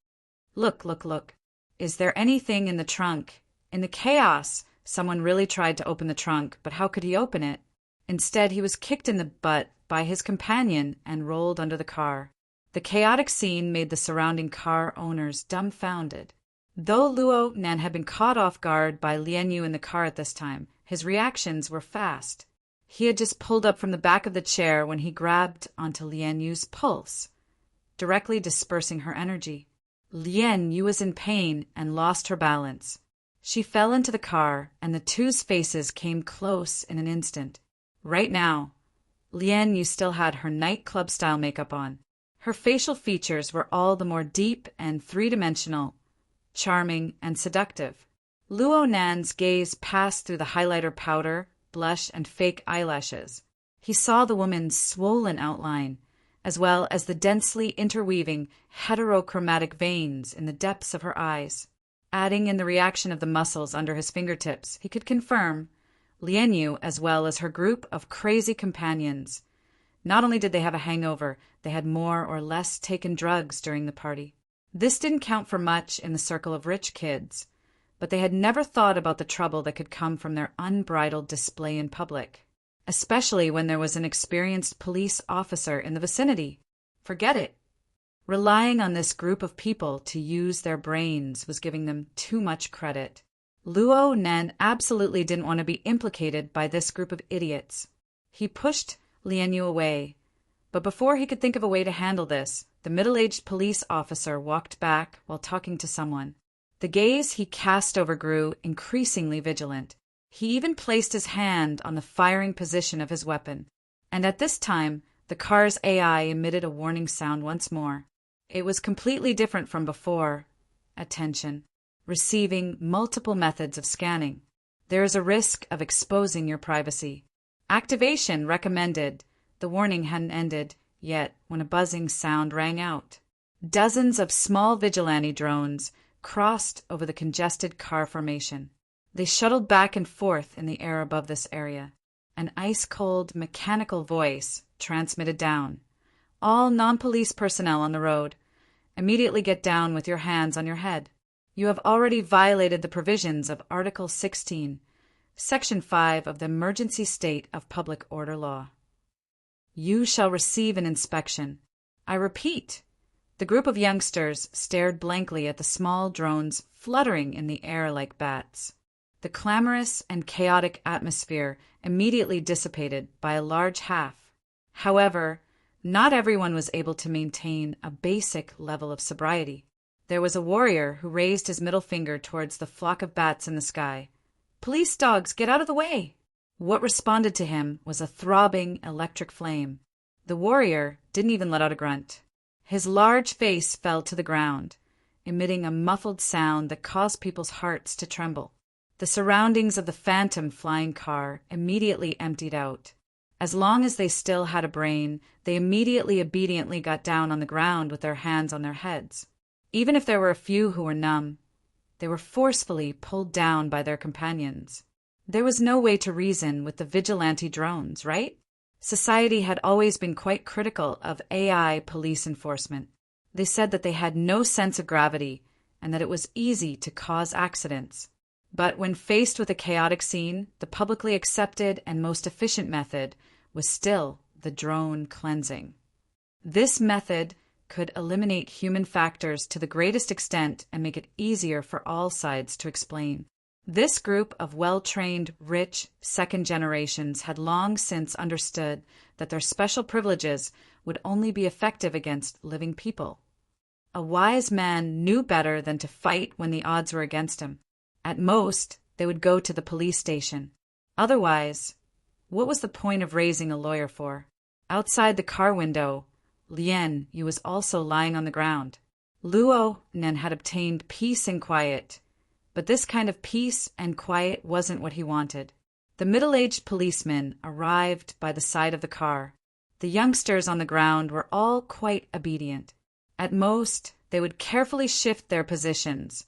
Look, look, look. Is there anything in the trunk? In the chaos, someone really tried to open the trunk, but how could he open it? Instead, he was kicked in the butt by his companion and rolled under the car. The chaotic scene made the surrounding car owners dumbfounded. Though Luo Nan had been caught off guard by Lien Yu in the car at this time, his reactions were fast. He had just pulled up from the back of the chair when he grabbed onto Lien Yu's pulse, directly dispersing her energy. Lien Yu was in pain and lost her balance. She fell into the car, and the two's faces came close in an instant. Right now, Lien Yu still had her nightclub-style makeup on. Her facial features were all the more deep and three-dimensional, charming and seductive. Luo Nan's gaze passed through the highlighter powder, blush, and fake eyelashes. He saw the woman's swollen outline, as well as the densely interweaving heterochromatic veins in the depths of her eyes. Adding in the reaction of the muscles under his fingertips, he could confirm Lien Yu, as well as her group of crazy companions. Not only did they have a hangover, they had more or less taken drugs during the party. This didn't count for much in the circle of rich kids, but they had never thought about the trouble that could come from their unbridled display in public, especially when there was an experienced police officer in the vicinity. Forget it. Relying on this group of people to use their brains was giving them too much credit. Luo Nan absolutely didn't want to be implicated by this group of idiots. He pushed Lien Yu away, but before he could think of a way to handle this, the middle-aged police officer walked back while talking to someone. The gaze he cast over grew increasingly vigilant. He even placed his hand on the firing position of his weapon, and at this time, the car's AI emitted a warning sound once more. It was completely different from before. Attention. Receiving multiple methods of scanning. There is a risk of exposing your privacy. Activation recommended. The warning hadn't ended yet when a buzzing sound rang out. Dozens of small vigilante drones crossed over the congested car formation. They shuttled back and forth in the air above this area. An ice-cold, mechanical voice transmitted down. All non-police personnel on the road, immediately get down with your hands on your head. You have already violated the provisions of Article 16, Section 5 of the Emergency State of Public Order Law. You shall receive an inspection. I repeat, The group of youngsters stared blankly at the small drones fluttering in the air like bats. The clamorous and chaotic atmosphere immediately dissipated by a large half. However, not everyone was able to maintain a basic level of sobriety. There was a warrior who raised his middle finger towards the flock of bats in the sky. "Police dogs, get out of the way!" What responded to him was a throbbing electric flame. The warrior didn't even let out a grunt. His large face fell to the ground, emitting a muffled sound that caused people's hearts to tremble. The surroundings of the phantom flying car immediately emptied out. As long as they still had a brain, they immediately obediently got down on the ground with their hands on their heads. Even if there were a few who were numb, they were forcefully pulled down by their companions. There was no way to reason with the vigilante drones, right? Society had always been quite critical of AI police enforcement. They said that they had no sense of gravity and that it was easy to cause accidents. But when faced with a chaotic scene, the publicly accepted and most efficient method was still the drone cleansing. This method could eliminate human factors to the greatest extent and make it easier for all sides to explain. This group of well-trained, rich, second generations had long since understood that their special privileges would only be effective against living people. A wise man knew better than to fight when the odds were against him. At most, they would go to the police station. Otherwise, what was the point of raising a lawyer for? Outside the car window, Lien Yu was also lying on the ground. Luo Nen had obtained peace and quiet, but this kind of peace and quiet wasn't what he wanted. The middle-aged policeman arrived by the side of the car. The youngsters on the ground were all quite obedient. At most, they would carefully shift their positions,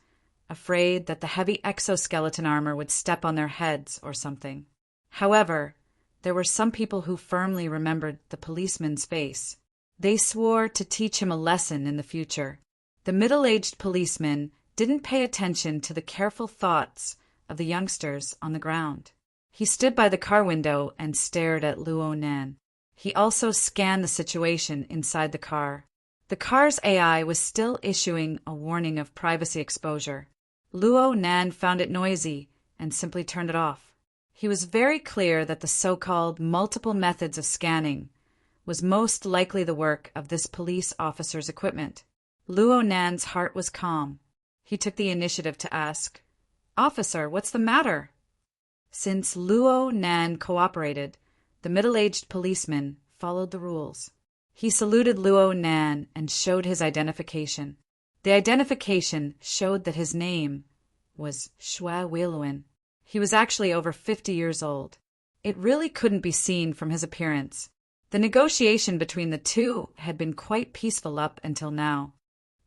afraid that the heavy exoskeleton armor would step on their heads or something. However, there were some people who firmly remembered the policeman's face. They swore to teach him a lesson in the future. The middle-aged policeman didn't pay attention to the careful thoughts of the youngsters on the ground. He stood by the car window and stared at Luo Nan. He also scanned the situation inside the car. The car's AI was still issuing a warning of privacy exposure. Luo Nan found it noisy and simply turned it off. He was very clear that the so-called multiple methods of scanning was most likely the work of this police officer's equipment. Luo Nan's heart was calm. He took the initiative to ask, "Officer, what's the matter?" Since Luo Nan cooperated, the middle-aged policeman followed the rules. He saluted Luo Nan and showed his identification. The identification showed that his name was Shue Weiluan. He was actually over 50 years old. It really couldn't be seen from his appearance. The negotiation between the two had been quite peaceful up until now.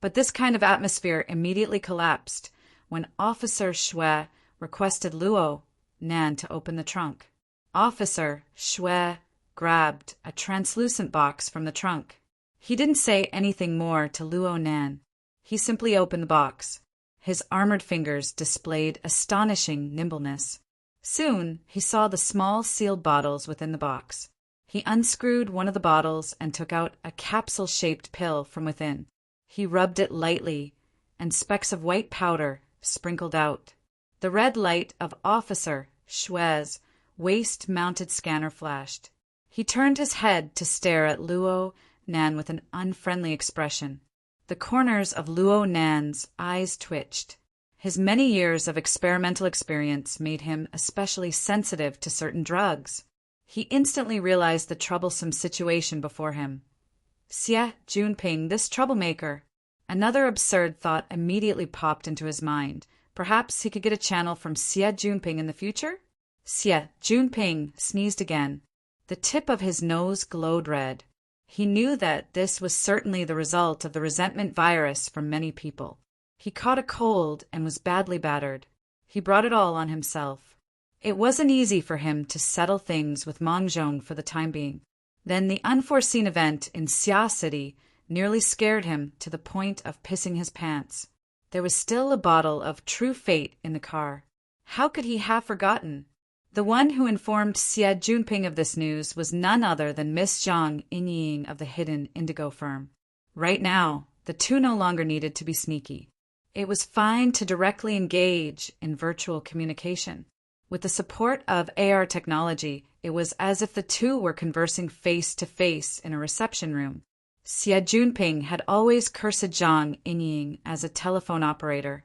But this kind of atmosphere immediately collapsed when Officer Shue requested Luo Nan to open the trunk. Officer Shue grabbed a translucent box from the trunk. He didn't say anything more to Luo Nan. He simply opened the box. His armored fingers displayed astonishing nimbleness. Soon, he saw the small sealed bottles within the box. He unscrewed one of the bottles and took out a capsule-shaped pill from within. He rubbed it lightly, and specks of white powder sprinkled out. The red light of Officer Shue's waist-mounted scanner flashed. He turned his head to stare at Luo Nan with an unfriendly expression. The corners of Luo Nan's eyes twitched. His many years of experimental experience made him especially sensitive to certain drugs. He instantly realized the troublesome situation before him. Xie Junping, this troublemaker. Another absurd thought immediately popped into his mind. Perhaps he could get a channel from Xie Junping in the future? Xie Junping sneezed again. The tip of his nose glowed red. He knew that this was certainly the result of the resentment virus from many people. He caught a cold and was badly battered. He brought it all on himself. It wasn't easy for him to settle things with Mangzhong for the time being. Then the unforeseen event in Xia City nearly scared him to the point of pissing his pants. There was still a bottle of True Fate in the car. How could he have forgotten? The one who informed Xie Junping of this news was none other than Miss Zhang Yinying of the hidden indigo firm. Right now, The two no longer needed to be sneaky. It was fine to directly engage in virtual communication. With the support of AR technology, it was as if the two were conversing face to face in a reception room. Xie Junping had always cursed Zhang Yingying as a telephone operator.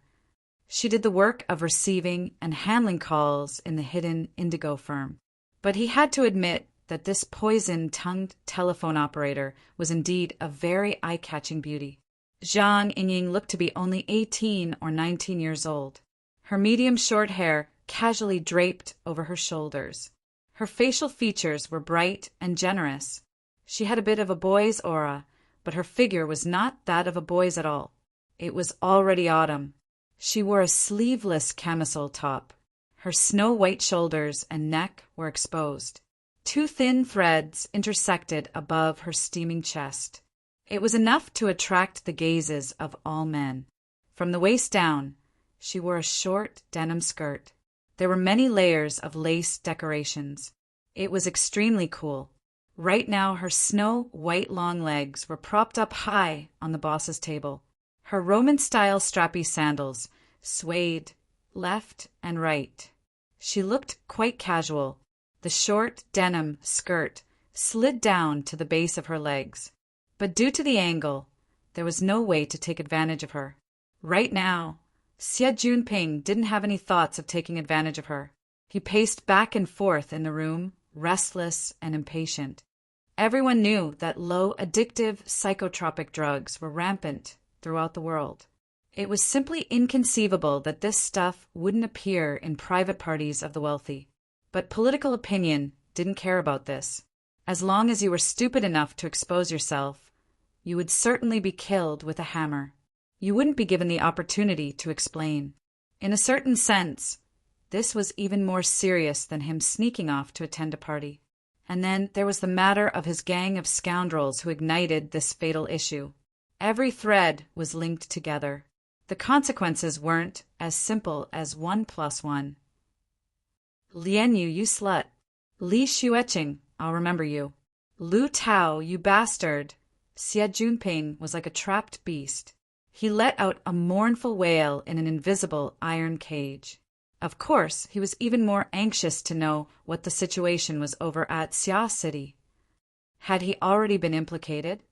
She did the work of receiving and handling calls in the hidden Indigo firm. But he had to admit that this poison-tongued telephone operator was indeed a very eye-catching beauty. Zhang Yingying looked to be only 18 or 19 years old. Her medium short hair casually draped over her shoulders. Her facial features were bright and generous. She had a bit of a boy's aura, but her figure was not that of a boy's at all. It was already autumn. She wore a sleeveless camisole top. Her snow-white shoulders and neck were exposed. Two thin threads intersected above her steaming chest. It was enough to attract the gazes of all men. From the waist down, she wore a short denim skirt. There were many layers of lace decorations. It was extremely cool. Right now, her snow-white long legs were propped up high on the boss's table. Her Roman-style strappy sandals swayed left and right. She looked quite casual. The short denim skirt slid down to the base of her legs. But due to the angle, there was no way to take advantage of her. Right now, Xie Junping didn't have any thoughts of taking advantage of her. He paced back and forth in the room, restless and impatient. Everyone knew that low addictive psychotropic drugs were rampant throughout the world. It was simply inconceivable that this stuff wouldn't appear in private parties of the wealthy. But political opinion didn't care about this. As long as you were stupid enough to expose yourself, you would certainly be killed with a hammer. You wouldn't be given the opportunity to explain. In a certain sense, this was even more serious than him sneaking off to attend a party. And then there was the matter of his gang of scoundrels who ignited this fatal issue. Every thread was linked together. The consequences weren't as simple as 1 + 1. Lian Yu, you slut. Li Xueqing, I'll remember you. Lu Tao, you bastard. Xie Junping was like a trapped beast. He let out a mournful wail in an invisible iron cage. Of course, he was even more anxious to know what the situation was over at Xia City. Had he already been implicated?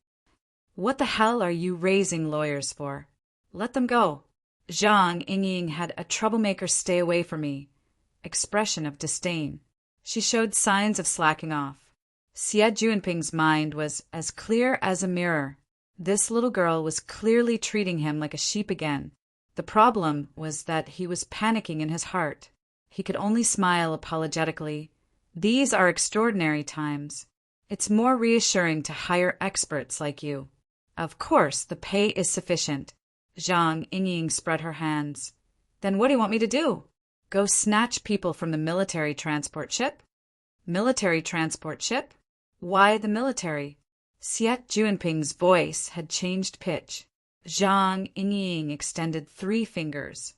What the hell are you raising lawyers for? Let them go. Zhang Yingying had a troublemaker stay away from me expression of disdain. She showed signs of slacking off. Xie Junping's mind was as clear as a mirror. This little girl was clearly treating him like a sheep again. The problem was that he was panicking in his heart. He could only smile apologetically. These are extraordinary times. It's more reassuring to hire experts like you. Of course, the pay is sufficient. Zhang Yingying spread her hands. Then what do you want me to do? Go snatch people from the military transport ship? Military transport ship? Why the military? Xie Junping's voice had changed pitch. Zhang Yingying extended 3 fingers.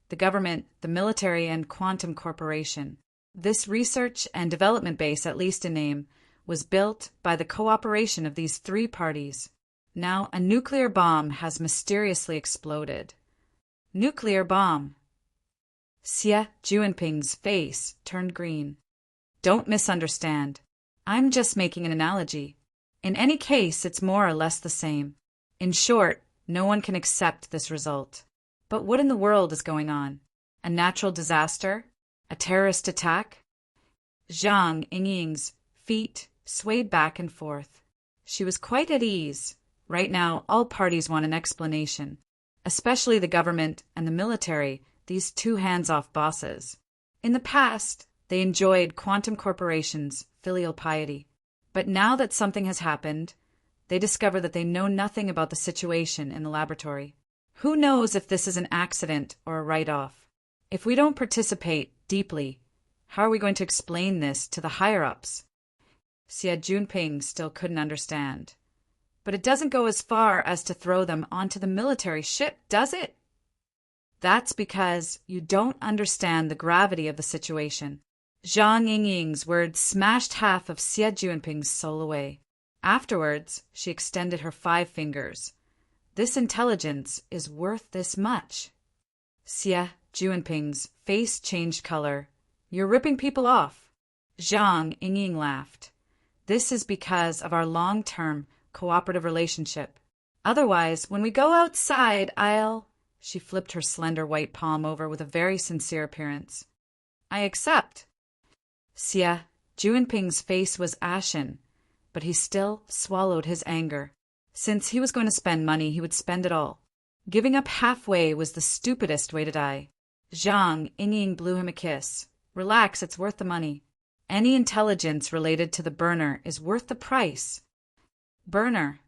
The government, the military, and Quantum Corporation. This research and development base, at least in name, was built by the cooperation of these 3 parties. Now a nuclear bomb has mysteriously exploded. Nuclear bomb. Xie Junping's face turned green. Don't misunderstand. I'm just making an analogy. In any case, it's more or less the same. In short, no one can accept this result. But what in the world is going on? A natural disaster? A terrorist attack? Zhang Yingying's feet swayed back and forth. She was quite at ease. Right now, all parties want an explanation, especially the government and the military, these 2 hands-off bosses. In the past, they enjoyed Quantum Corporation's filial piety. But now that something has happened, they discover that they know nothing about the situation in the laboratory. Who knows if this is an accident or a write-off? If we don't participate deeply, how are we going to explain this to the higher-ups? Xie Junping still couldn't understand. But it doesn't go as far as to throw them onto the military ship, does it? That's because you don't understand the gravity of the situation. Zhang Yingying's words smashed half of Xie Junping's soul away. Afterwards, she extended her 5 fingers. This intelligence is worth this much. Xie Juanping's face changed color. You're ripping people off. Zhang Yingying laughed. This is because of our long-term cooperative relationship. Otherwise, when we go outside, She flipped her slender white palm over with a very sincere appearance. I accept. Xie Juanping's face was ashen, but he still swallowed his anger. Since he was going to spend money, he would spend it all. Giving up halfway was the stupidest way to die. Zhang Yingying blew him a kiss. Relax, it's worth the money. Any intelligence related to the burner is worth the price. Burner.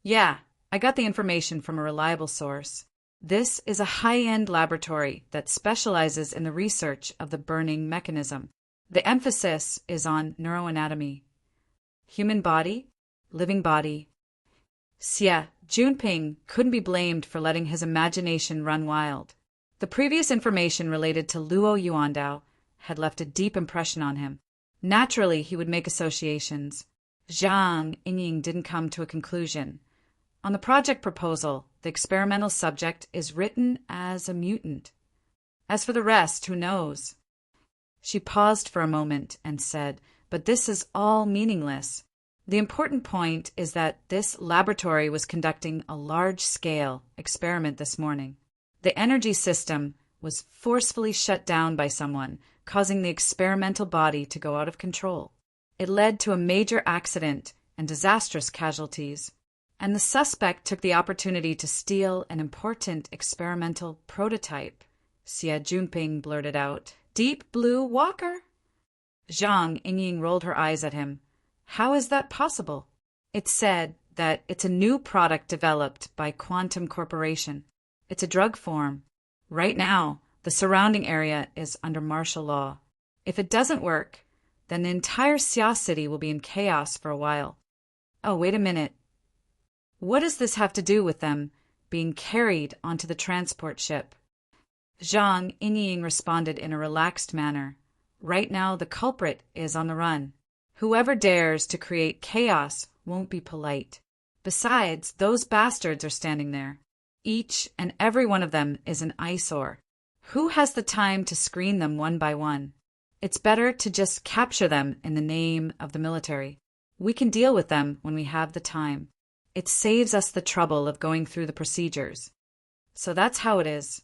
Yeah, I got the information from a reliable source. This is a high-end laboratory that specializes in the research of the burning mechanism. The emphasis is on neuroanatomy. Human body, living body. Xie Juanping couldn't be blamed for letting his imagination run wild. The previous information related to Luo Yuandao had left a deep impression on him. Naturally, he would make associations. Zhang Yingying didn't come to a conclusion. On the project proposal, the experimental subject is written as a mutant. As for the rest, who knows? She paused for a moment and said, but this is all meaningless. The important point is that this laboratory was conducting a large-scale experiment this morning. The energy system was forcefully shut down by someone, causing the experimental body to go out of control. It led to a major accident and disastrous casualties, and the suspect took the opportunity to steal an important experimental prototype. Xie Juanping blurted out, Deep Blue Walker? Zhang Yingying rolled her eyes at him. How is that possible? It's said that it's a new product developed by Quantum Corporation. It's a drug form. Right now, the surrounding area is under martial law. If it doesn't work, then the entire Xia city will be in chaos for a while. Oh, wait a minute. What does this have to do with them being carried onto the transport ship? Zhang Yingying responded in a relaxed manner. Right now, the culprit is on the run. Whoever dares to create chaos won't be polite. Besides, those bastards are standing there. Each and every one of them is an eyesore. Who has the time to screen them one by one? It's better to just capture them in the name of the military. We can deal with them when we have the time. It saves us the trouble of going through the procedures. So that's how it is.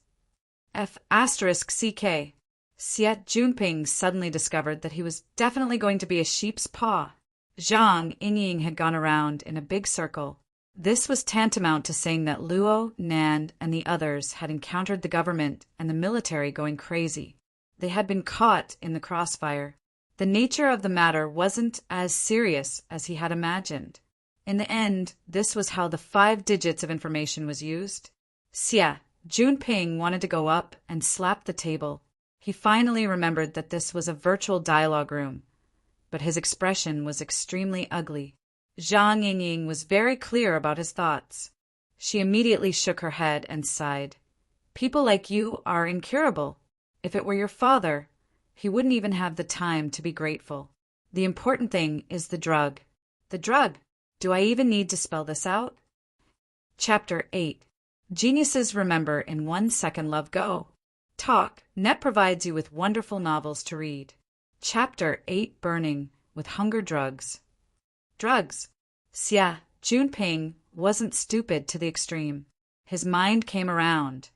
F***CK. Xie Juanping suddenly discovered that he was definitely going to be a sheep's paw. Zhang Yingying had gone around in a big circle. This was tantamount to saying that Luo, Nan, and the others had encountered the government and the military going crazy. They had been caught in the crossfire. The nature of the matter wasn't as serious as he had imagined. In the end, this was how the 5 digits of information was used. Xie Juanping wanted to go up and slap the table. He finally remembered that this was a virtual dialogue room, but his expression was extremely ugly. Zhang Yingying was very clear about his thoughts. She immediately shook her head and sighed. People like you are incurable. If it were your father, he wouldn't even have the time to be grateful. The important thing is the drug. The drug? Do I even need to spell this out? Chapter 8. Geniuses remember in 1 second. Love go. Talk. Net provides you with wonderful novels to read. Chapter 8. Burning with hunger drugs. Drugs. Xie Juanping wasn't stupid to the extreme. His mind came around,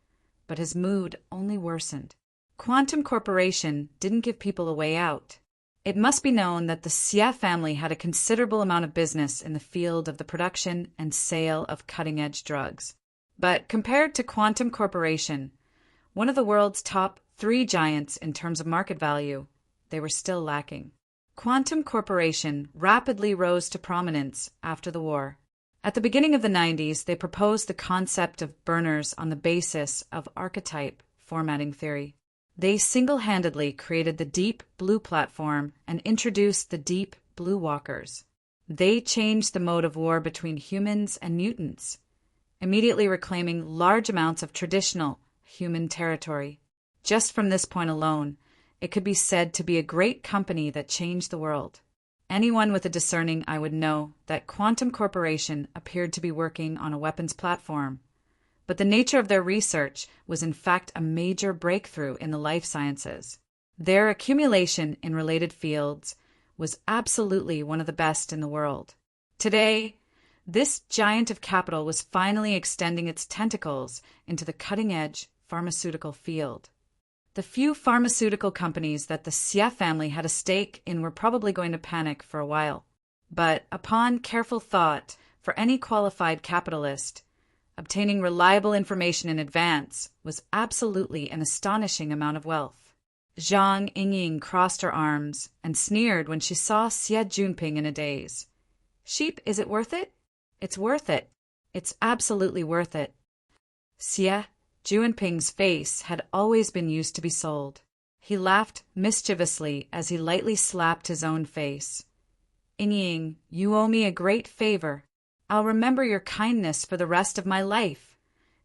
but his mood only worsened. Quantum Corporation didn't give people a way out. It must be known that the Xie family had a considerable amount of business in the field of the production and sale of cutting-edge drugs. But compared to Quantum Corporation, one of the world's top 3 giants in terms of market value, they were still lacking. Quantum Corporation rapidly rose to prominence after the war. At the beginning of the 90s, they proposed the concept of burners on the basis of archetype formatting theory. They single-handedly created the Deep Blue platform and introduced the Deep Blue Walkers. They changed the mode of war between humans and mutants, immediately reclaiming large amounts of traditional human territory. Just from this point alone, it could be said to be a great company that changed the world. Anyone with a discerning eye would know that Quantum Corporation appeared to be working on a weapons platform, but the nature of their research was in fact a major breakthrough in the life sciences. Their accumulation in related fields was absolutely one of the best in the world. Today, this giant of capital was finally extending its tentacles into the cutting-edge pharmaceutical field. The few pharmaceutical companies that the Xie family had a stake in were probably going to panic for a while. But upon careful thought, for any qualified capitalist, obtaining reliable information in advance was absolutely an astonishing amount of wealth. Zhang Yingying crossed her arms and sneered when she saw Xie Junping in a daze. "Sheep, is it worth it?" "It's worth it. It's absolutely worth it." Xie Junping's face had always been used to be sold. He laughed mischievously as he lightly slapped his own face. "Yingying, you owe me a great favor. I'll remember your kindness for the rest of my life."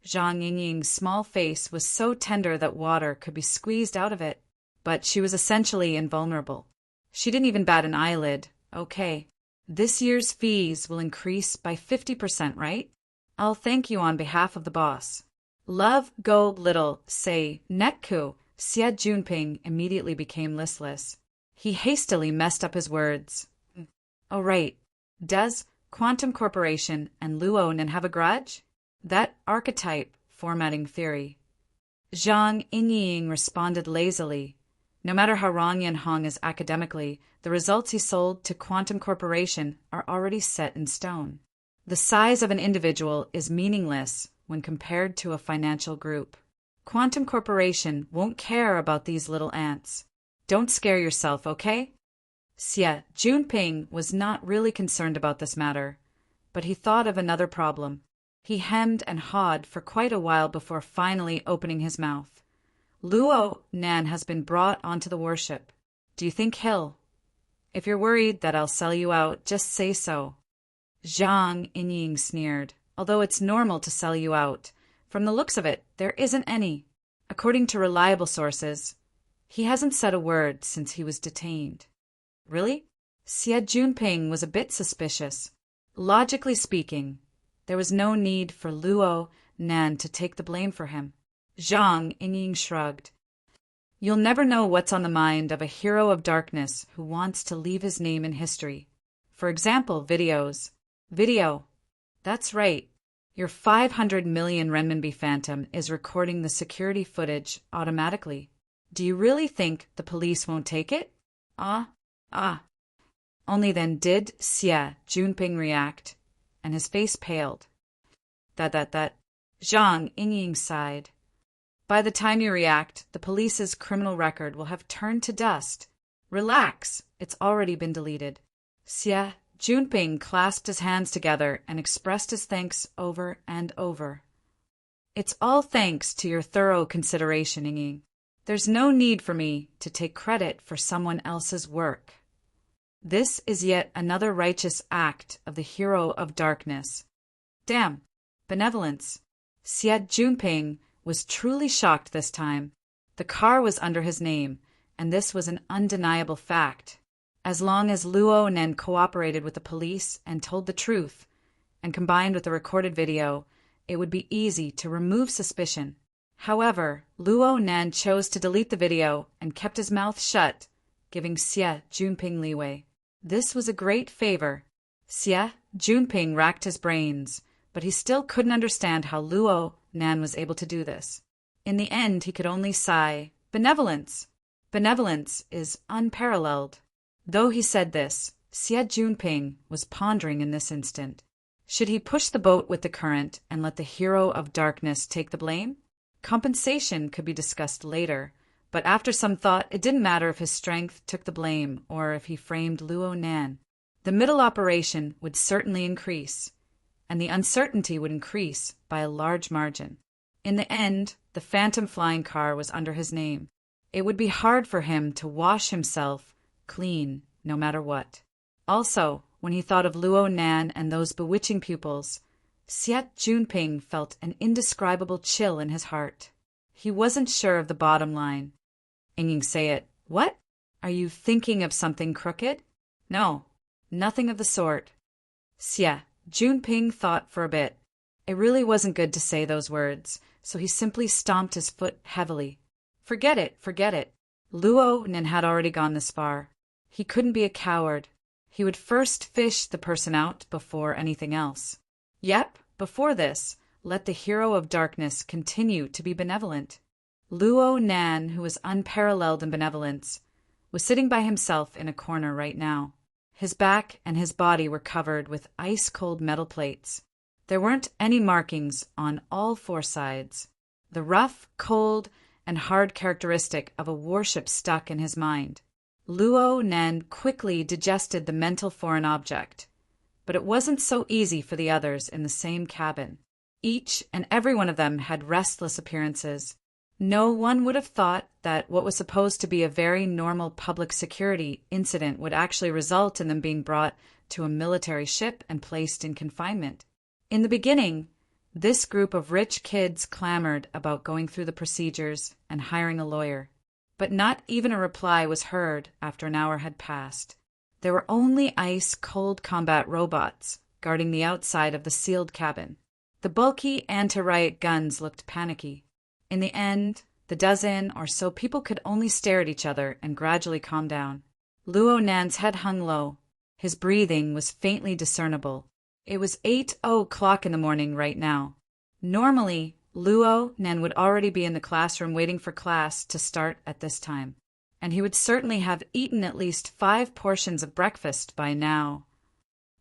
Zhang Yingying's small face was so tender that water could be squeezed out of it, but she was essentially invulnerable. She didn't even bat an eyelid. "Okay. This year's fees will increase by 50%, right? I'll thank you on behalf of the boss." "Love, go, little, say, netku." Xie Junping immediately became listless. He hastily messed up his words. "Oh, right. Does Quantum Corporation and Luonan have a grudge?" "That archetype formatting theory." Zhang Yingying responded lazily. No matter how wrong Yan Hong is academically, the results he sold to Quantum Corporation are already set in stone. The size of an individual is meaningless when compared to a financial group. Quantum Corporation won't care about these little ants. Don't scare yourself, okay? Xie Junping was not really concerned about this matter, but he thought of another problem. He hemmed and hawed for quite a while before finally opening his mouth. "Luo Nan has been brought onto the warship. Do you think he'll? If you're worried that I'll sell you out, just say so." Zhang Yingying sneered. "Although it's normal to sell you out, from the looks of it, there isn't any. According to reliable sources, he hasn't said a word since he was detained." "Really?" Xie Junping was a bit suspicious. Logically speaking, there was no need for Luo Nan to take the blame for him. Zhang Yingying shrugged. "You'll never know what's on the mind of a hero of darkness who wants to leave his name in history. For example, videos." "Video. That's right. Your 500 million renminbi phantom is recording the security footage automatically. Do you really think the police won't take it?" Ah. Only then did Xie Junping react, and his face paled. That. Zhang Yingying sighed. "By the time you react, the police's criminal record will have turned to dust. Relax, it's already been deleted." Xie Junping clasped his hands together and expressed his thanks over and over. "It's all thanks to your thorough consideration, Yingying. There's no need for me to take credit for someone else's work. This is yet another righteous act of the hero of darkness." Damn, benevolence. Xie Junping was truly shocked this time. The car was under his name, and this was an undeniable fact. As long as Luo Nan cooperated with the police and told the truth, and combined with the recorded video, it would be easy to remove suspicion. However, Luo Nan chose to delete the video and kept his mouth shut, giving Xie Junping leeway. This was a great favor. Xie Junping racked his brains, but he still couldn't understand how Luo Nan was able to do this. In the end, he could only sigh, "Benevolence! Benevolence is unparalleled." Though he said this, Xie Junping was pondering in this instant. Should he push the boat with the current and let the hero of darkness take the blame? Compensation could be discussed later, but after some thought, it didn't matter if his strength took the blame or if he framed Luo Nan. The middle operation would certainly increase, and the uncertainty would increase by a large margin. In the end, the phantom flying car was under his name. It would be hard for him to wash himself clean no matter what. Also, when he thought of Luo Nan and those bewitching pupils, Xie Junping felt an indescribable chill in his heart. He wasn't sure of the bottom line. Yingying, say it. What? Are you thinking of something crooked? No, Nothing of the sort. Xie Junping thought for a bit. It really wasn't good to say those words, so he simply stomped his foot heavily. Forget it, forget it. Luo Nen had already gone this far. He couldn't be a coward. He would first fish the person out before anything else. Yep, before this, let the hero of darkness continue to be benevolent. Luo Nan, who was unparalleled in benevolence, was sitting by himself in a corner right now. His back and his body were covered with ice-cold metal plates. There weren't any markings on all four sides. The rough, cold, and hard characteristic of a warship stuck in his mind. Luo Nen quickly digested the mental foreign object, but it wasn't so easy for the others in the same cabin. Each and every one of them had restless appearances. No one would have thought that what was supposed to be a very normal public security incident would actually result in them being brought to a military ship and placed in confinement. In the beginning, this group of rich kids clamored about going through the procedures and hiring a lawyer, but not even a reply was heard after an hour had passed. There were only ice-cold combat robots guarding the outside of the sealed cabin. The bulky anti-riot guns looked panicky. In the end, the dozen or so people could only stare at each other and gradually calm down. Luo Nan's head hung low. His breathing was faintly discernible. It was 8:00 in the morning right now. Normally, Luo Nan would already be in the classroom waiting for class to start at this time, and he would certainly have eaten at least 5 portions of breakfast by now.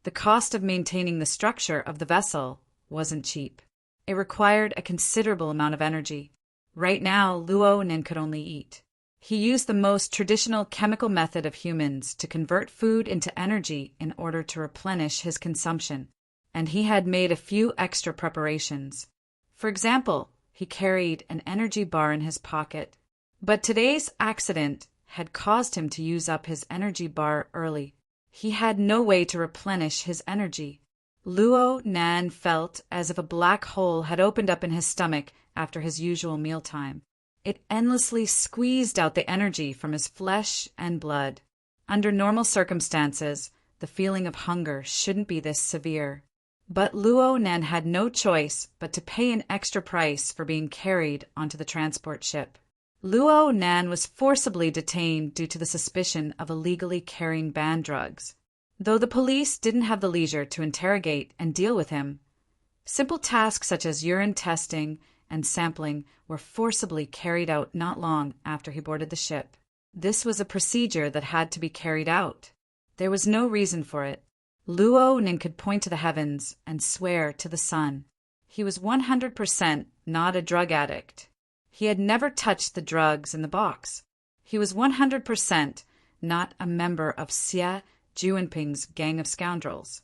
The cost of maintaining the structure of the vessel wasn't cheap. It required a considerable amount of energy. Right now, Luo Nan could only eat. He used the most traditional chemical method of humans to convert food into energy in order to replenish his consumption, and he had made a few extra preparations. For example, he carried an energy bar in his pocket. But today's accident had caused him to use up his energy bar early. He had no way to replenish his energy. Luo Nan felt as if a black hole had opened up in his stomach after his usual mealtime. It endlessly squeezed out the energy from his flesh and blood. Under normal circumstances, the feeling of hunger shouldn't be this severe. But Luo Nan had no choice but to pay an extra price for being carried onto the transport ship. Luo Nan was forcibly detained due to the suspicion of illegally carrying banned drugs. Though the police didn't have the leisure to interrogate and deal with him, simple tasks such as urine testing and sampling were forcibly carried out not long after he boarded the ship. This was a procedure that had to be carried out. There was no reason for it. Luo Nan could point to the heavens and swear to the sun. He was 100% not a drug addict. He had never touched the drugs in the box. He was 100% not a member of Xie Junping's gang of scoundrels.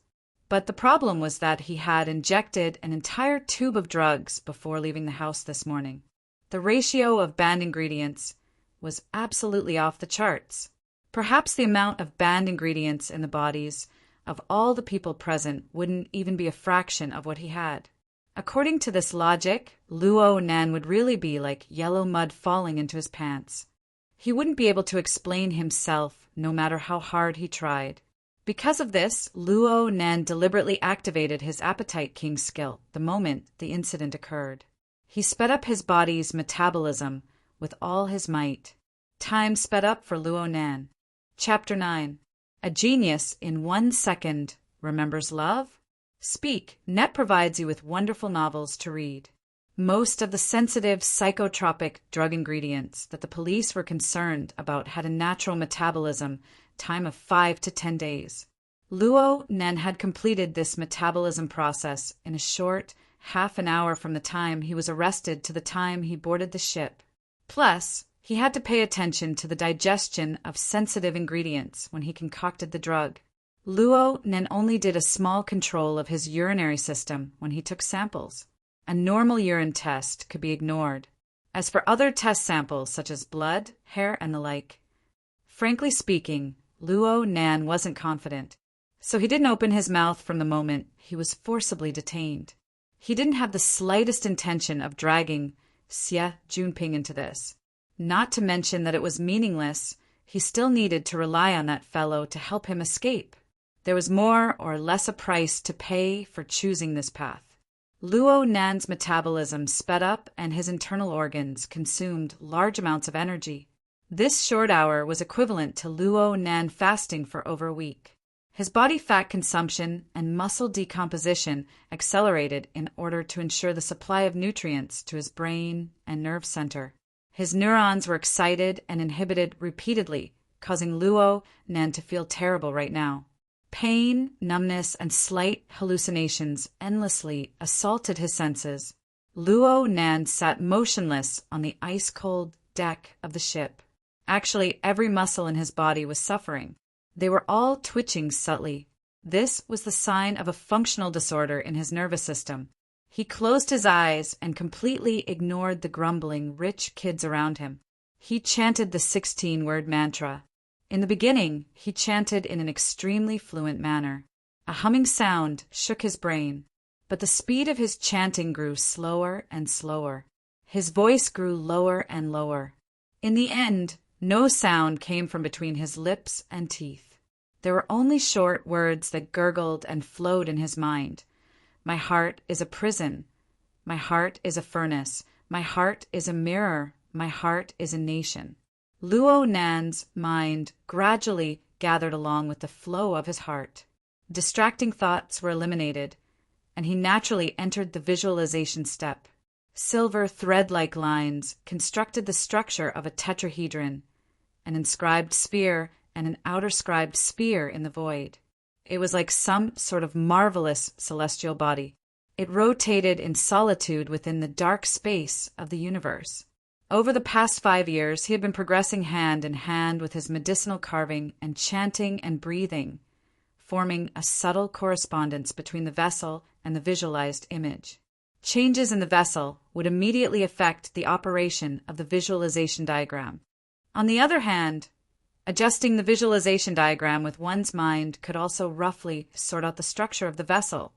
But the problem was that he had injected an entire tube of drugs before leaving the house this morning. The ratio of banned ingredients was absolutely off the charts. Perhaps the amount of banned ingredients in the bodies of all the people present wouldn't even be a fraction of what he had. According to this logic, Luo Nan would really be like yellow mud falling into his pants. He wouldn't be able to explain himself no matter how hard he tried. Because of this, Luo Nan deliberately activated his Appetite King skill the moment the incident occurred. He sped up his body's metabolism with all his might. Time sped up for Luo Nan. Chapter 9. A genius in 1 second remembers love? Speak. Net provides you with wonderful novels to read. Most of the sensitive psychotropic drug ingredients that the police were concerned about had a natural metabolism time of 5 to 10 days. Luo Nan had completed this metabolism process in a short half an hour from the time he was arrested to the time he boarded the ship. Plus, he had to pay attention to the digestion of sensitive ingredients when he concocted the drug. Luo Nan only did a small control of his urinary system when he took samples. A normal urine test could be ignored. As for other test samples such as blood, hair, and the like, frankly speaking, Luo Nan wasn't confident, so he didn't open his mouth from the moment he was forcibly detained. He didn't have the slightest intention of dragging Xie Junping into this. Not to mention that it was meaningless, he still needed to rely on that fellow to help him escape. There was more or less a price to pay for choosing this path. Luo Nan's metabolism sped up and his internal organs consumed large amounts of energy. This short hour was equivalent to Luo Nan fasting for over a week. His body fat consumption and muscle decomposition accelerated in order to ensure the supply of nutrients to his brain and nerve center. His neurons were excited and inhibited repeatedly, causing Luo Nan to feel terrible right now. Pain, numbness, and slight hallucinations endlessly assaulted his senses. Luo Nan sat motionless on the ice-cold deck of the ship. Actually, every muscle in his body was suffering. They were all twitching subtly. This was the sign of a functional disorder in his nervous system. He closed his eyes and completely ignored the grumbling, rich kids around him. He chanted the 16-word mantra. In the beginning, he chanted in an extremely fluent manner. A humming sound shook his brain, but the speed of his chanting grew slower and slower. His voice grew lower and lower. In the end, no sound came from between his lips and teeth. There were only short words that gurgled and flowed in his mind. My heart is a prison. My heart is a furnace. My heart is a mirror. My heart is a nation. Luo Nan's mind gradually gathered along with the flow of his heart. Distracting thoughts were eliminated, and he naturally entered the visualization step. Silver thread-like lines constructed the structure of a tetrahedron, an inscribed sphere and an outer-scribed sphere in the void. It was like some sort of marvelous celestial body. It rotated in solitude within the dark space of the universe. Over the past 5 years, he had been progressing hand in hand with his medicinal carving and chanting and breathing, forming a subtle correspondence between the vessel and the visualized image. Changes in the vessel would immediately affect the operation of the visualization diagram. On the other hand, adjusting the visualization diagram with one's mind could also roughly sort out the structure of the vessel,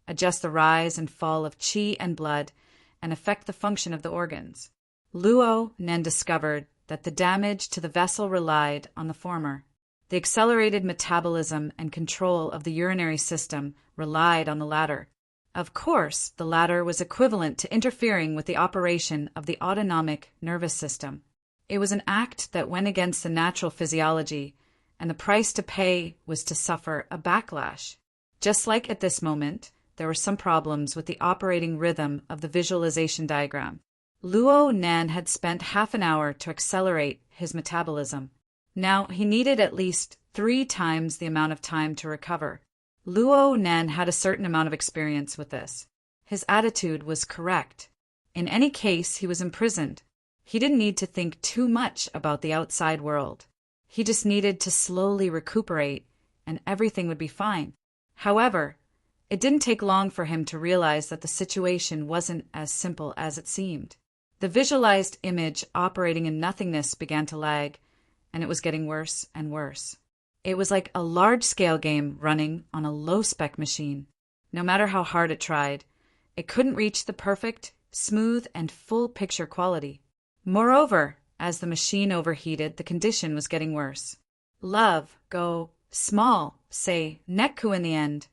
adjust the rise and fall of qi and blood, and affect the function of the organs. Luo Nan discovered that the damage to the vessel relied on the former. The accelerated metabolism and control of the urinary system relied on the latter. Of course, the latter was equivalent to interfering with the operation of the autonomic nervous system. It was an act that went against the natural physiology, and the price to pay was to suffer a backlash. Just like at this moment, there were some problems with the operating rhythm of the visualization diagram. Luo Nan had spent half an hour to accelerate his metabolism. Now he needed at least 3 times the amount of time to recover. Luo Nan had a certain amount of experience with this. His attitude was correct. In any case, he was imprisoned. He didn't need to think too much about the outside world. He just needed to slowly recuperate, and everything would be fine. However, it didn't take long for him to realize that the situation wasn't as simple as it seemed. The visualized image operating in nothingness began to lag, and it was getting worse and worse. It was like a large-scale game running on a low-spec machine. No matter how hard it tried, it couldn't reach the perfect, smooth, and full picture quality. Moreover, as the machine overheated, the condition was getting worse. Love, go, small, say, nekku in the end.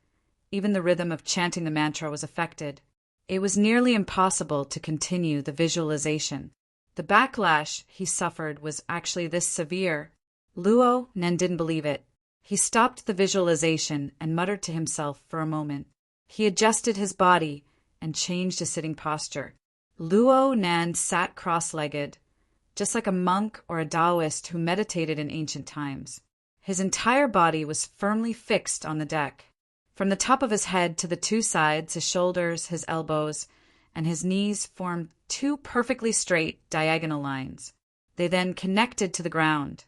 Even the rhythm of chanting the mantra was affected. It was nearly impossible to continue the visualization. The backlash he suffered was actually this severe. Luo Nan didn't believe it. He stopped the visualization and muttered to himself for a moment. He adjusted his body and changed his sitting posture. Luo Nan sat cross-legged, just like a monk or a Taoist who meditated in ancient times. His entire body was firmly fixed on the deck. From the top of his head to the 2 sides, his shoulders, his elbows, and his knees formed 2 perfectly straight diagonal lines. They then connected to the ground,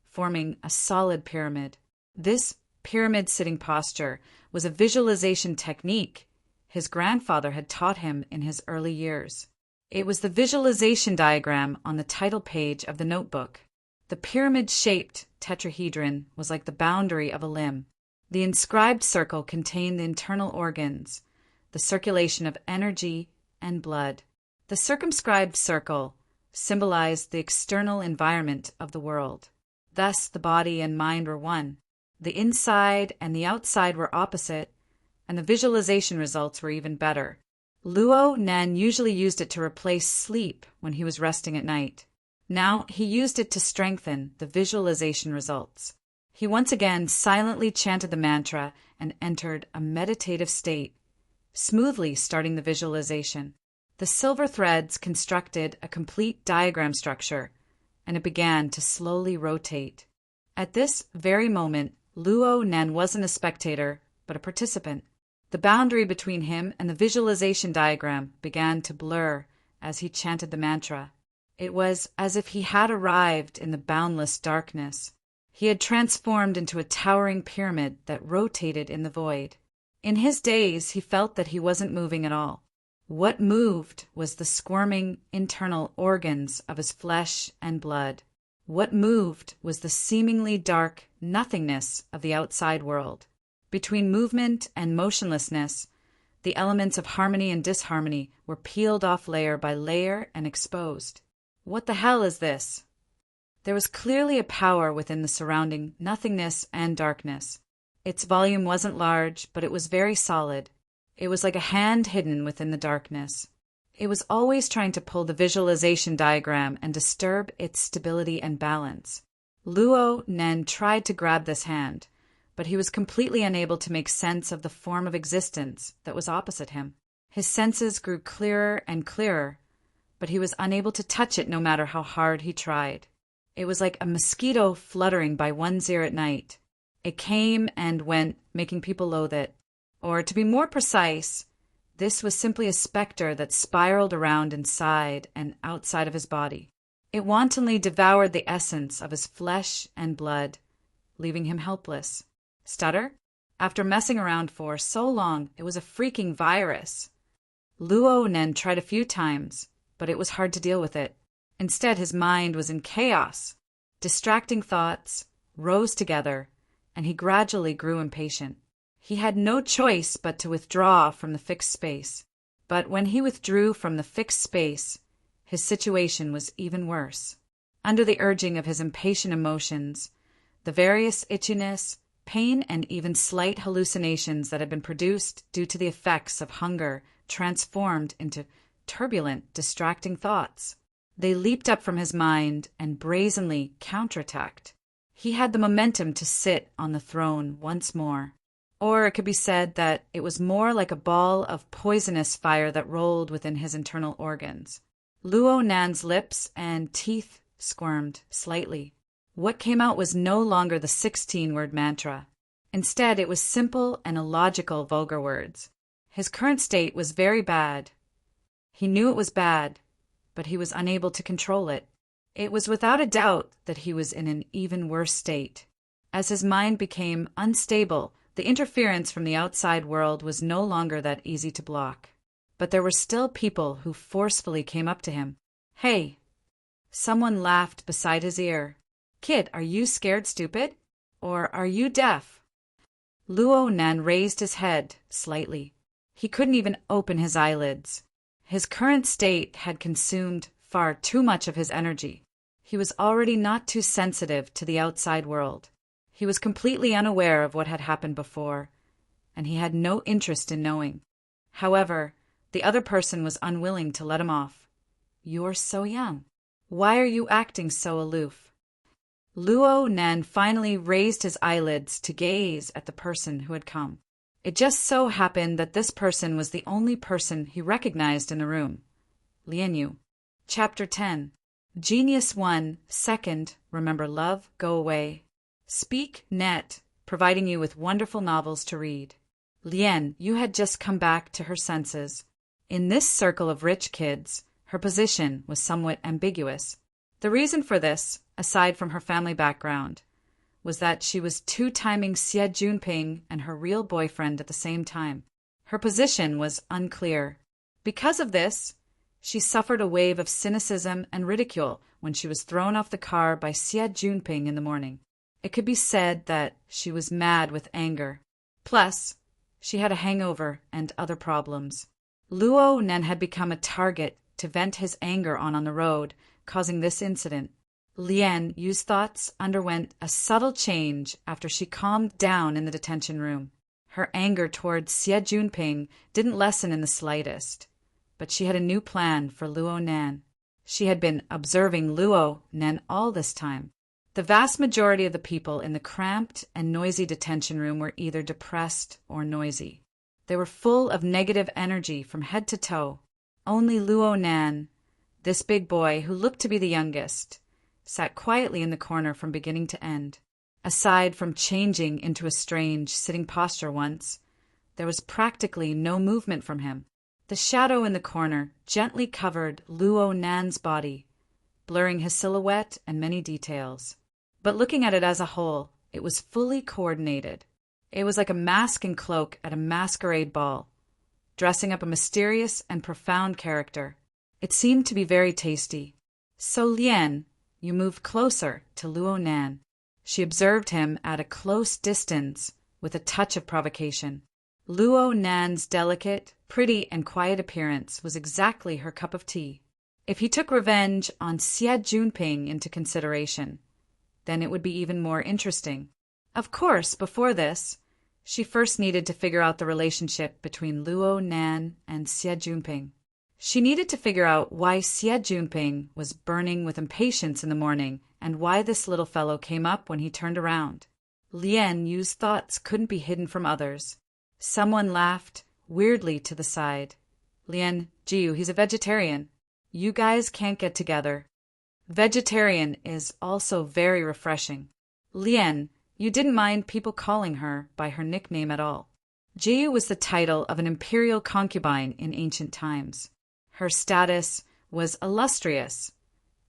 forming a solid pyramid. This pyramid sitting posture was a visualization technique his grandfather had taught him in his early years. It was the visualization diagram on the title page of the notebook. The pyramid-shaped tetrahedron was like the boundary of a limb. The inscribed circle contained the internal organs, the circulation of energy and blood. The circumscribed circle symbolized the external environment of the world. Thus, the body and mind were one. The inside and the outside were opposite, and the visualization results were even better. Luo Nen usually used it to replace sleep when he was resting at night. Now he used it to strengthen the visualization results. He once again silently chanted the mantra and entered a meditative state, smoothly starting the visualization. The silver threads constructed a complete diagram structure, and it began to slowly rotate. At this very moment, Luo Nen wasn't a spectator, but a participant. The boundary between him and the visualization diagram began to blur as he chanted the mantra. It was as if he had arrived in the boundless darkness. He had transformed into a towering pyramid that rotated in the void. In his daze, he felt that he wasn't moving at all. What moved was the squirming internal organs of his flesh and blood. What moved was the seemingly dark nothingness of the outside world. Between movement and motionlessness, the elements of harmony and disharmony were peeled off layer by layer and exposed. What the hell is this? There was clearly a power within the surrounding nothingness and darkness. Its volume wasn't large, but it was very solid. It was like a hand hidden within the darkness. It was always trying to pull the visualization diagram and disturb its stability and balance. Luo Nen tried to grab this hand, but he was completely unable to make sense of the form of existence that was opposite him. His senses grew clearer and clearer, but he was unable to touch it no matter how hard he tried. It was like a mosquito fluttering by one's ear at night. It came and went, making people loathe it. Or, to be more precise, this was simply a specter that spiraled around inside and outside of his body. It wantonly devoured the essence of his flesh and blood, leaving him helpless. Stutter? After messing around for so long, it was a freaking virus. Luo Nen tried a few times, but it was hard to deal with it. Instead, his mind was in chaos. Distracting thoughts rose together, and he gradually grew impatient. He had no choice but to withdraw from the fixed space. But when he withdrew from the fixed space, his situation was even worse. Under the urging of his impatient emotions, the various itchiness, pain, and even slight hallucinations that had been produced due to the effects of hunger transformed into turbulent, distracting thoughts. They leaped up from his mind and brazenly counterattacked. He had the momentum to sit on the throne once more. Or it could be said that it was more like a ball of poisonous fire that rolled within his internal organs. Luo Nan's lips and teeth squirmed slightly. What came out was no longer the 16-word mantra. Instead, it was simple and illogical vulgar words. His current state was very bad. He knew it was bad, but he was unable to control it. It was without a doubt that he was in an even worse state. As his mind became unstable, the interference from the outside world was no longer that easy to block. But there were still people who forcefully came up to him. "Hey!" Someone laughed beside his ear. "Kid, are you scared stupid? Or are you deaf?" Luo Nan raised his head slightly. He couldn't even open his eyelids. His current state had consumed far too much of his energy. He was already not too sensitive to the outside world. He was completely unaware of what had happened before, and he had no interest in knowing. However, the other person was unwilling to let him off. "You're so young. Why are you acting so aloof?" Luo Nan finally raised his eyelids to gaze at the person who had come. It just so happened that this person was the only person he recognized in the room. Lianyu. Chapter 10. Genius 1, Second, Remember Love, Go Away. Speak Net, providing you with wonderful novels to read. Lien, you had just come back to her senses. In this circle of rich kids, her position was somewhat ambiguous. The reason for this, aside from her family background, was that she was two-timing Xie Junping and her real boyfriend at the same time. Her position was unclear. Because of this, she suffered a wave of cynicism and ridicule when she was thrown off the car by Xie Junping in the morning. It could be said that she was mad with anger. Plus, she had a hangover and other problems. Luo Nen had become a target to vent his anger on the road, causing this incident. Lian Yu's thoughts underwent a subtle change after she calmed down in the detention room. Her anger towards Xie Junping didn't lessen in the slightest, but she had a new plan for Luo Nan. She had been observing Luo Nan all this time. The vast majority of the people in the cramped and noisy detention room were either depressed or noisy. They were full of negative energy from head to toe. Only Luo Nan, this big boy who looked to be the youngest, sat quietly in the corner from beginning to end. Aside from changing into a strange sitting posture once, there was practically no movement from him. The shadow in the corner gently covered Luo Nan's body, blurring his silhouette and many details. But looking at it as a whole, it was fully coordinated. It was like a mask and cloak at a masquerade ball, dressing up a mysterious and profound character. It seemed to be very tasty. So Lian Yu moved closer to Luo Nan. She observed him at a close distance with a touch of provocation. Luo Nan's delicate, pretty, and quiet appearance was exactly her cup of tea. If he took revenge on Xie Junping into consideration, then it would be even more interesting. Of course, before this, she first needed to figure out the relationship between Luo Nan and Xie Junping. She needed to figure out why Xie Junping was burning with impatience in the morning and why this little fellow came up when he turned around. Lian Yu's thoughts couldn't be hidden from others. Someone laughed weirdly to the side. Lian Jiu, he's a vegetarian. You guys can't get together. Vegetarian is also very refreshing. Lian, you didn't mind people calling her by her nickname at all. Jiu was the title of an imperial concubine in ancient times. Her status was illustrious,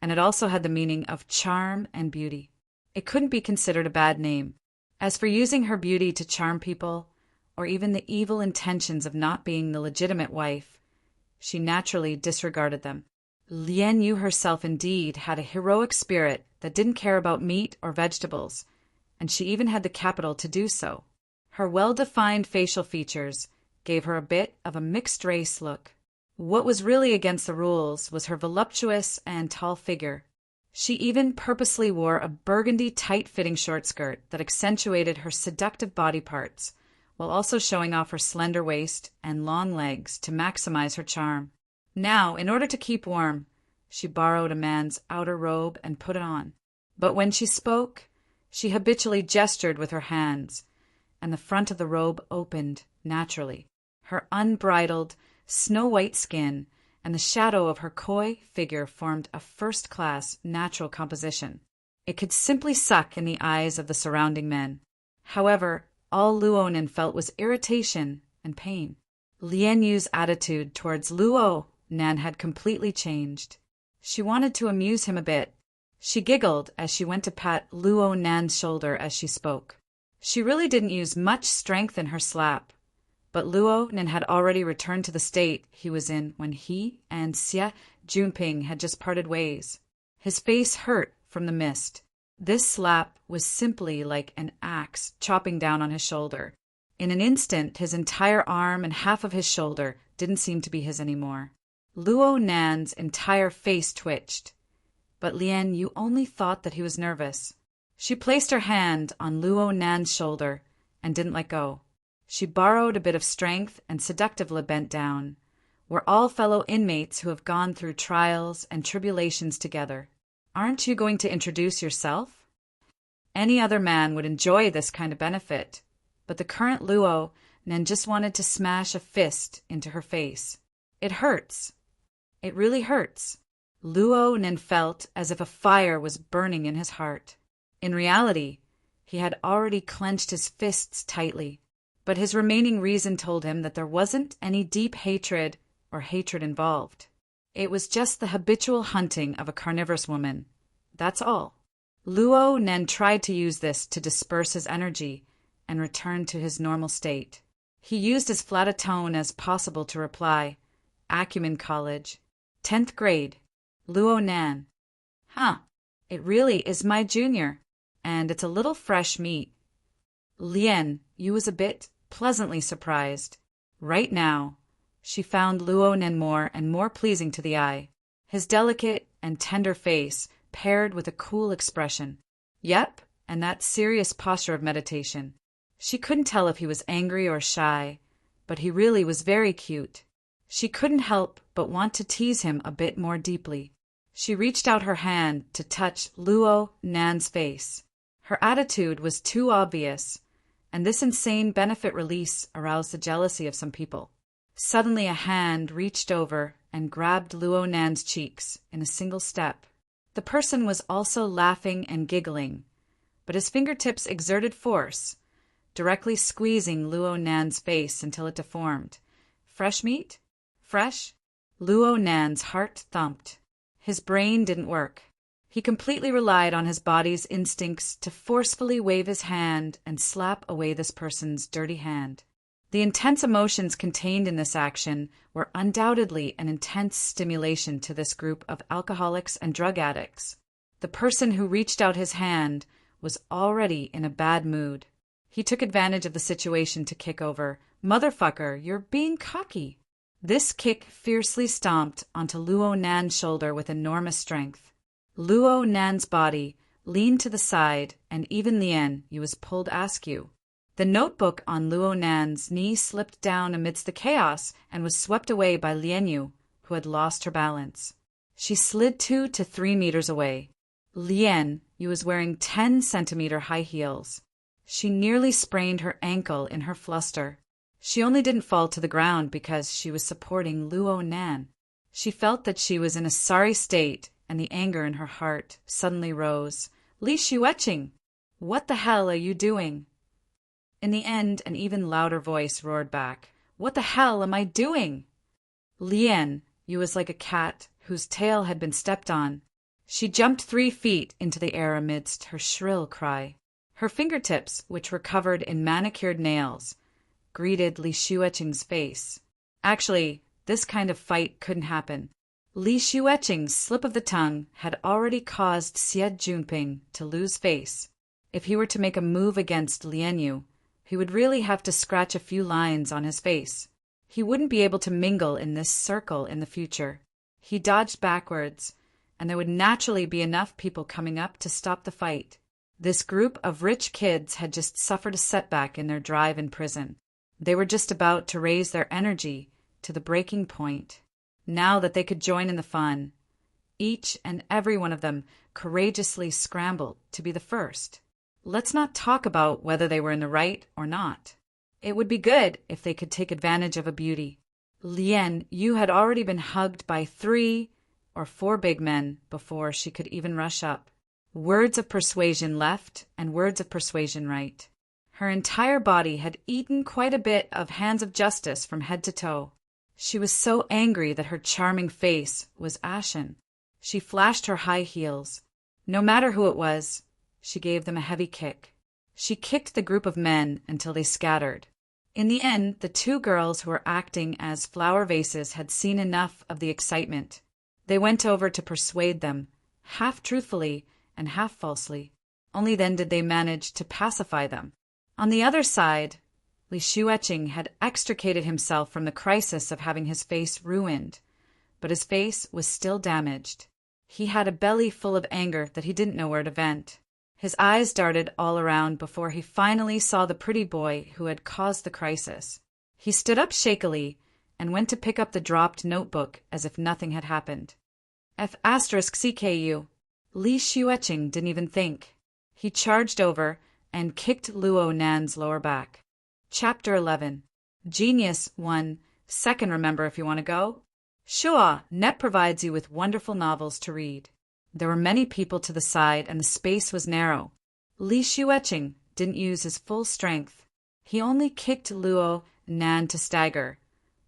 and it also had the meaning of charm and beauty. It couldn't be considered a bad name. As for using her beauty to charm people, or even the evil intentions of not being the legitimate wife, she naturally disregarded them. Lian Yu herself indeed had a heroic spirit that didn't care about meat or vegetables, and she even had the capital to do so. Her well-defined facial features gave her a bit of a mixed-race look. What was really against the rules was her voluptuous and tall figure. She even purposely wore a burgundy tight-fitting short skirt that accentuated her seductive body parts, while also showing off her slender waist and long legs to maximize her charm. Now, in order to keep warm, she borrowed a man's outer robe and put it on. But when she spoke, she habitually gestured with her hands, and the front of the robe opened naturally. Her unbridled, snow-white skin and the shadow of her coy figure formed a first-class natural composition. It could simply suck in the eyes of the surrounding men. However, all Luo Nan felt was irritation and pain. Lian Yu's attitude towards Luo Nan had completely changed. She wanted to amuse him a bit. She giggled as she went to pat Luo Nan's shoulder as she spoke. She really didn't use much strength in her slap, but Luo Nan had already returned to the state he was in when he and Xie Junping had just parted ways. His face hurt from the mist. This slap was simply like an axe chopping down on his shoulder. In an instant, his entire arm and half of his shoulder didn't seem to be his anymore. Luo Nan's entire face twitched, but Lian Yu only thought that he was nervous. She placed her hand on Luo Nan's shoulder and didn't let go. She borrowed a bit of strength and seductively bent down. We're all fellow inmates who have gone through trials and tribulations together. Aren't you going to introduce yourself? Any other man would enjoy this kind of benefit, but the current Luo Nan just wanted to smash a fist into her face. It hurts. It really hurts. Luo Nan felt as if a fire was burning in his heart. In reality, he had already clenched his fists tightly, but his remaining reason told him that there wasn't any deep hatred or hatred involved. It was just the habitual hunting of a carnivorous woman. That's all. Luo Nan tried to use this to disperse his energy and return to his normal state. He used as flat a tone as possible to reply, Acumen College, 10th grade, Luo Nan. Huh, it really is my junior, and it's a little fresh meat. Lian Yu was a bit pleasantly surprised. Right now, she found Luo Nan more and more pleasing to the eye. His delicate and tender face paired with a cool expression. Yep, and that serious posture of meditation. She couldn't tell if he was angry or shy, but he really was very cute. She couldn't help but want to tease him a bit more deeply. She reached out her hand to touch Luo Nan's face. Her attitude was too obvious, and this insane benefit release aroused the jealousy of some people. Suddenly a hand reached over and grabbed Luo Nan's cheeks in a single step. The person was also laughing and giggling, but his fingertips exerted force, directly squeezing Luo Nan's face until it deformed. Fresh meat? Fresh? Luo Nan's heart thumped. His brain didn't work. He completely relied on his body's instincts to forcefully wave his hand and slap away this person's dirty hand. The intense emotions contained in this action were undoubtedly an intense stimulation to this group of alcoholics and drug addicts. The person who reached out his hand was already in a bad mood. He took advantage of the situation to kick over. "Motherfucker, you're being cocky." This kick fiercely stomped onto Luo Nan's shoulder with enormous strength. Luo Nan's body leaned to the side, and even Lian Yu was pulled askew. The notebook on Luo Nan's knee slipped down amidst the chaos and was swept away by Lian Yu, who had lost her balance. She slid 2 to 3 meters away. Lian Yu was wearing 10-centimeter high heels. She nearly sprained her ankle in her fluster. She only didn't fall to the ground because she was supporting Luo Nan. She felt that she was in a sorry state, and the anger in her heart suddenly rose. "Li Xueqing, what the hell are you doing?" In the end, an even louder voice roared back, "What the hell am I doing?" Lian Yu was like a cat whose tail had been stepped on. She jumped 3 feet into the air amidst her shrill cry. Her fingertips, which were covered in manicured nails, greeted Li Xueqing's face. Actually, this kind of fight couldn't happen. Li Xueqing's slip of the tongue had already caused Xie Junping to lose face. If he were to make a move against Lian Yu, he would really have to scratch a few lines on his face. He wouldn't be able to mingle in this circle in the future. He dodged backwards, and there would naturally be enough people coming up to stop the fight. This group of rich kids had just suffered a setback in their drive in prison. They were just about to raise their energy to the breaking point. Now that they could join in the fun, each and every one of them courageously scrambled to be the first. Let's not talk about whether they were in the right or not. It would be good if they could take advantage of a beauty. Lian Yu had already been hugged by 3 or 4 big men before she could even rush up. Words of persuasion left and words of persuasion right. Her entire body had eaten quite a bit of hands of justice from head to toe. She was so angry that her charming face was ashen. She flashed her high heels. No matter who it was, she gave them a heavy kick. She kicked the group of men until they scattered. In the end, the 2 girls who were acting as flower vases had seen enough of the excitement. They went over to persuade them, half truthfully and half falsely. Only then did they manage to pacify them. On the other side, Li Xueqing had extricated himself from the crisis of having his face ruined, but his face was still damaged. He had a belly full of anger that he didn't know where to vent. His eyes darted all around before he finally saw the pretty boy who had caused the crisis. He stood up shakily and went to pick up the dropped notebook as if nothing had happened. F*CKU. Li Xueqing didn't even think. He charged over and kicked Luo Nan's lower back. Chapter 11. Genius 1. Second, remember if you want to go? Sure, Net provides you with wonderful novels to read. There were many people to the side and the space was narrow. Li Xueqing didn't use his full strength. He only kicked Luo Nan to stagger,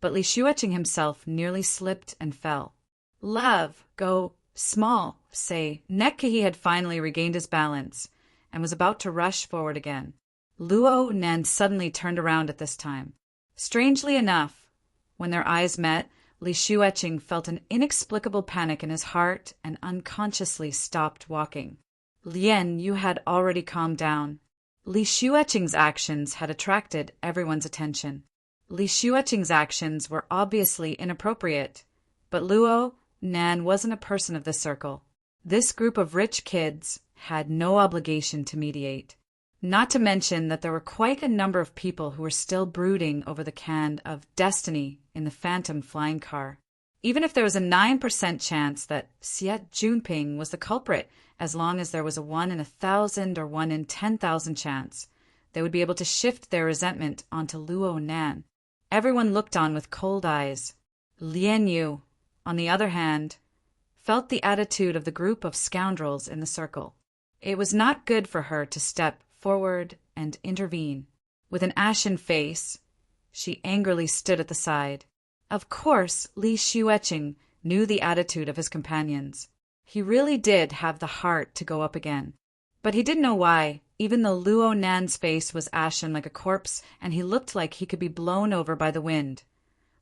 but Li Xueqing himself nearly slipped and fell. Love, go, small, say. Nekkahi had finally regained his balance and was about to rush forward again. Luo Nan suddenly turned around at this time. Strangely enough, when their eyes met, Li Xueqing felt an inexplicable panic in his heart and unconsciously stopped walking. Lian Yu had already calmed down. Li Xueqing's actions had attracted everyone's attention. Li Xueqing's actions were obviously inappropriate, but Luo Nan wasn't a person of the circle. This group of rich kids had no obligation to mediate. Not to mention that there were quite a number of people who were still brooding over the can of destiny in the phantom flying car. Even if there was a 9% chance that Xie Jinping was the culprit, as long as there was a 1 in 1,000 or 1 in 10,000 chance, they would be able to shift their resentment onto Luo Nan. Everyone looked on with cold eyes. Lian Yu, on the other hand, felt the attitude of the group of scoundrels in the circle. It was not good for her to step forward and intervene. With an ashen face, she angrily stood at the side. Of course, Li Xueqing knew the attitude of his companions. He really did have the heart to go up again. But he didn't know why, even though Luo Nan's face was ashen like a corpse and he looked like he could be blown over by the wind.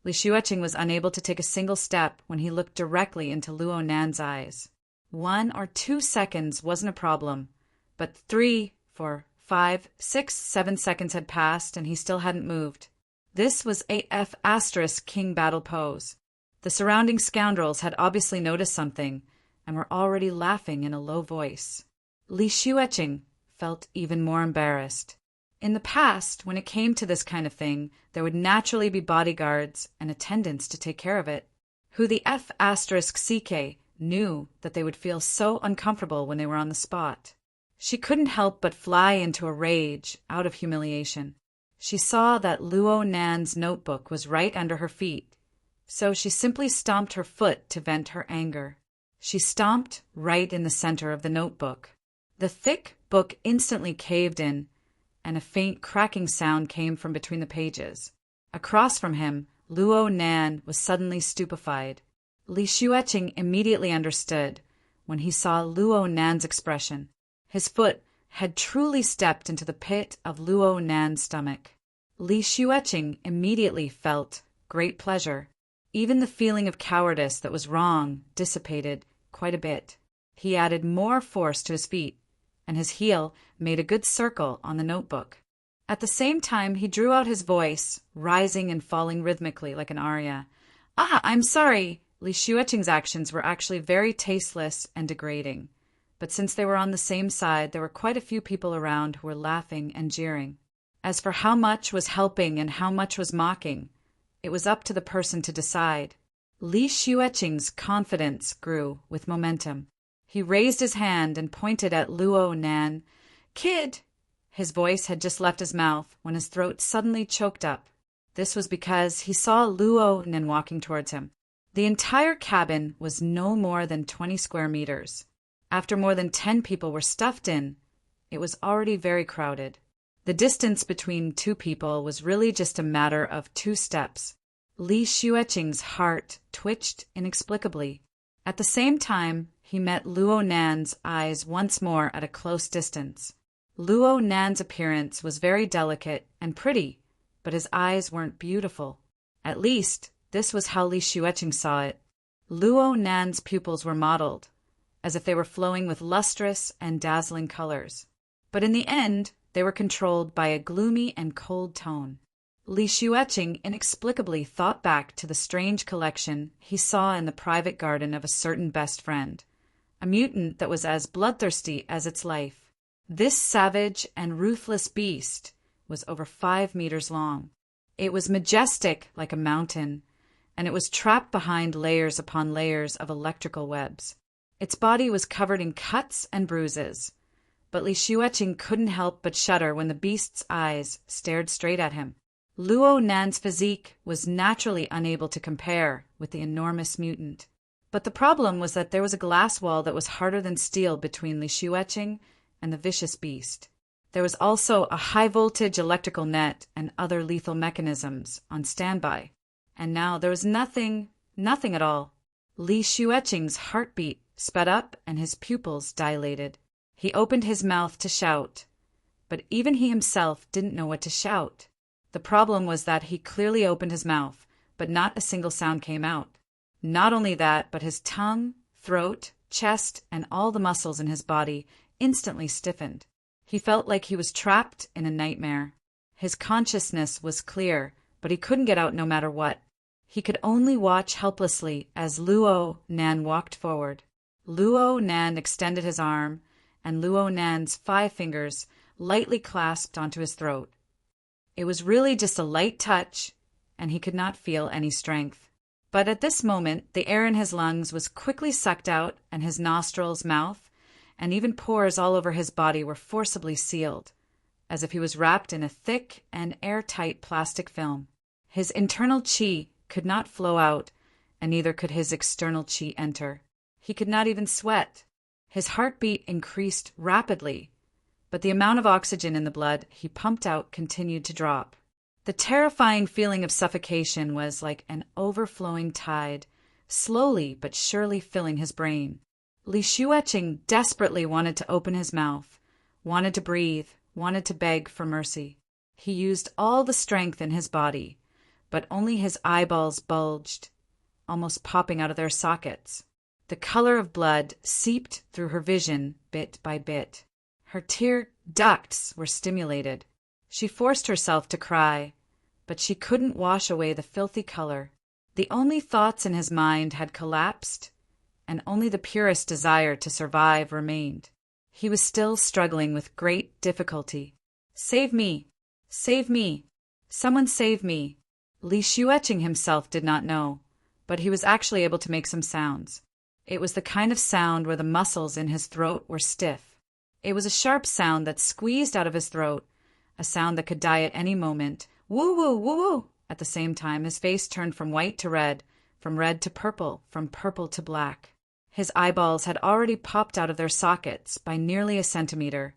Li Xueqing was unable to take a single step when he looked directly into Luo Nan's eyes. 1 or 2 seconds wasn't a problem, but 3, 4, 5, 6, 7 seconds had passed and he still hadn't moved. This was AF * king battle pose. The surrounding scoundrels had obviously noticed something and were already laughing in a low voice. Li Xueqing felt even more embarrassed. In the past, when it came to this kind of thing, there would naturally be bodyguards and attendants to take care of it. Who the F * CK knew that they would feel so uncomfortable when they were on the spot. She couldn't help but fly into a rage out of humiliation. She saw that Luo Nan's notebook was right under her feet, so she simply stomped her foot to vent her anger. She stomped right in the center of the notebook. The thick book instantly caved in, and a faint cracking sound came from between the pages. Across from him, Luo Nan was suddenly stupefied. Li Xueqing immediately understood when he saw Luo Nan's expression. His foot had truly stepped into the pit of Luo Nan's stomach. Li Xueqing immediately felt great pleasure. Even the feeling of cowardice that was wrong dissipated quite a bit. He added more force to his feet, and his heel made a good circle on the notebook. At the same time, he drew out his voice, rising and falling rhythmically like an aria. I'm sorry. Li Xueqing's actions were actually very tasteless and degrading. But since they were on the same side, there were quite a few people around who were laughing and jeering. As for how much was helping and how much was mocking, it was up to the person to decide. Li Xueqing's confidence grew with momentum. He raised his hand and pointed at Luo Nan. Kid! His voice had just left his mouth when his throat suddenly choked up. This was because he saw Luo Nan walking towards him. The entire cabin was no more than 20 square meters. After more than 10 people were stuffed in, it was already very crowded. The distance between 2 people was really just a matter of 2 steps. Li Xueqing's heart twitched inexplicably. At the same time, he met Luo Nan's eyes once more at a close distance. Luo Nan's appearance was very delicate and pretty, but his eyes weren't beautiful. At least, this was how Li Xueqing saw it. Luo Nan's pupils were mottled, as if they were flowing with lustrous and dazzling colors. But in the end, they were controlled by a gloomy and cold tone. Li Xueqing inexplicably thought back to the strange collection he saw in the private garden of a certain best friend, a mutant that was as bloodthirsty as its life. This savage and ruthless beast was over 5 meters long. It was majestic like a mountain, and it was trapped behind layers upon layers of electrical webs. Its body was covered in cuts and bruises, but Li Xueqing couldn't help but shudder when the beast's eyes stared straight at him. Luo Nan's physique was naturally unable to compare with the enormous mutant. But the problem was that there was a glass wall that was harder than steel between Li Xueqing and the vicious beast. There was also a high-voltage electrical net and other lethal mechanisms on standby. And now there was nothing at all. Li Xueqing's heartbeat sped up and his pupils dilated. He opened his mouth to shout, but even he himself didn't know what to shout. The problem was that he clearly opened his mouth, but not a single sound came out. Not only that, but his tongue, throat, chest, and all the muscles in his body instantly stiffened. He felt like he was trapped in a nightmare. His consciousness was clear, but he couldn't get out no matter what. He could only watch helplessly as Luo Nan walked forward. Luo Nan extended his arm, and Luo Nan's 5 fingers lightly clasped onto his throat. It was really just a light touch, and he could not feel any strength. But at this moment, the air in his lungs was quickly sucked out, and his nostrils, mouth, and even pores all over his body were forcibly sealed, as if he was wrapped in a thick and airtight plastic film. His internal qi could not flow out, and neither could his external qi enter. He could not even sweat. His heartbeat increased rapidly, but the amount of oxygen in the blood he pumped out continued to drop. The terrifying feeling of suffocation was like an overflowing tide, slowly but surely filling his brain. Li Xueqing desperately wanted to open his mouth, wanted to breathe, wanted to beg for mercy. He used all the strength in his body, but only his eyeballs bulged, almost popping out of their sockets. The color of blood seeped through her vision bit by bit. Her tear ducts were stimulated. She forced herself to cry, but she couldn't wash away the filthy color. The only thoughts in his mind had collapsed, and only the purest desire to survive remained. He was still struggling with great difficulty. "Save me! Save me! Someone save me!" Li Xueqing himself did not know, but he was actually able to make some sounds. It was the kind of sound where the muscles in his throat were stiff. It was a sharp sound that squeezed out of his throat, a sound that could die at any moment. Woo-woo, woo-woo! At the same time, his face turned from white to red, from red to purple, from purple to black. His eyeballs had already popped out of their sockets by nearly a centimeter,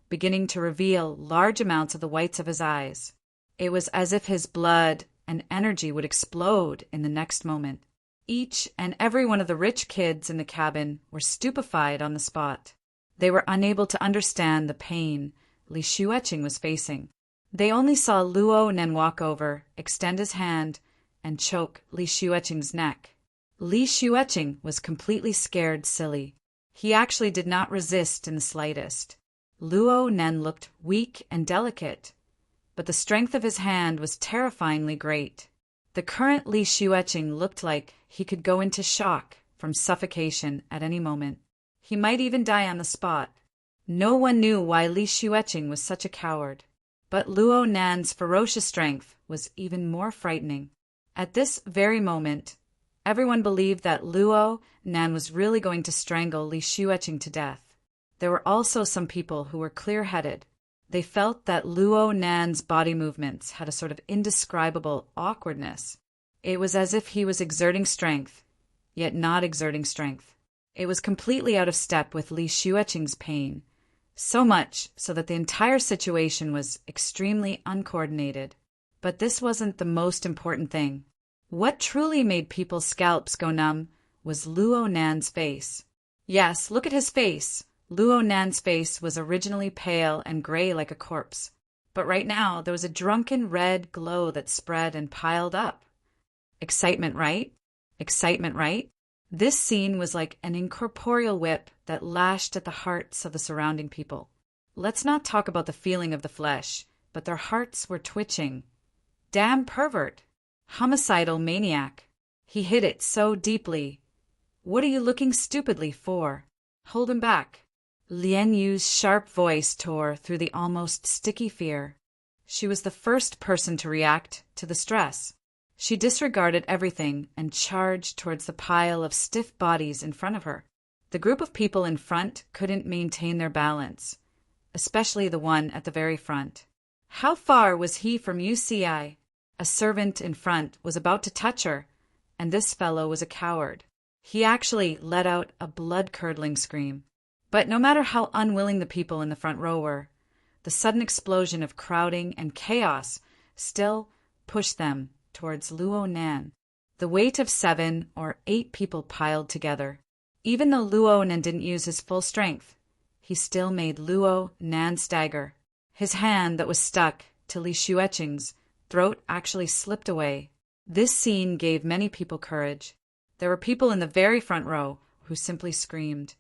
beginning to reveal large amounts of the whites of his eyes. It was as if his blood and energy would explode in the next moment. Each and every one of the rich kids in the cabin were stupefied on the spot. They were unable to understand the pain Li Xueqing was facing. They only saw Luo Nen walk over, extend his hand, and choke Li Xueqing's neck. Li Xueqing was completely scared silly. He actually did not resist in the slightest. Luo Nen looked weak and delicate, but the strength of his hand was terrifyingly great. The current Li Xueqing looked like he could go into shock from suffocation at any moment. He might even die on the spot. No one knew why Li Xueqing was such a coward. But Luo Nan's ferocious strength was even more frightening. At this very moment, everyone believed that Luo Nan was really going to strangle Li Xueqing to death. There were also some people who were clear-headed. They felt that Luo Nan's body movements had a sort of indescribable awkwardness. It was as if he was exerting strength, yet not exerting strength. It was completely out of step with Li Xueqing's pain, so much so that the entire situation was extremely uncoordinated. But this wasn't the most important thing. What truly made people's scalps go numb was Luo Nan's face. Yes, look at his face. Luo Nan's face was originally pale and gray like a corpse, but right now there was a drunken red glow that spread and piled up. Excitement, right? Excitement, right? This scene was like an incorporeal whip that lashed at the hearts of the surrounding people. Let's not talk about the feeling of the flesh, but their hearts were twitching. Damn pervert! Homicidal maniac! He hid it so deeply. What are you looking stupidly for? Hold him back. Lian Yu's sharp voice tore through the almost sticky fear. She was the first person to react to the stress. She disregarded everything and charged towards the pile of stiff bodies in front of her. The group of people in front couldn't maintain their balance, especially the one at the very front. How far was he from UCI? A servant in front was about to touch her, and this fellow was a coward. He actually let out a blood-curdling scream. But no matter how unwilling the people in the front row were, the sudden explosion of crowding and chaos still pushed them towards Luo Nan. The weight of 7 or 8 people piled together. Even though Luo Nan didn't use his full strength, he still made Luo Nan stagger. His hand that was stuck to Li Xueqing's throat actually slipped away. This scene gave many people courage. There were people in the very front row who simply screamed,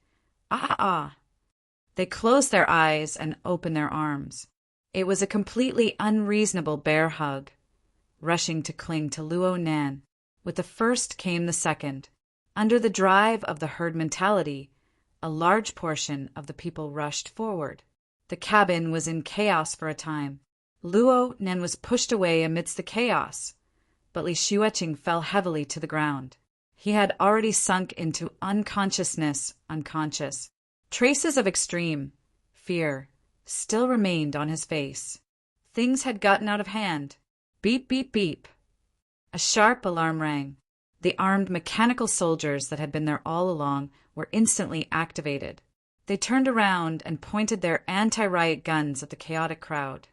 "Ah, ah!" They closed their eyes and opened their arms. It was a completely unreasonable bear hug, rushing to cling to Luo Nan. With the first came the second. Under the drive of the herd mentality, a large portion of the people rushed forward. The cabin was in chaos for a time. Luo Nen was pushed away amidst the chaos, but Li Xueqing fell heavily to the ground. He had already sunk into unconsciousness, unconscious. Traces of extreme fear still remained on his face. Things had gotten out of hand. Beep, beep, beep. A sharp alarm rang. The armed mechanical soldiers that had been there all along were instantly activated. They turned around and pointed their anti-riot guns at the chaotic crowd.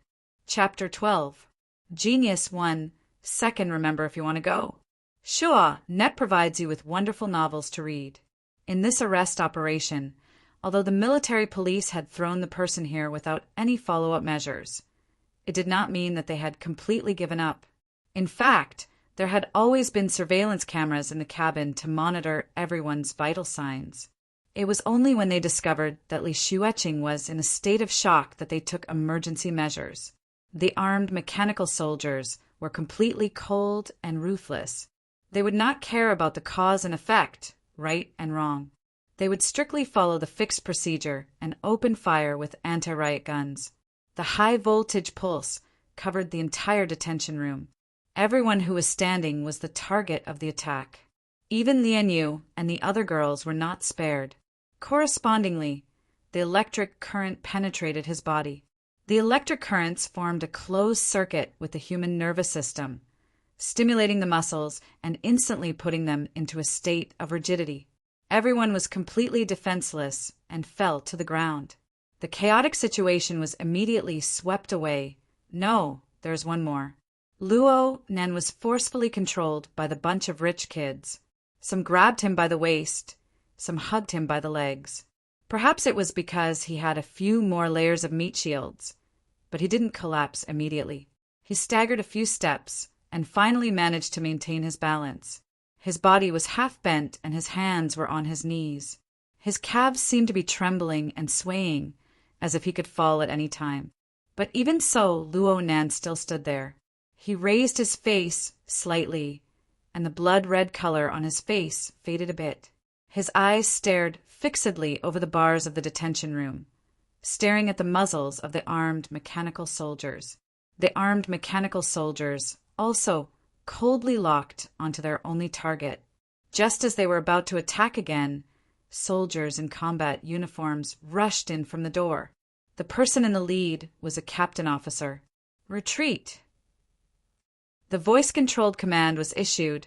Chapter 12. Genius 1. Second, remember if you want to go. Sure, Net provides you with wonderful novels to read. In this arrest operation, although the military police had thrown the person here without any follow-up measures, it did not mean that they had completely given up. In fact, there had always been surveillance cameras in the cabin to monitor everyone's vital signs. It was only when they discovered that Li Xueqing was in a state of shock that they took emergency measures. The armed mechanical soldiers were completely cold and ruthless. They would not care about the cause and effect, right and wrong. They would strictly follow the fixed procedure and open fire with anti-riot guns. The high-voltage pulse covered the entire detention room. Everyone who was standing was the target of the attack. Even Lian Yu and the other girls were not spared. Correspondingly, the electric current penetrated his body. The electric currents formed a closed circuit with the human nervous system, stimulating the muscles and instantly putting them into a state of rigidity. Everyone was completely defenseless and fell to the ground. The chaotic situation was immediately swept away. No, there's one more. Luo Nen was forcefully controlled by the bunch of rich kids. Some grabbed him by the waist, some hugged him by the legs. Perhaps it was because he had a few more layers of meat shields, but he didn't collapse immediately. He staggered a few steps and finally managed to maintain his balance. His body was half bent and his hands were on his knees. His calves seemed to be trembling and swaying, as if he could fall at any time. But even so, Luo Nan still stood there. He raised his face slightly, and the blood-red color on his face faded a bit. His eyes stared fixedly over the bars of the detention room, staring at the muzzles of the armed mechanical soldiers. The armed mechanical soldiers also coldly locked onto their only target. Just as they were about to attack again, soldiers in combat uniforms rushed in from the door. The person in the lead was a captain officer. Retreat! The voice-controlled command was issued,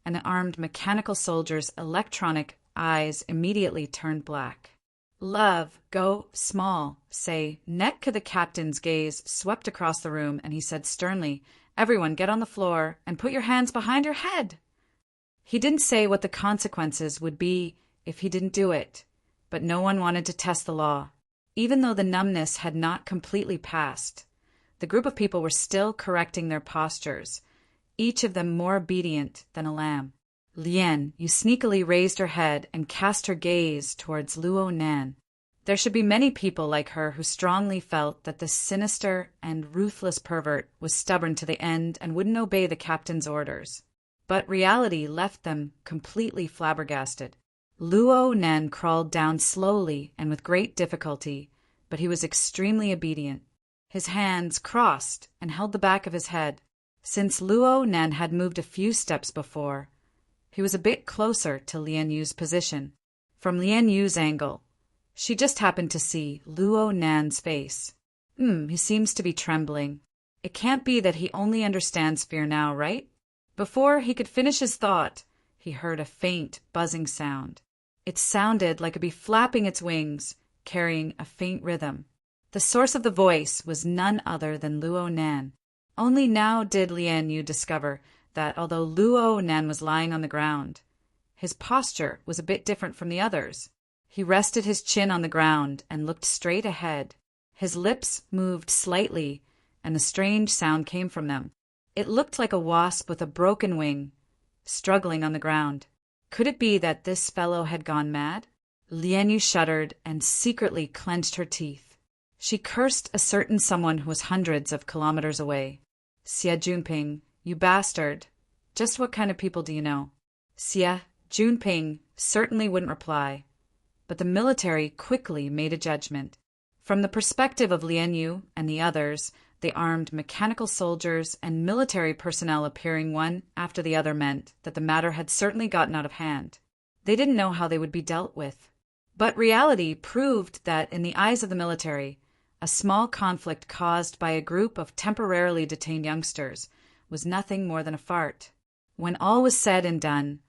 and the armed mechanical soldier's electronic eyes immediately turned black. Love, go small, say, Netka. The captain's gaze swept across the room, and he said sternly, Everyone get on the floor and put your hands behind your head. He didn't say what the consequences would be if he didn't do it, but no one wanted to test the law. Even though the numbness had not completely passed, the group of people were still correcting their postures, each of them more obedient than a lamb. Lian Yu sneakily raised her head and cast her gaze towards Luo Nan. There should be many people like her who strongly felt that this sinister and ruthless pervert was stubborn to the end and wouldn't obey the captain's orders. But reality left them completely flabbergasted. Luo Nan crawled down slowly and with great difficulty, but he was extremely obedient. His hands crossed and held the back of his head. Since Luo Nan had moved a few steps before, he was a bit closer to Lian Yu's position. From Lian Yu's angle, she just happened to see Luo Nan's face. He seems to be trembling. It can't be that he only understands fear now, right? Before he could finish his thought, he heard a faint buzzing sound. It sounded like a bee flapping its wings, carrying a faint rhythm. The source of the voice was none other than Luo Nan. Only now did Lian Yu discover that although Luo Nan was lying on the ground, his posture was a bit different from the others. He rested his chin on the ground and looked straight ahead. His lips moved slightly, and a strange sound came from them. It looked like a wasp with a broken wing, struggling on the ground. Could it be that this fellow had gone mad? Lian Yu shuddered and secretly clenched her teeth. She cursed a certain someone who was hundreds of kilometers away. Xie Junping, you bastard. Just what kind of people do you know? Xie Junping certainly wouldn't reply, but the military quickly made a judgment. From the perspective of Lian Yu and the others, the armed mechanical soldiers and military personnel appearing one after the other meant that the matter had certainly gotten out of hand. They didn't know how they would be dealt with. But reality proved that, in the eyes of the military, a small conflict caused by a group of temporarily detained youngsters was nothing more than a fart. When all was said and done,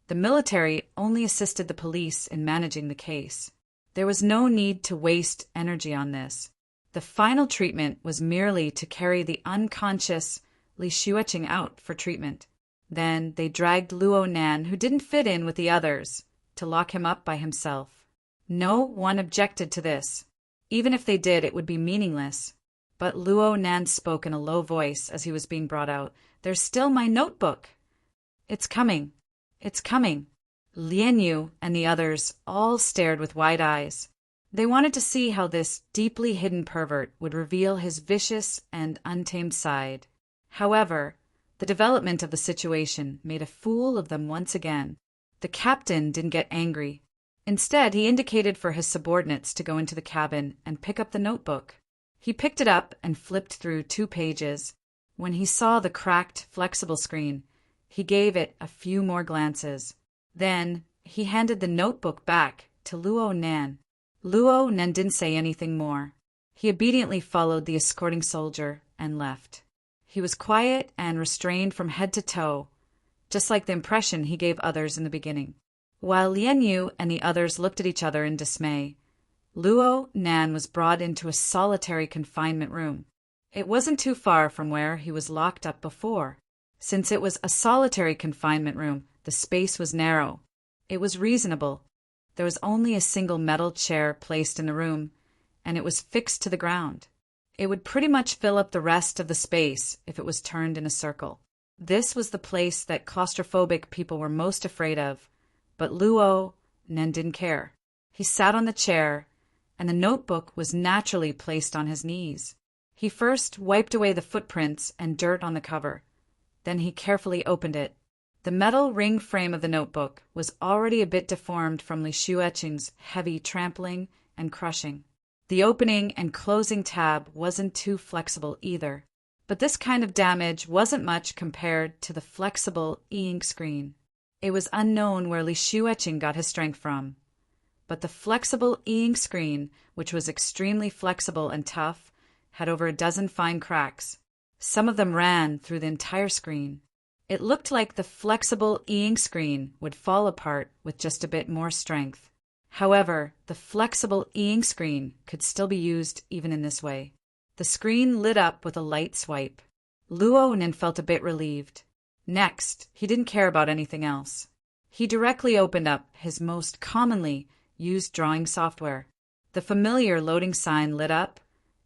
the military only assisted the police in managing the case. There was no need to waste energy on this. The final treatment was merely to carry the unconscious Li Xueqing out for treatment. Then they dragged Luo Nan, who didn't fit in with the others, to lock him up by himself. No one objected to this. Even if they did, it would be meaningless. But Luo Nan spoke in a low voice as he was being brought out. "There's still my notebook." "It's coming. It's coming." Lian Yu and the others all stared with wide eyes. They wanted to see how this deeply hidden pervert would reveal his vicious and untamed side. However, the development of the situation made a fool of them once again. The captain didn't get angry. Instead, he indicated for his subordinates to go into the cabin and pick up the notebook. He picked it up and flipped through 2 pages. When he saw the cracked, flexible screen, he gave it a few more glances. Then he handed the notebook back to Luo Nan. Luo Nan didn't say anything more. He obediently followed the escorting soldier and left. He was quiet and restrained from head to toe, just like the impression he gave others in the beginning. While Lian Yu and the others looked at each other in dismay, Luo Nan was brought into a solitary confinement room. It wasn't too far from where he was locked up before. Since it was a solitary confinement room, the space was narrow. It was reasonable. There was only a single metal chair placed in the room, and it was fixed to the ground. It would pretty much fill up the rest of the space if it was turned in a circle. This was the place that claustrophobic people were most afraid of, but Luo Nan didn't care. He sat on the chair, and the notebook was naturally placed on his knees. He first wiped away the footprints and dirt on the cover. Then he carefully opened it. The metal ring frame of the notebook was already a bit deformed from Li Xueqing's heavy trampling and crushing. The opening and closing tab wasn't too flexible either. But this kind of damage wasn't much compared to the flexible e-ink screen. It was unknown where Li Xueqing got his strength from. But the flexible e-ink screen, which was extremely flexible and tough, had over a dozen fine cracks. Some of them ran through the entire screen. It looked like the flexible e-ink screen would fall apart with just a bit more strength. However, the flexible e-ink screen could still be used even in this way. The screen lit up with a light swipe. Luo Nan felt a bit relieved. Next, he didn't care about anything else. He directly opened up his most commonly used drawing software. The familiar loading sign lit up,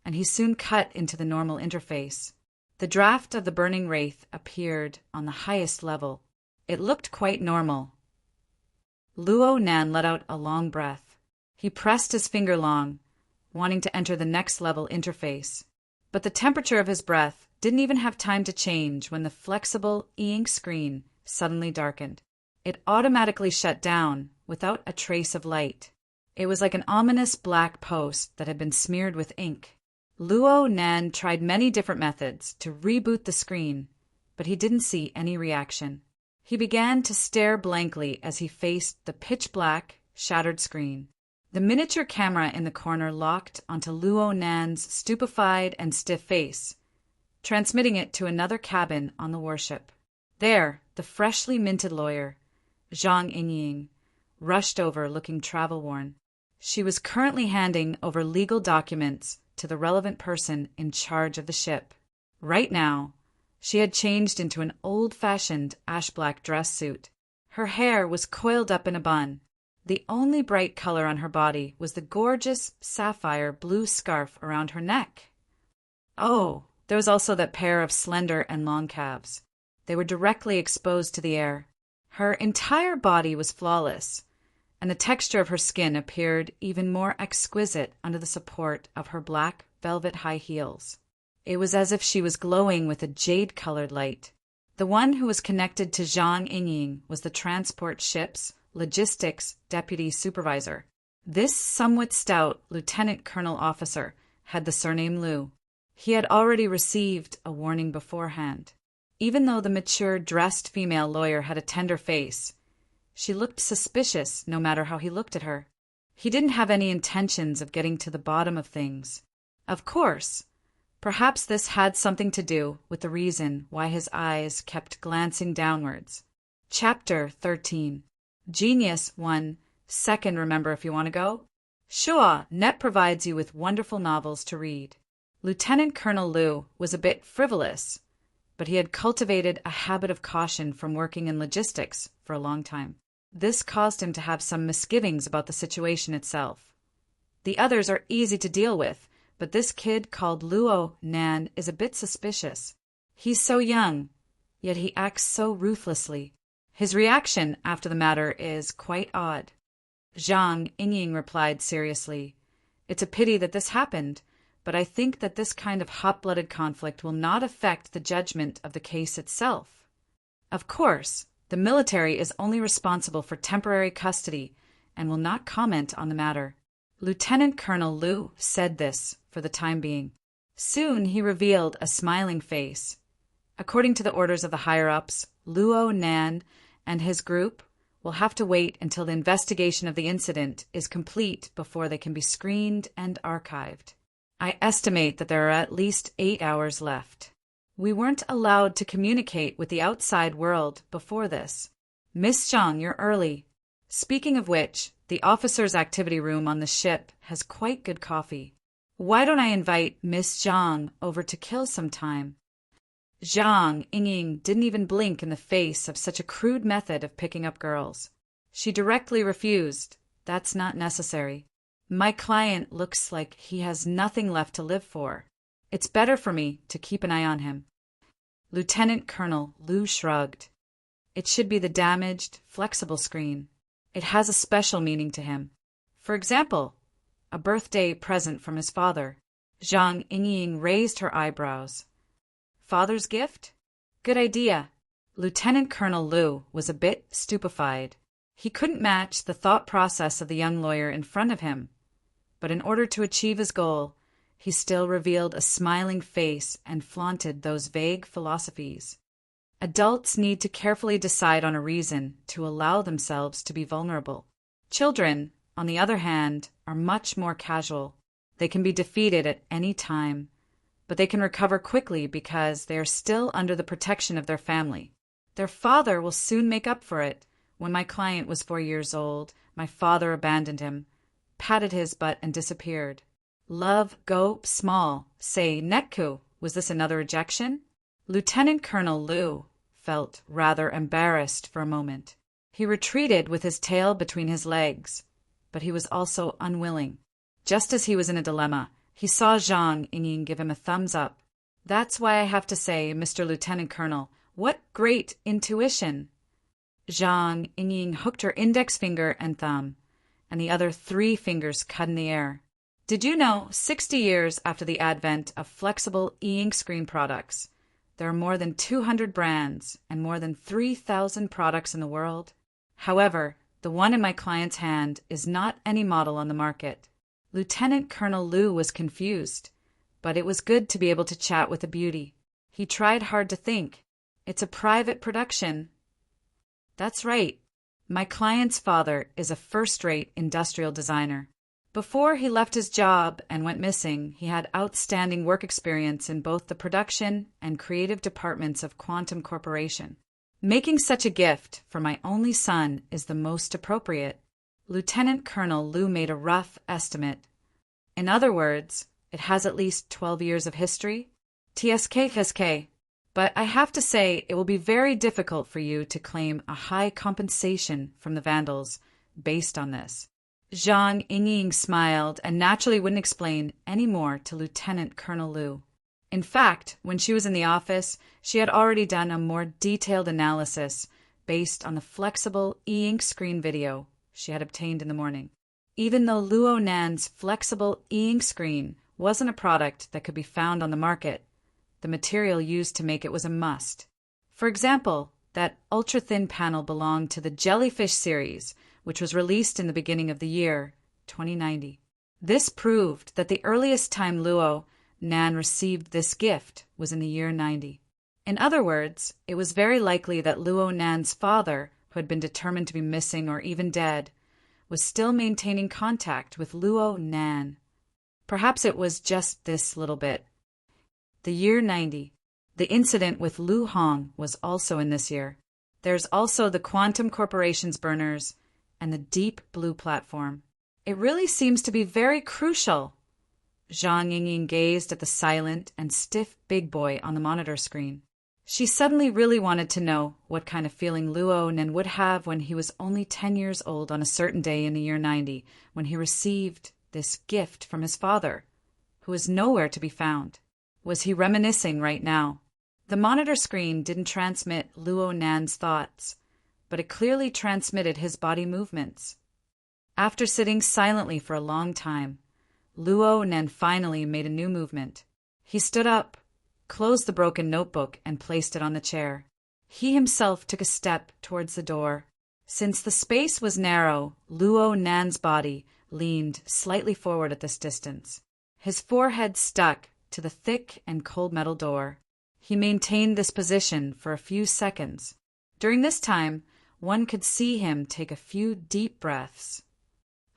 and he soon cut into the normal interface. The draft of the burning wraith appeared on the highest level. It looked quite normal. Luo Nan let out a long breath. He pressed his finger long, wanting to enter the next level interface. But the temperature of his breath didn't even have time to change when the flexible e-ink screen suddenly darkened. It automatically shut down without a trace of light. It was like an ominous black post that had been smeared with ink. Luo Nan tried many different methods to reboot the screen, but he didn't see any reaction. He began to stare blankly as he faced the pitch-black, shattered screen. The miniature camera in the corner locked onto Luo Nan's stupefied and stiff face, transmitting it to another cabin on the warship. There, the freshly minted lawyer, Zhang Yinying, rushed over looking travel-worn. She was currently handing over legal documents to the relevant person in charge of the ship. Right now, she had changed into an old-fashioned ash-black dress suit. Her hair was coiled up in a bun. The only bright color on her body was the gorgeous sapphire blue scarf around her neck. Oh, there was also that pair of slender and long calves. They were directly exposed to the air. Her entire body was flawless, and the texture of her skin appeared even more exquisite under the support of her black velvet high heels. It was as if she was glowing with a jade-colored light. The one who was connected to Zhang Yingying was the transport ship's logistics deputy supervisor. This somewhat stout lieutenant colonel officer had the surname Liu. He had already received a warning beforehand. Even though the mature, dressed female lawyer had a tender face, she looked suspicious no matter how he looked at her. He didn't have any intentions of getting to the bottom of things. Of course, perhaps this had something to do with the reason why his eyes kept glancing downwards. Chapter 13. Genius 1. Second, remember if you want to go? Sure, Net provides you with wonderful novels to read. Lieutenant Colonel Liu was a bit frivolous, but he had cultivated a habit of caution from working in logistics for a long time. This caused him to have some misgivings about the situation itself. The others are easy to deal with, but this kid called Luo Nan is a bit suspicious. He's so young, yet he acts so ruthlessly. His reaction after the matter is quite odd. Zhang Yingying replied seriously, "It's a pity that this happened, but I think that this kind of hot-blooded conflict will not affect the judgment of the case itself. Of course, the military is only responsible for temporary custody and will not comment on the matter." Lieutenant Colonel Liu said this for the time being. Soon he revealed a smiling face. According to the orders of the higher-ups, Luo Nan and his group will have to wait until the investigation of the incident is complete before they can be screened and archived. I estimate that there are at least 8 hours left. We weren't allowed to communicate with the outside world before this. Miss Zhang, you're early. Speaking of which, the officers' activity room on the ship has quite good coffee. Why don't I invite Miss Zhang over to kill some time? Zhang Yingying didn't even blink in the face of such a crude method of picking up girls. She directly refused. That's not necessary. My client looks like he has nothing left to live for. It's better for me to keep an eye on him. Lieutenant Colonel Liu shrugged. It should be the damaged, flexible screen. It has a special meaning to him. For example, a birthday present from his father. Zhang Yingying raised her eyebrows. Father's gift? Good idea. Lieutenant Colonel Liu was a bit stupefied. He couldn't match the thought process of the young lawyer in front of him, but in order to achieve his goal, he still revealed a smiling face and flaunted those vague philosophies. Adults need to carefully decide on a reason to allow themselves to be vulnerable. Children, on the other hand, are much more casual. They can be defeated at any time, but they can recover quickly because they are still under the protection of their family. Their father will soon make up for it. When my client was 4 years old, my father abandoned him, patted his butt, and disappeared. Love go small, say Netku. Was this another rejection? Lieutenant Colonel Liu felt rather embarrassed for a moment. He retreated with his tail between his legs, but he was also unwilling. Just as he was in a dilemma, he saw Zhang Yingying give him a thumbs up. That's why I have to say, Mr. Lieutenant Colonel, what great intuition! Zhang Yingying hooked her index finger and thumb, and the other 3 fingers cut in the air. Did you know, 60 years after the advent of flexible e-ink screen products, there are more than 200 brands and more than 3,000 products in the world? However, the one in my client's hand is not any model on the market. Lieutenant Colonel Liu was confused, but it was good to be able to chat with a beauty. He tried hard to think. It's a private production. That's right. My client's father is a first-rate industrial designer. Before he left his job and went missing, he had outstanding work experience in both the production and creative departments of Quantum Corporation. Making such a gift for my only son is the most appropriate. Lieutenant Colonel Liu made a rough estimate. In other words, it has at least 12 years of history. TSK. But I have to say it will be very difficult for you to claim a high compensation from the Vandals based on this. Zhang Yingying smiled and naturally wouldn't explain any more to Lieutenant Colonel Liu. In fact, when she was in the office, she had already done a more detailed analysis based on the flexible e-ink screen video she had obtained in the morning. Even though Luo Nan's flexible e-ink screen wasn't a product that could be found on the market, the material used to make it was a must. For example, that ultra-thin panel belonged to the Jellyfish series, which was released in the beginning of the year 2090. This proved that the earliest time Luo Nan received this gift was in the year 90. In other words, it was very likely that Luo Nan's father, who had been determined to be missing or even dead, was still maintaining contact with Luo Nan. Perhaps it was just this little bit. The year 90. The incident with Lu Hong was also in this year. There's also the Quantum Corporation's burners and the Deep Blue platform. It really seems to be very crucial. Zhang Yingying gazed at the silent and stiff big boy on the monitor screen. She suddenly really wanted to know what kind of feeling Luo Nan would have when he was only 10 years old on a certain day in the year 90, when he received this gift from his father, who was nowhere to be found. Was he reminiscing right now? The monitor screen didn't transmit Luo Nan's thoughts, but it clearly transmitted his body movements. After sitting silently for a long time, Luo Nan finally made a new movement. He stood up, closed the broken notebook, and placed it on the chair. He himself took a step towards the door. Since the space was narrow, Luo Nan's body leaned slightly forward at this distance. His forehead stuck to the thick and cold metal door. He maintained this position for a few seconds. During this time, one could see him take a few deep breaths.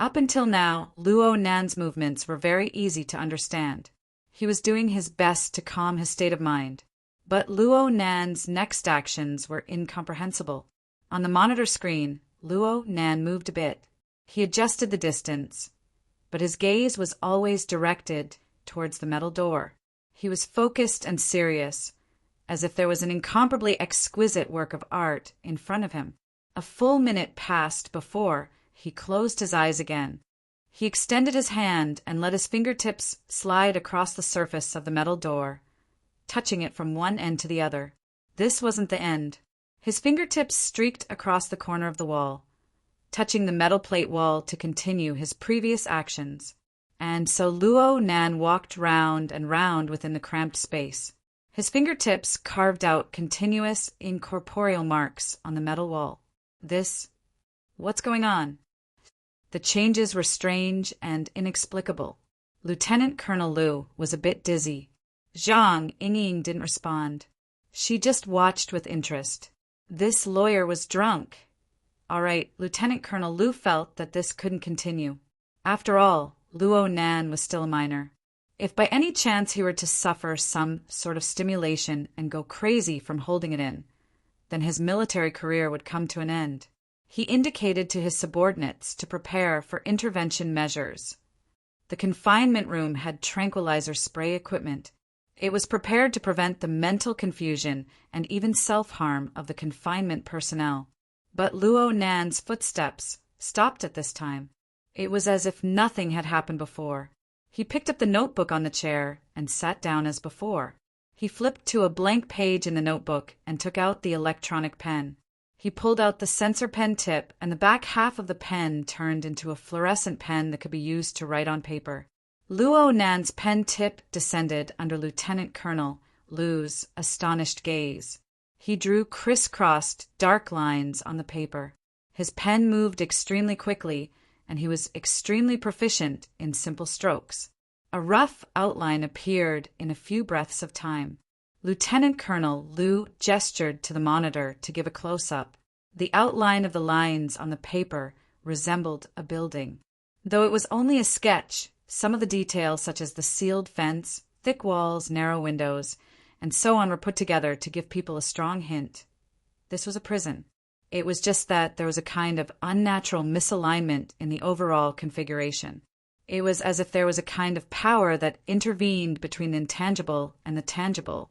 Up until now, Luo Nan's movements were very easy to understand. He was doing his best to calm his state of mind. But Luo Nan's next actions were incomprehensible. On the monitor screen, Luo Nan moved a bit. He adjusted the distance, but his gaze was always directed towards the metal door. He was focused and serious, as if there was an incomparably exquisite work of art in front of him. A full minute passed before he closed his eyes again. He extended his hand and let his fingertips slide across the surface of the metal door, touching it from one end to the other. This wasn't the end. His fingertips streaked across the corner of the wall, touching the metal plate wall to continue his previous actions. And so Luo Nan walked round and round within the cramped space. His fingertips carved out continuous, incorporeal marks on the metal wall. What's going on? The changes were strange and inexplicable. Lieutenant Colonel Lu was a bit dizzy. Zhang Yingying didn't respond. She just watched with interest. This lawyer was drunk. All right, Lieutenant Colonel Lu felt that this couldn't continue. After all, Luo Nan was still a minor. If by any chance he were to suffer some sort of stimulation and go crazy from holding it in, then his military career would come to an end. He indicated to his subordinates to prepare for intervention measures. The confinement room had tranquilizer spray equipment. It was prepared to prevent the mental confusion and even self-harm of the confinement personnel. But Luo Nan's footsteps stopped at this time. It was as if nothing had happened before. He picked up the notebook on the chair and sat down as before. He flipped to a blank page in the notebook and took out the electronic pen. He pulled out the sensor pen tip, and the back half of the pen turned into a fluorescent pen that could be used to write on paper. Luo Nan's pen tip descended under Lieutenant Colonel Lu's astonished gaze. He drew crisscrossed, dark lines on the paper. His pen moved extremely quickly, and he was extremely proficient in simple strokes. A rough outline appeared in a few breaths of time. Lieutenant Colonel Lu gestured to the monitor to give a close-up. The outline of the lines on the paper resembled a building. Though it was only a sketch, some of the details, such as the sealed fence, thick walls, narrow windows, and so on, were put together to give people a strong hint. This was a prison. It was just that there was a kind of unnatural misalignment in the overall configuration. It was as if there was a kind of power that intervened between the intangible and the tangible,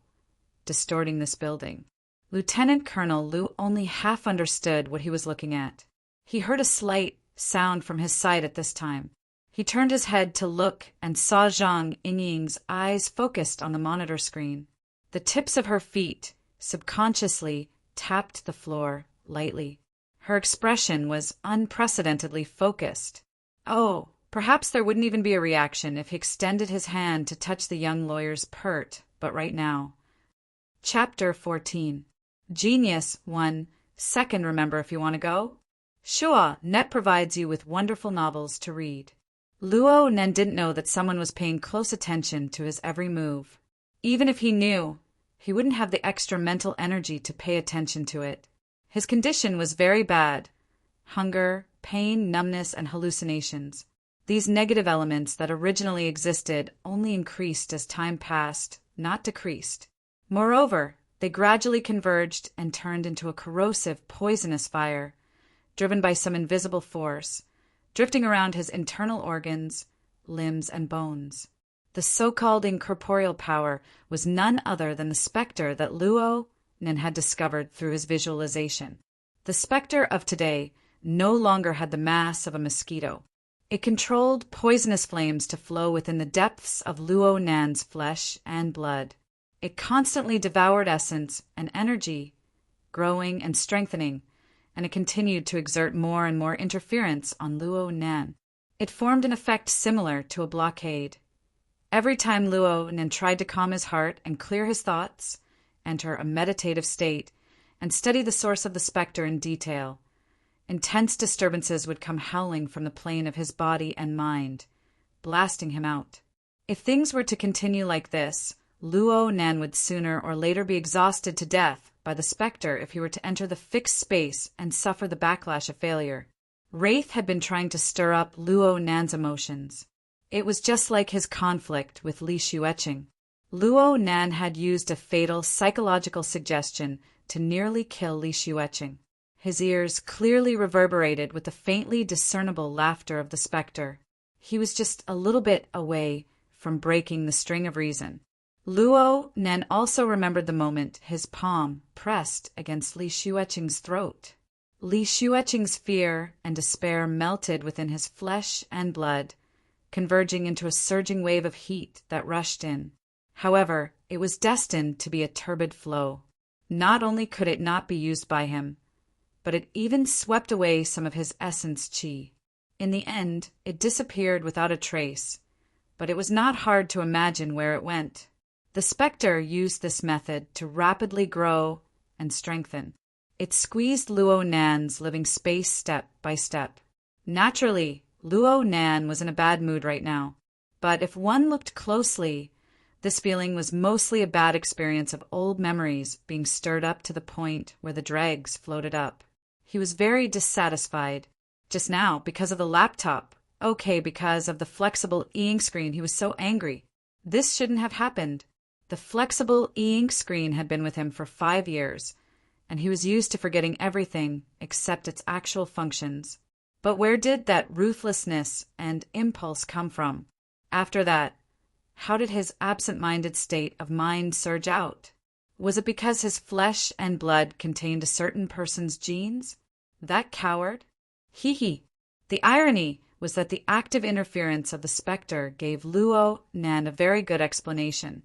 distorting this building. Lieutenant Colonel Lu only half understood what he was looking at. He heard a slight sound from his side at this time. He turned his head to look and saw Zhang Yingying's eyes focused on the monitor screen. The tips of her feet subconsciously tapped the floor lightly. Her expression was unprecedentedly focused. Oh, perhaps there wouldn't even be a reaction if he extended his hand to touch the young lawyer's pert, but right now. Chapter 14. Genius 1 second, remember if you want to go? Sure, Net provides you with wonderful novels to read. Luo Nen didn't know that someone was paying close attention to his every move. Even if he knew, he wouldn't have the extra mental energy to pay attention to it. His condition was very bad. Hunger, pain, numbness, and hallucinations. These negative elements that originally existed only increased as time passed, not decreased. Moreover, they gradually converged and turned into a corrosive, poisonous fire, driven by some invisible force, drifting around his internal organs, limbs, and bones. The so-called incorporeal power was none other than the specter that Luo Nen had discovered through his visualization. The specter of today no longer had the mass of a mosquito. It controlled poisonous flames to flow within the depths of Luo Nan's flesh and blood. It constantly devoured essence and energy, growing and strengthening, and it continued to exert more and more interference on Luo Nan. It formed an effect similar to a blockade. Every time Luo Nan tried to calm his heart and clear his thoughts, enter a meditative state, and study the source of the specter in detail, intense disturbances would come howling from the plane of his body and mind, blasting him out. If things were to continue like this, Luo Nan would sooner or later be exhausted to death by the specter if he were to enter the fixed space and suffer the backlash of failure. Wraith had been trying to stir up Luo Nan's emotions. It was just like his conflict with Li Xueqing. Luo Nan had used a fatal psychological suggestion to nearly kill Li Xueqing. His ears clearly reverberated with the faintly discernible laughter of the specter. He was just a little bit away from breaking the string of reason. Luo Nen also remembered the moment his palm pressed against Li Xueqing's throat. Li Xueqing's fear and despair melted within his flesh and blood, converging into a surging wave of heat that rushed in. However, it was destined to be a turbid flow. Not only could it not be used by him, but it even swept away some of his essence qi. In the end, it disappeared without a trace, but it was not hard to imagine where it went. The specter used this method to rapidly grow and strengthen. It squeezed Luo Nan's living space step by step. Naturally, Luo Nan was in a bad mood right now, but if one looked closely, this feeling was mostly a bad experience of old memories being stirred up to the point where the dregs floated up. He was very dissatisfied. Just now, because of the laptop. Okay, because of the flexible e-ink screen, he was so angry. This shouldn't have happened. The flexible e-ink screen had been with him for 5 years, and he was used to forgetting everything except its actual functions. But where did that ruthlessness and impulse come from? After that, how did his absent-minded state of mind surge out? Was it because his flesh and blood contained a certain person's genes? That coward? Hee. The irony was that the active interference of the specter gave Luo Nan a very good explanation,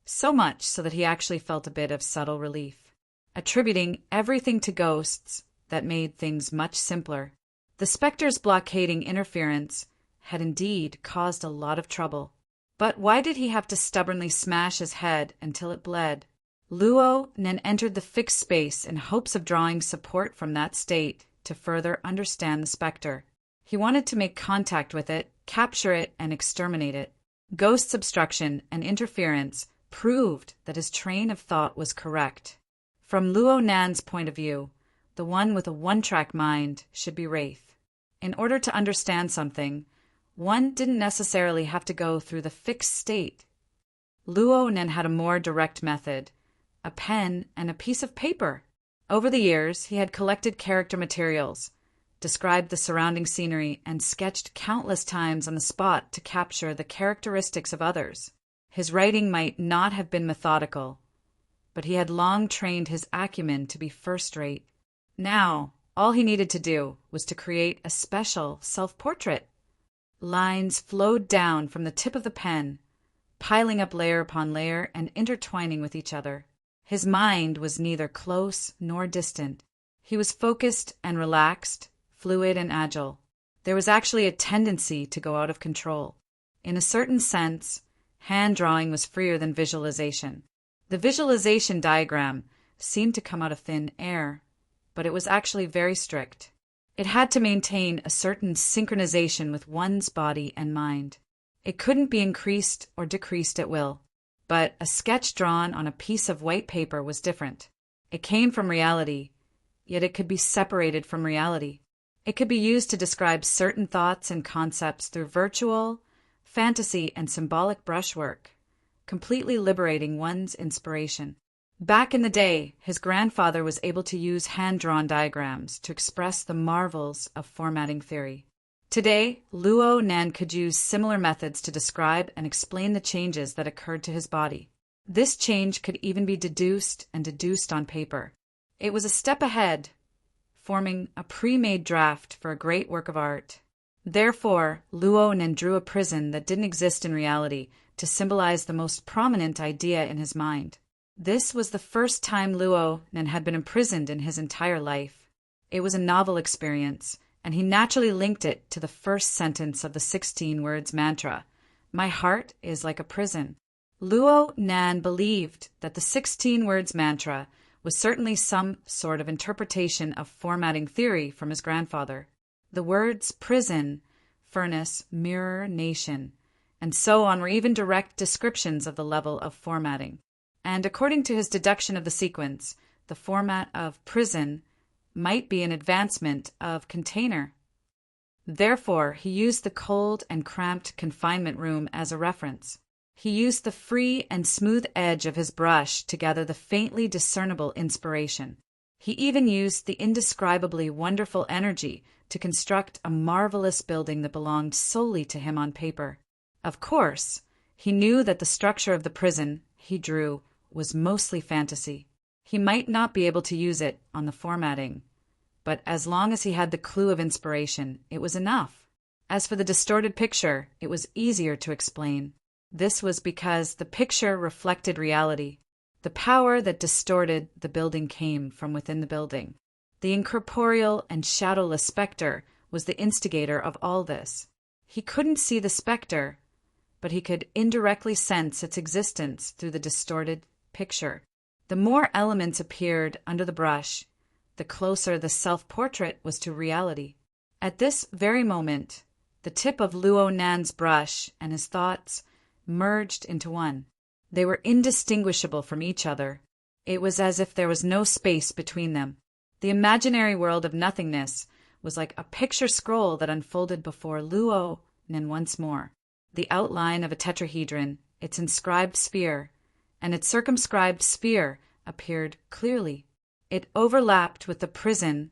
so much so that he actually felt a bit of subtle relief. Attributing everything to ghosts, that made things much simpler. The specter's blockading interference had indeed caused a lot of trouble. But why did he have to stubbornly smash his head until it bled? Luo Nan entered the fixed space in hopes of drawing support from that state to further understand the specter. He wanted to make contact with it, capture it, and exterminate it. Ghost's obstruction and interference proved that his train of thought was correct. From Luo Nan's point of view, the one with a one-track mind should be Wraith. In order to understand something, one didn't necessarily have to go through the fixed state. Luo Nan had a more direct method, a pen and a piece of paper. Over the years, he had collected character materials, described the surrounding scenery, and sketched countless times on the spot to capture the characteristics of others. His writing might not have been methodical, but he had long trained his acumen to be first-rate. Now, all he needed to do was to create a special self-portrait. Lines flowed down from the tip of the pen, piling up layer upon layer and intertwining with each other. His mind was neither close nor distant. He was focused and relaxed, fluid and agile. There was actually a tendency to go out of control. In a certain sense, hand drawing was freer than visualization. The visualization diagram seemed to come out of thin air, but it was actually very strict. It had to maintain a certain synchronization with one's body and mind. It couldn't be increased or decreased at will. But a sketch drawn on a piece of white paper was different. It came from reality, yet it could be separated from reality. It could be used to describe certain thoughts and concepts through virtual, fantasy, and symbolic brushwork, completely liberating one's inspiration. Back in the day, his grandfather was able to use hand-drawn diagrams to express the marvels of formatting theory. Today, Luo Nan could use similar methods to describe and explain the changes that occurred to his body. This change could even be deduced on paper. It was a step ahead, forming a pre-made draft for a great work of art. Therefore, Luo Nan drew a prison that didn't exist in reality to symbolize the most prominent idea in his mind. This was the first time Luo Nan had been imprisoned in his entire life. It was a novel experience, and he naturally linked it to the first sentence of the 16 words mantra, "My heart is like a prison." Luo Nan believed that the 16 words mantra was certainly some sort of interpretation of formatting theory from his grandfather. The words prison, furnace, mirror, nation, and so on were even direct descriptions of the level of formatting. And according to his deduction of the sequence, the format of prison might be an advancement of container. Therefore, he used the cold and cramped confinement room as a reference. He used the free and smooth edge of his brush to gather the faintly discernible inspiration. He even used the indescribably wonderful energy to construct a marvelous building that belonged solely to him on paper. Of course, he knew that the structure of the prison he drew was mostly fantasy. He might not be able to use it on the formatting, but as long as he had the clue of inspiration, it was enough. As for the distorted picture, it was easier to explain. This was because the picture reflected reality. The power that distorted the building came from within the building. The incorporeal and shadowless specter was the instigator of all this. He couldn't see the specter, but he could indirectly sense its existence through the distorted picture. The more elements appeared under the brush, the closer the self-portrait was to reality. At this very moment, the tip of Luo Nan's brush and his thoughts merged into one. They were indistinguishable from each other. It was as if there was no space between them. The imaginary world of nothingness was like a picture scroll that unfolded before Luo Nan once more. The outline of a tetrahedron, its inscribed sphere, and its circumscribed sphere appeared clearly. It overlapped with the prison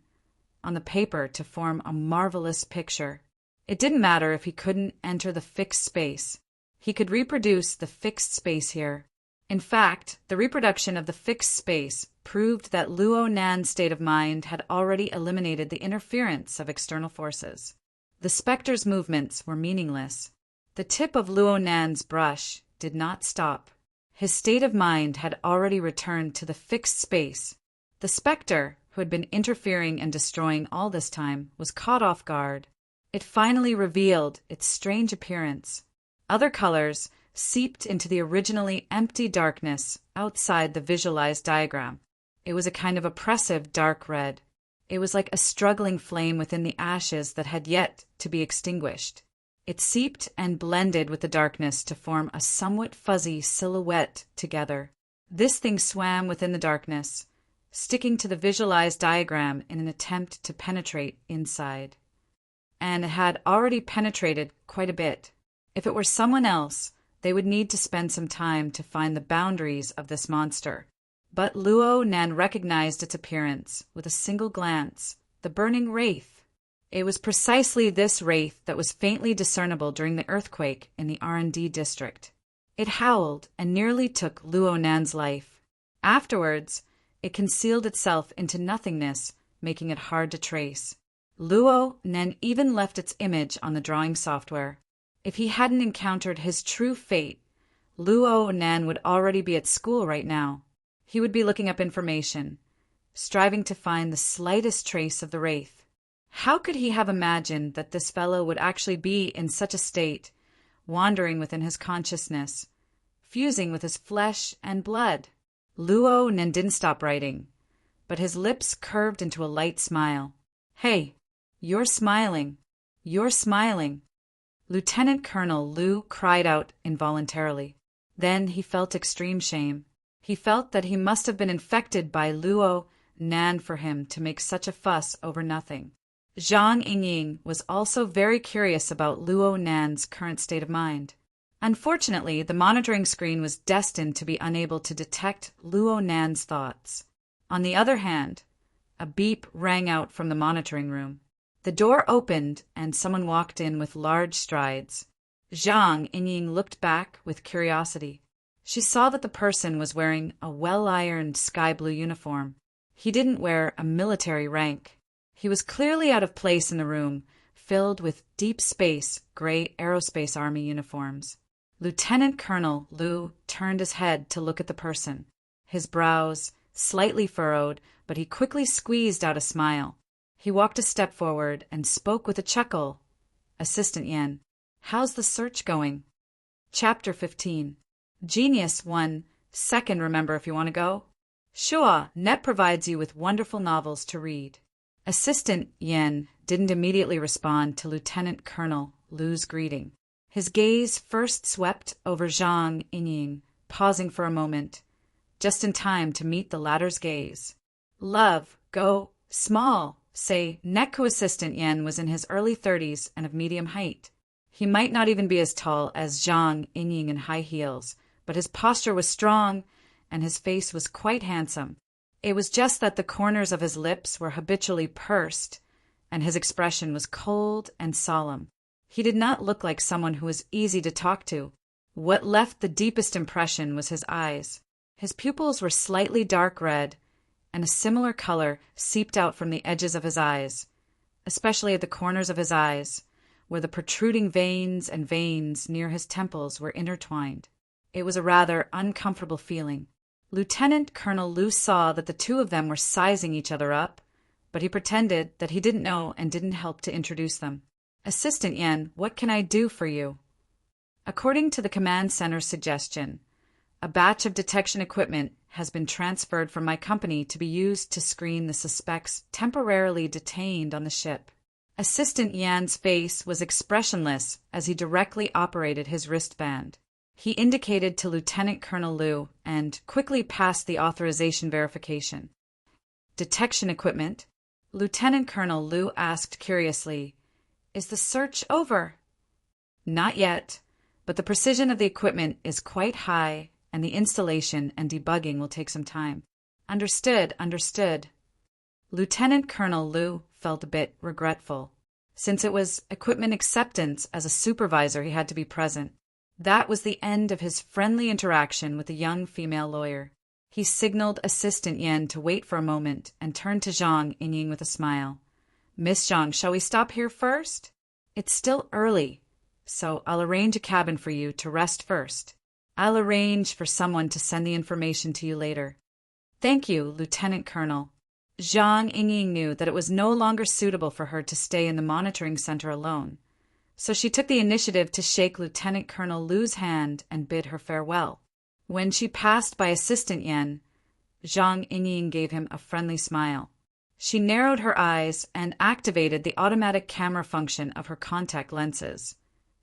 on the paper to form a marvelous picture. It didn't matter if he couldn't enter the fixed space. He could reproduce the fixed space here. In fact, the reproduction of the fixed space proved that Luo Nan's state of mind had already eliminated the interference of external forces. The specter's movements were meaningless. The tip of Luo Nan's brush did not stop. His state of mind had already returned to the fixed space. The specter, who had been interfering and destroying all this time, was caught off guard. It finally revealed its strange appearance. Other colors seeped into the originally empty darkness outside the visualized diagram. It was a kind of oppressive dark red. It was like a struggling flame within the ashes that had yet to be extinguished. It seeped and blended with the darkness to form a somewhat fuzzy silhouette together. This thing swam within the darkness, sticking to the visualized diagram in an attempt to penetrate inside. And it had already penetrated quite a bit. If it were someone else, they would need to spend some time to find the boundaries of this monster. But Luo Nan recognized its appearance with a single glance, the burning wraith. It was precisely this wraith that was faintly discernible during the earthquake in the R&D district. It howled and nearly took Luo Nan's life. Afterwards, it concealed itself into nothingness, making it hard to trace. Luo Nan even left its image on the drawing software. If he hadn't encountered his true fate, Luo Nan would already be at school right now. He would be looking up information, striving to find the slightest trace of the wraith. How could he have imagined that this fellow would actually be in such a state, wandering within his consciousness, fusing with his flesh and blood? Luo Nan didn't stop writing, but his lips curved into a light smile. Hey, you're smiling. You're smiling. Lieutenant Colonel Lu cried out involuntarily. Then he felt extreme shame. He felt that he must have been infected by Luo Nan for him to make such a fuss over nothing. Zhang Yingying was also very curious about Luo Nan's current state of mind. Unfortunately, the monitoring screen was destined to be unable to detect Luo Nan's thoughts. On the other hand, a beep rang out from the monitoring room. The door opened and someone walked in with large strides. Zhang Yingying looked back with curiosity. She saw that the person was wearing a well-ironed sky-blue uniform. He didn't wear a military rank. He was clearly out of place in the room, filled with deep space, gray aerospace army uniforms. Lieutenant Colonel Lu turned his head to look at the person. His brows slightly furrowed, but he quickly squeezed out a smile. He walked a step forward and spoke with a chuckle. Assistant Yan, how's the search going? Chapter 15. Genius 1 second, remember if you want to go? Sure, Net provides you with wonderful novels to read. Assistant Yan didn't immediately respond to Lieutenant Colonel Lu's greeting. His gaze first swept over Zhang Yingying, pausing for a moment, just in time to meet the latter's gaze. Love, go, small, say, Netku Assistant Yan was in his early 30s and of medium height. He might not even be as tall as Zhang Yingying in high heels, but his posture was strong and his face was quite handsome. It was just that the corners of his lips were habitually pursed, and his expression was cold and solemn. He did not look like someone who was easy to talk to. What left the deepest impression was his eyes. His pupils were slightly dark red, and a similar color seeped out from the edges of his eyes, especially at the corners of his eyes, where the protruding veins and veins near his temples were intertwined. It was a rather uncomfortable feeling. Lieutenant Colonel Lu saw that the two of them were sizing each other up, but he pretended that he didn't know and didn't help to introduce them. Assistant Yan, what can I do for you? According to the command center's suggestion, a batch of detection equipment has been transferred from my company to be used to screen the suspects temporarily detained on the ship. Assistant Yan's face was expressionless as he directly operated his wristband. He indicated to Lieutenant Colonel Lu and quickly passed the authorization verification. Detection equipment? Lieutenant Colonel Lu asked curiously, Is the search over? Not yet, but the precision of the equipment is quite high and the installation and debugging will take some time. Understood, understood. Lieutenant Colonel Lu felt a bit regretful. Since it was equipment acceptance as a supervisor, he had to be present. That was the end of his friendly interaction with the young female lawyer. He signaled Assistant Yan to wait for a moment and turned to Zhang Yingying with a smile. Miss Zhang, shall we stop here first? It's still early, so I'll arrange a cabin for you to rest first. I'll arrange for someone to send the information to you later. Thank you, Lieutenant Colonel. Zhang Yingying knew that it was no longer suitable for her to stay in the monitoring center alone, so she took the initiative to shake Lieutenant Colonel Lu's hand and bid her farewell. When she passed by Assistant Yan, Zhang Yingying gave him a friendly smile. She narrowed her eyes and activated the automatic camera function of her contact lenses,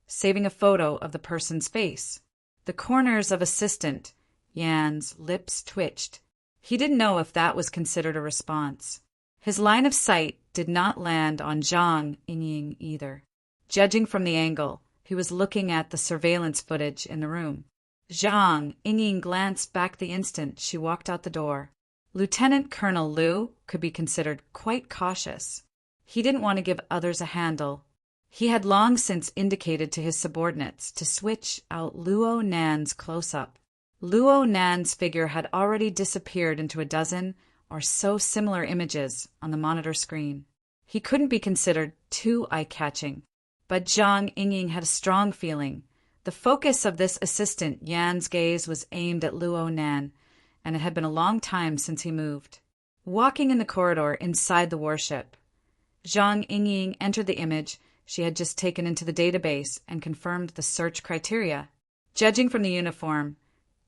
saving a photo of the person's face. The corners of Assistant Yan's lips twitched. He didn't know if that was considered a response. His line of sight did not land on Zhang Yingying either. Judging from the angle, he was looking at the surveillance footage in the room. Zhang Yingying glanced back the instant she walked out the door. Lieutenant Colonel Lu could be considered quite cautious. He didn't want to give others a handle. He had long since indicated to his subordinates to switch out Luo Nan's close-up. Luo Nan's figure had already disappeared into a dozen or so similar images on the monitor screen. He couldn't be considered too eye-catching. But Zhang Yingying had a strong feeling. The focus of this Assistant Yan's gaze was aimed at Luo Nan, and it had been a long time since he moved. Walking in the corridor inside the warship, Zhang Yingying entered the image she had just taken into the database and confirmed the search criteria. Judging from the uniform,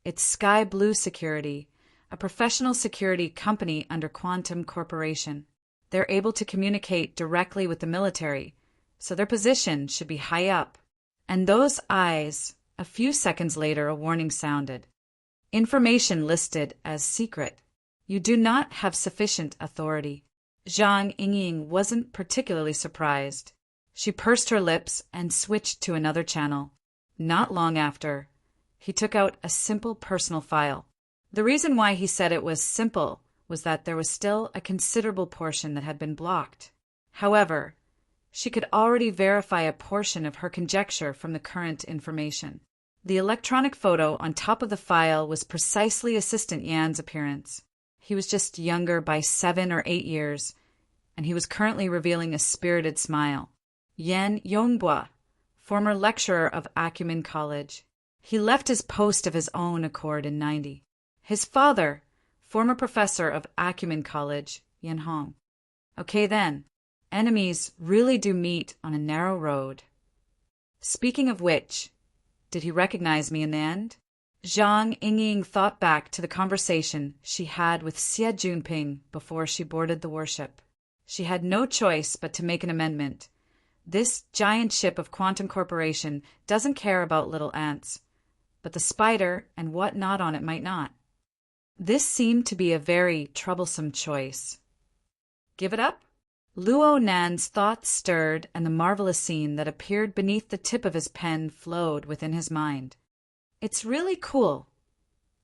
its sky blue security, a professional security company under Quantum Corporation. They're able to communicate directly with the military, so their position should be high up. And those eyes, a few seconds later a warning sounded. Information listed as secret. You do not have sufficient authority. Zhang Yingying wasn't particularly surprised. She pursed her lips and switched to another channel. Not long after, he took out a simple personal file. The reason why he said it was simple was that there was still a considerable portion that had been blocked. However, she could already verify a portion of her conjecture from the current information. The electronic photo on top of the file was precisely Assistant Yan's appearance. He was just younger by 7 or 8 years, and he was currently revealing a spirited smile. Yan Yongbua, former lecturer of Acumen College. He left his post of his own accord in '90. His father, former professor of Acumen College, Yan Hong. Okay then, enemies really do meet on a narrow road. Speaking of which, did he recognize me in the end? Zhang Yingying thought back to the conversation she had with Xie Junping before she boarded the warship. She had no choice but to make an amendment. This giant ship of Quantum Corporation doesn't care about little ants, but the spider and what not on it might not. This seemed to be a very troublesome choice. Give it up? Luo Nan's thoughts stirred, and the marvelous scene that appeared beneath the tip of his pen flowed within his mind. It's really cool.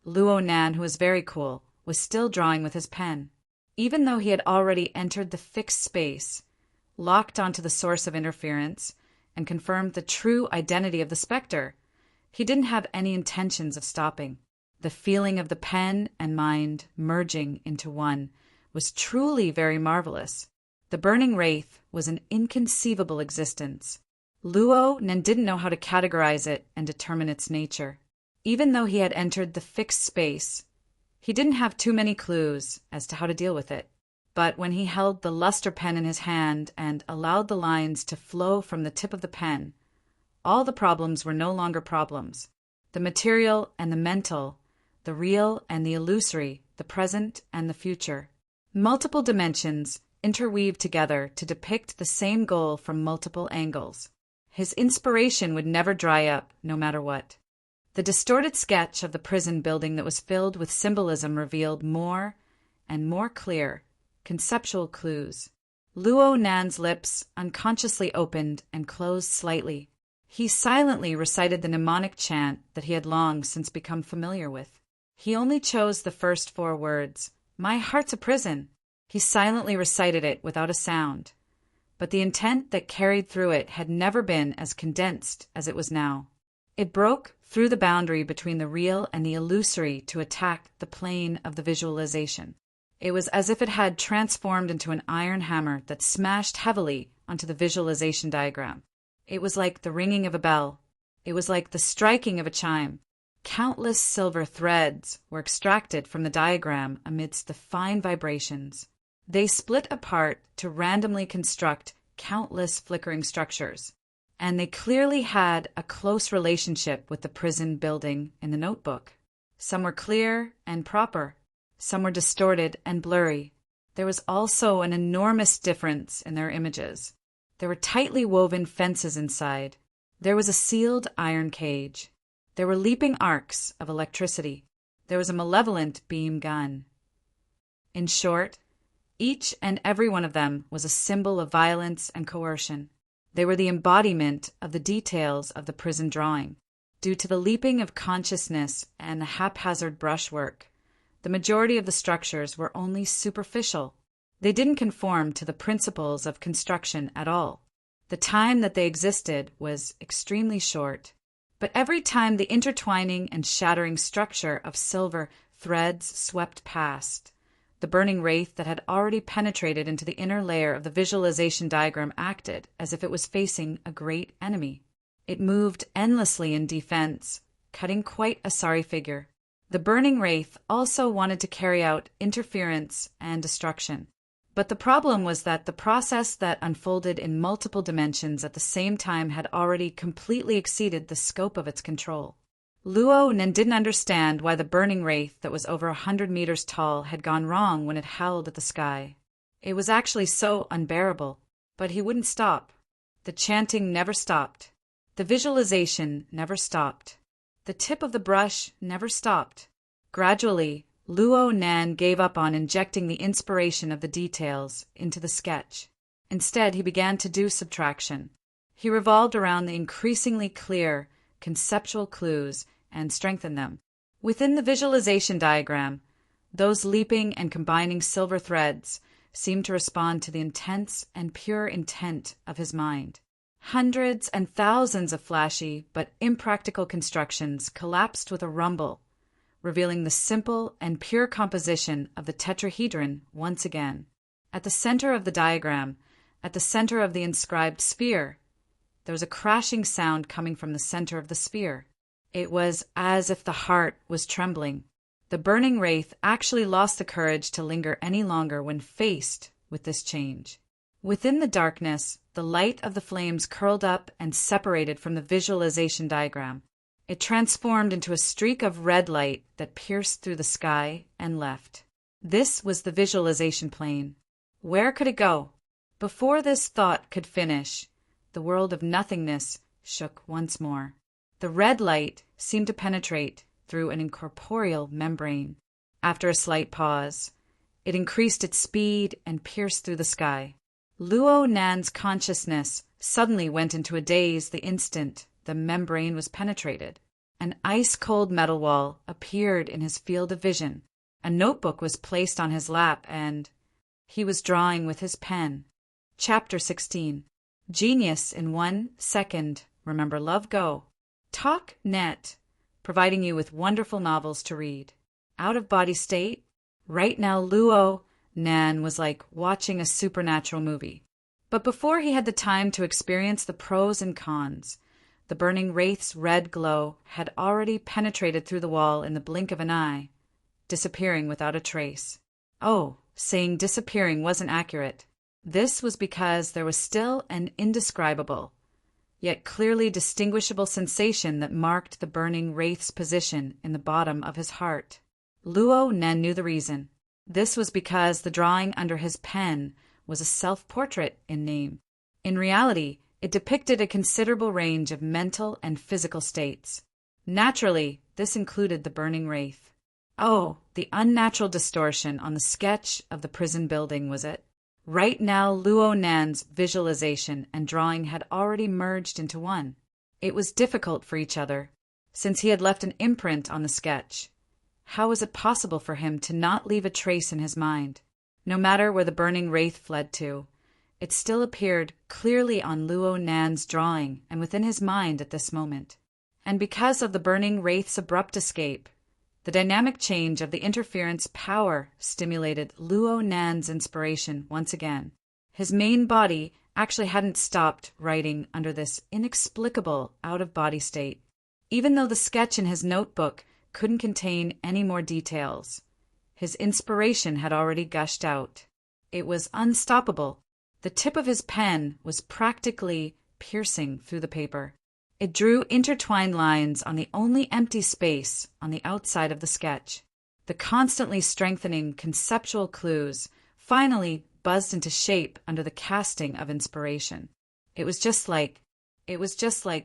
Luo Nan, who was very cool, was still drawing with his pen. Even though he had already entered the fixed space, locked onto the source of interference, and confirmed the true identity of the specter, he didn't have any intentions of stopping. The feeling of the pen and mind merging into one was truly very marvelous. The burning wraith was an inconceivable existence. Luo Nan didn't know how to categorize it and determine its nature. Even though he had entered the fixed space, he didn't have too many clues as to how to deal with it. But when he held the luster pen in his hand and allowed the lines to flow from the tip of the pen, all the problems were no longer problems. The material and the mental, the real and the illusory, the present and the future. Multiple dimensions interweaved together to depict the same goal from multiple angles. His inspiration would never dry up, no matter what. The distorted sketch of the prison building that was filled with symbolism revealed more and more clear, conceptual clues. Luo Nan's lips unconsciously opened and closed slightly. He silently recited the mnemonic chant that he had long since become familiar with. He only chose the first 4 words. My heart's a prison. He silently recited it without a sound, but the intent that carried through it had never been as condensed as it was now. It broke through the boundary between the real and the illusory to attack the plane of the visualization. It was as if it had transformed into an iron hammer that smashed heavily onto the visualization diagram. It was like the ringing of a bell. It was like the striking of a chime. Countless silver threads were extracted from the diagram amidst the fine vibrations. They split apart to randomly construct countless flickering structures, and they clearly had a close relationship with the prison building in the notebook. Some were clear and proper. Some were distorted and blurry. There was also an enormous difference in their images. There were tightly woven fences inside. There was a sealed iron cage. There were leaping arcs of electricity. There was a malevolent beam gun. In short, each and every one of them was a symbol of violence and coercion. They were the embodiment of the details of the prison drawing. Due to the leaping of consciousness and the haphazard brushwork, the majority of the structures were only superficial. They didn't conform to the principles of construction at all. The time that they existed was extremely short. But every time the intertwining and shattering structure of silver threads swept past, the burning wraith that had already penetrated into the inner layer of the visualization diagram acted as if it was facing a great enemy. It moved endlessly in defense, cutting quite a sorry figure. The burning wraith also wanted to carry out interference and destruction. But the problem was that the process that unfolded in multiple dimensions at the same time had already completely exceeded the scope of its control. Luo Nen didn't understand why the burning wraith that was over 100 meters tall had gone wrong when it howled at the sky. It was actually so unbearable. But he wouldn't stop. The chanting never stopped. The visualization never stopped. The tip of the brush never stopped. Gradually, Luo Nan gave up on injecting the inspiration of the details into the sketch. Instead, he began to do subtraction. He revolved around the increasingly clear, conceptual clues and strengthened them. Within the visualization diagram, those leaping and combining silver threads seemed to respond to the intense and pure intent of his mind. Hundreds and thousands of flashy but impractical constructions collapsed with a rumble, revealing the simple and pure composition of the tetrahedron once again. At the center of the diagram, at the center of the inscribed sphere, there was a crashing sound coming from the center of the sphere. It was as if the heart was trembling. The burning wraith actually lost the courage to linger any longer when faced with this change. Within the darkness, the light of the flames curled up and separated from the visualization diagram. It transformed into a streak of red light that pierced through the sky and left. This was the visualization plane. Where could it go? Before this thought could finish, the world of nothingness shook once more. The red light seemed to penetrate through an incorporeal membrane. After a slight pause, it increased its speed and pierced through the sky. Luo Nan's consciousness suddenly went into a daze the instant the membrane was penetrated. An ice-cold metal wall appeared in his field of vision. A notebook was placed on his lap and he was drawing with his pen. Chapter 16. Genius in 1 second. Remember, love, go. Talk Net, providing you with wonderful novels to read. Out of body state? Right now, Luo Nan was like watching a supernatural movie. But before he had the time to experience the pros and cons, the burning wraith's red glow had already penetrated through the wall in the blink of an eye, disappearing without a trace. Oh, saying disappearing wasn't accurate. This was because there was still an indescribable, yet clearly distinguishable sensation that marked the burning wraith's position in the bottom of his heart. Luo Nen knew the reason. This was because the drawing under his pen was a self-portrait in name. In reality, it depicted a considerable range of mental and physical states. Naturally, this included the burning wraith. Oh, the unnatural distortion on the sketch of the prison building was it. Right now, Luo Nan's visualization and drawing had already merged into one. It was difficult for each other, since he had left an imprint on the sketch. How was it possible for him to not leave a trace in his mind? No matter where the burning wraith fled to, it still appeared clearly on Luo Nan's drawing and within his mind at this moment. And because of the burning wraith's abrupt escape, the dynamic change of the interference power stimulated Luo Nan's inspiration once again. His main body actually hadn't stopped writing under this inexplicable out-of-body state. Even though the sketch in his notebook couldn't contain any more details, his inspiration had already gushed out. It was unstoppable. The tip of his pen was practically piercing through the paper. It drew intertwined lines on the only empty space on the outside of the sketch. The constantly strengthening conceptual clues finally buzzed into shape under the casting of inspiration. It was just like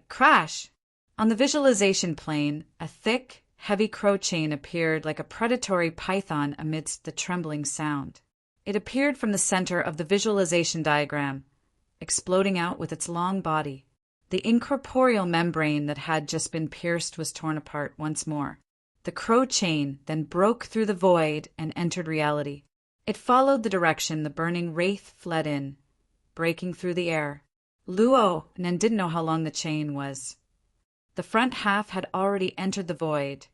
crash! On the visualization plane, a thick, heavy crow chain appeared like a predatory python amidst the trembling sound. It appeared from the center of the visualization diagram, exploding out with its long body. The incorporeal membrane that had just been pierced was torn apart once more. The crow chain then broke through the void and entered reality. It followed the direction the burning wraith fled in, breaking through the air. Luo Nan didn't know how long the chain was. The front half had already entered the void,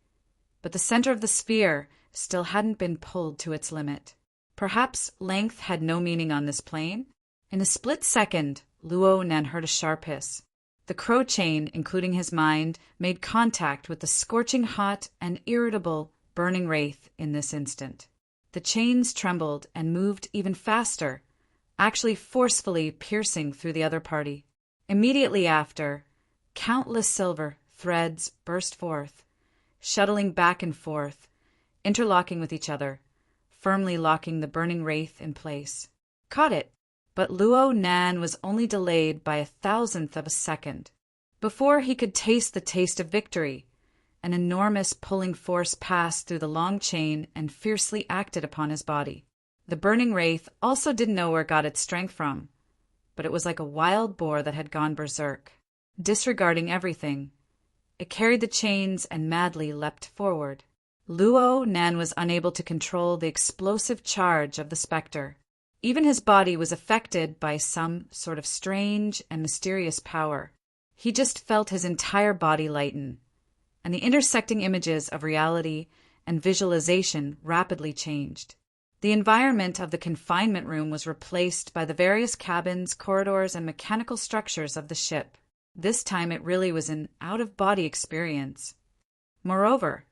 but the center of the sphere still hadn't been pulled to its limit. Perhaps length had no meaning on this plane. In a split second, Luo Nan heard a sharp hiss. The crow chain, including his mind, made contact with the scorching hot and irritable burning wraith in this instant. The chains trembled and moved even faster, actually forcefully piercing through the other party. Immediately after, countless silver threads burst forth, shuttling back and forth, interlocking with each other, firmly locking the burning wraith in place. Caught it, but Luo Nan was only delayed by 1,000th of a second. Before he could taste the taste of victory, an enormous pulling force passed through the long chain and fiercely acted upon his body. The burning wraith also didn't know where it got its strength from, but it was like a wild boar that had gone berserk. Disregarding everything, it carried the chains and madly leapt forward. Luo Nan was unable to control the explosive charge of the specter. Even his body was affected by some sort of strange and mysterious power. He just felt his entire body lighten, and the intersecting images of reality and visualization rapidly changed. The environment of the confinement room was replaced by the various cabins, corridors, and mechanical structures of the ship. This time it really was an out-of-body experience. Moreover,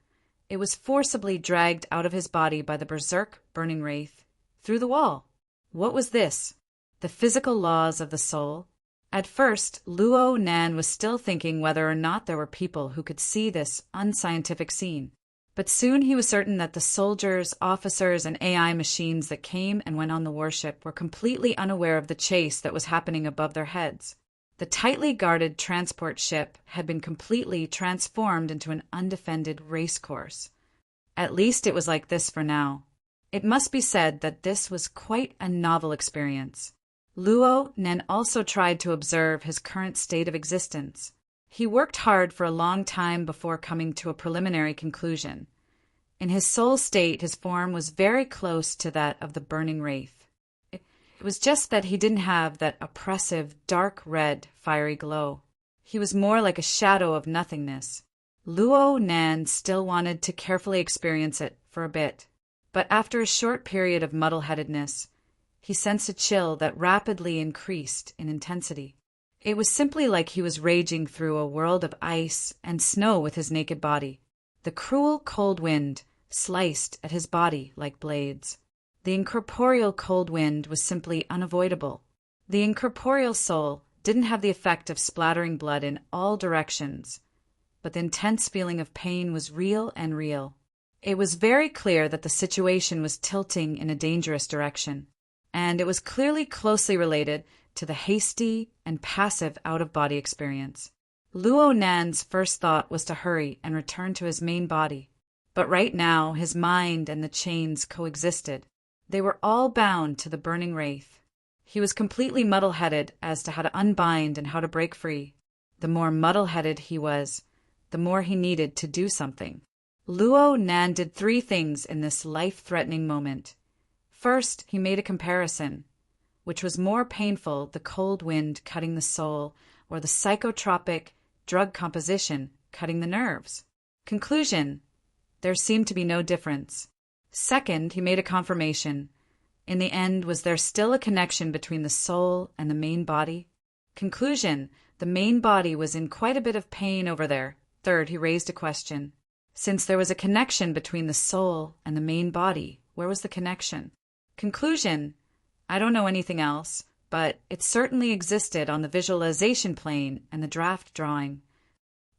it was forcibly dragged out of his body by the berserk burning wraith, through the wall. What was this? The physical laws of the soul? At first, Luo Nan was still thinking whether or not there were people who could see this unscientific scene. But soon he was certain that the soldiers, officers, and AI machines that came and went on the warship were completely unaware of the chase that was happening above their heads. The tightly guarded transport ship had been completely transformed into an undefended racecourse. At least it was like this for now. It must be said that this was quite a novel experience. Luo Nan also tried to observe his current state of existence. He worked hard for a long time before coming to a preliminary conclusion. In his soul state, his form was very close to that of the burning wraith. It was just that he didn't have that oppressive, dark red, fiery glow. He was more like a shadow of nothingness. Luo Nan still wanted to carefully experience it for a bit, but after a short period of muddle-headedness, he sensed a chill that rapidly increased in intensity. It was simply like he was raging through a world of ice and snow with his naked body. The cruel cold wind sliced at his body like blades. The incorporeal cold wind was simply unavoidable. The incorporeal soul didn't have the effect of splattering blood in all directions, but the intense feeling of pain was real and real. It was very clear that the situation was tilting in a dangerous direction, and it was clearly closely related to the hasty and passive out-of-body experience. Luo Nan's first thought was to hurry and return to his main body. But right now, his mind and the chains coexisted. They were all bound to the burning wraith. He was completely muddle-headed as to how to unbind and how to break free. The more muddle-headed he was, the more he needed to do something. Luo Nan did 3 things in this life-threatening moment. First, he made a comparison. Which was more painful, the cold wind cutting the soul, or the psychotropic drug composition cutting the nerves? Conclusion: there seemed to be no difference. Second, he made a confirmation. In the end, was there still a connection between the soul and the main body? Conclusion: the main body was in quite a bit of pain over there. Third, he raised a question. Since there was a connection between the soul and the main body, where was the connection? Conclusion: I don't know anything else, but it certainly existed on the visualization plane and the draft drawing,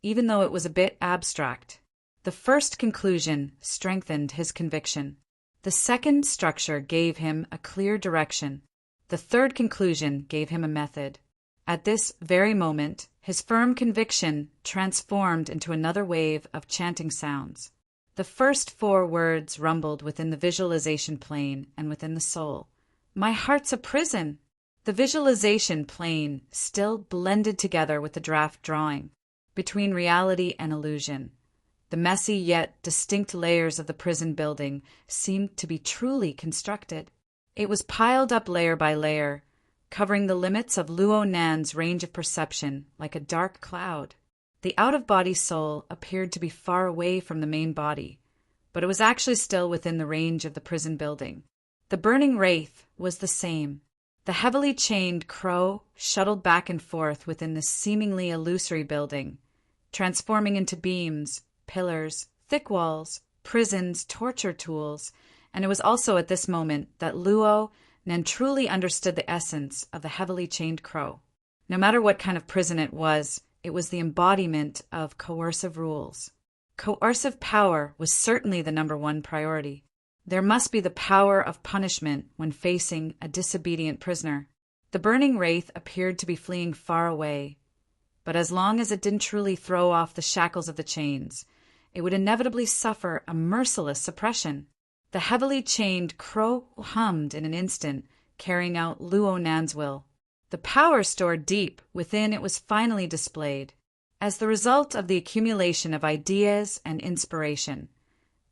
even though it was a bit abstract. The first conclusion strengthened his conviction. The second structure gave him a clear direction. The third conclusion gave him a method. At this very moment, his firm conviction transformed into another wave of chanting sounds. The first 4 words rumbled within the visualization plane and within the soul. My heart's a prison. The visualization plane still blended together with the draft drawing, between reality and illusion. The messy yet distinct layers of the prison building seemed to be truly constructed. It was piled up layer by layer, covering the limits of Luo Nan's range of perception like a dark cloud. The out-of-body soul appeared to be far away from the main body, but it was actually still within the range of the prison building. The burning wraith was the same. The heavily chained crow shuttled back and forth within this seemingly illusory building, transforming into beams, pillars, thick walls, prisons, torture tools, and it was also at this moment that Luo Nan truly understood the essence of the heavily chained crow. No matter what kind of prison it was the embodiment of coercive rules. Coercive power was certainly the number one priority. There must be the power of punishment when facing a disobedient prisoner. The burning wraith appeared to be fleeing far away, but as long as it didn't truly throw off the shackles of the chains, it would inevitably suffer a merciless suppression. The heavily chained crow hummed in an instant, carrying out Luo Nan's will. The power stored deep within it was finally displayed. As the result of the accumulation of ideas and inspiration,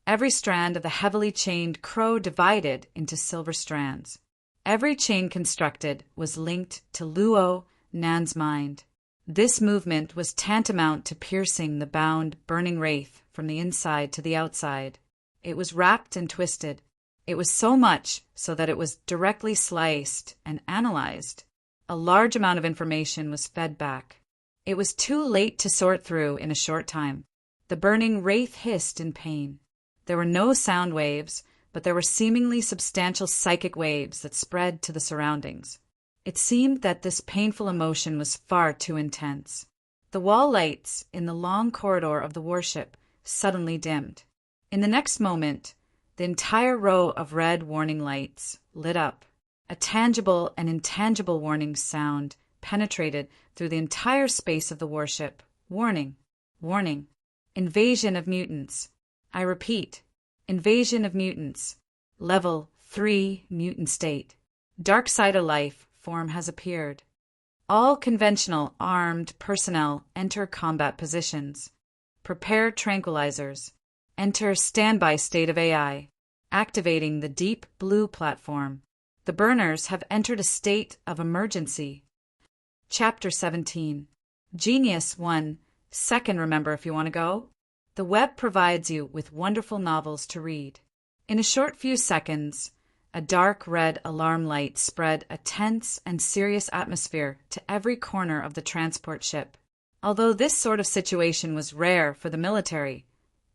every strand of the heavily chained crow divided into silver strands. Every chain constructed was linked to Luo Nan's mind. This movement was tantamount to piercing the bound, burning wraith from the inside to the outside. It was wrapped and twisted. It was so much so that it was directly sliced and analyzed. A large amount of information was fed back. It was too late to sort through in a short time. The burning wraith hissed in pain. There were no sound waves, but there were seemingly substantial psychic waves that spread to the surroundings. It seemed that this painful emotion was far too intense. The wall lights in the long corridor of the warship suddenly dimmed. In the next moment, the entire row of red warning lights lit up. A tangible and intangible warning sound penetrated through the entire space of the warship. Warning. Warning. Invasion of mutants. I repeat, invasion of mutants. Level 3 mutant state. Dark side of life form has appeared. All conventional armed personnel enter combat positions. Prepare tranquilizers. Enter standby state of AI. Activating the deep blue platform. The burners have entered a state of emergency. Chapter 17. Genius 1. Second, remember if you want to go. The web provides you with wonderful novels to read. In a short few seconds, a dark red alarm light spread a tense and serious atmosphere to every corner of the transport ship. Although this sort of situation was rare for the military,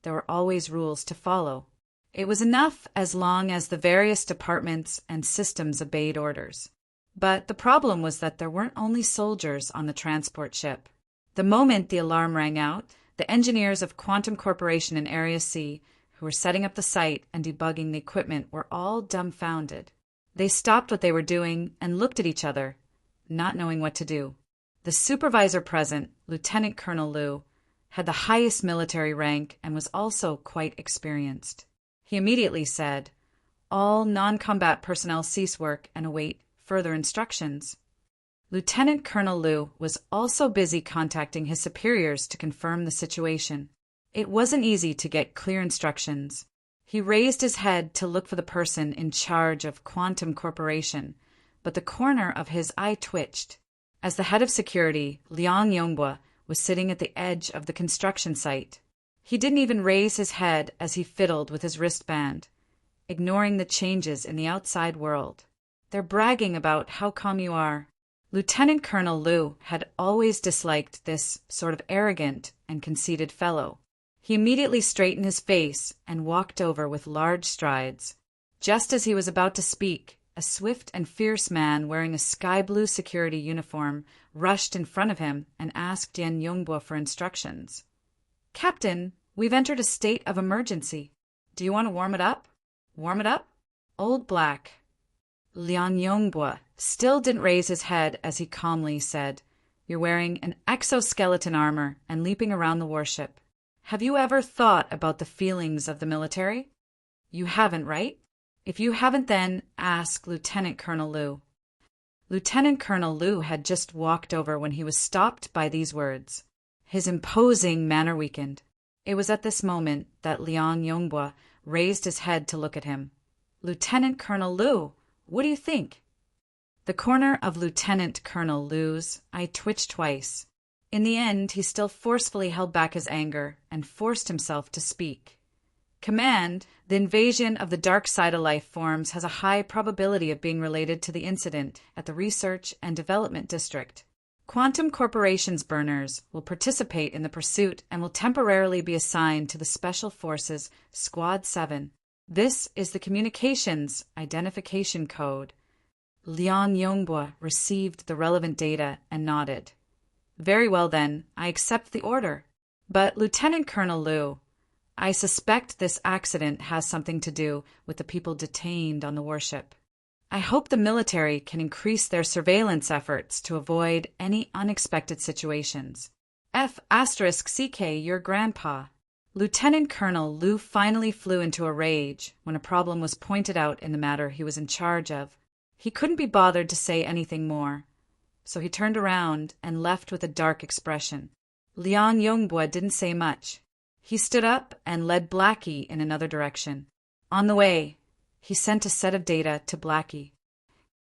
there were always rules to follow. It was enough as long as the various departments and systems obeyed orders. But the problem was that there weren't only soldiers on the transport ship. The moment the alarm rang out, the engineers of Quantum Corporation in Area C, who were setting up the site and debugging the equipment, were all dumbfounded. They stopped what they were doing and looked at each other, not knowing what to do. The supervisor present, Lieutenant Colonel Liu, had the highest military rank and was also quite experienced. He immediately said, "All non-combat personnel cease work and await further instructions." Lieutenant Colonel Liu was also busy contacting his superiors to confirm the situation. It wasn't easy to get clear instructions. He raised his head to look for the person in charge of Quantum Corporation, but the corner of his eye twitched. As the head of security, Liang Yonghua was sitting at the edge of the construction site. He didn't even raise his head as he fiddled with his wristband, ignoring the changes in the outside world. "They're bragging about how calm you are." Lieutenant Colonel Liu had always disliked this sort of arrogant and conceited fellow. He immediately straightened his face and walked over with large strides. Just as he was about to speak, a swift and fierce man wearing a sky-blue security uniform rushed in front of him and asked Yan Yonghua for instructions. "Captain, we've entered a state of emergency. Do you want to warm it up?" "Warm it up?" Old Black. Liang Yonghua still didn't raise his head as he calmly said, "You're wearing an exoskeleton armor and leaping around the warship. Have you ever thought about the feelings of the military? You haven't, right? If you haven't, then ask Lieutenant Colonel Liu." Lieutenant Colonel Liu had just walked over when he was stopped by these words. His imposing manner weakened. It was at this moment that Liang Yonghua raised his head to look at him. "Lieutenant Colonel Liu, what do you think?" The corner of Lieutenant Colonel Liu's eye twitched twice. In the end, he still forcefully held back his anger and forced himself to speak. "Command, the invasion of the dark side of life forms has a high probability of being related to the incident at the Research and Development District. Quantum Corporation's burners will participate in the pursuit and will temporarily be assigned to the Special Forces Squad 7. This is the Communications Identification Code." Liang Yonghua received the relevant data and nodded. "Very well then, I accept the order. But Lieutenant Colonel Liu, I suspect this accident has something to do with the people detained on the warship. I hope the military can increase their surveillance efforts to avoid any unexpected situations. F***CK, your grandpa. Lieutenant Colonel Liu finally flew into a rage when a problem was pointed out in the matter he was in charge of. He couldn't be bothered to say anything more, so he turned around and left with a dark expression. Liang Yongbua didn't say much. He stood up and led Blackie in another direction. On the way, he sent a set of data to Blackie.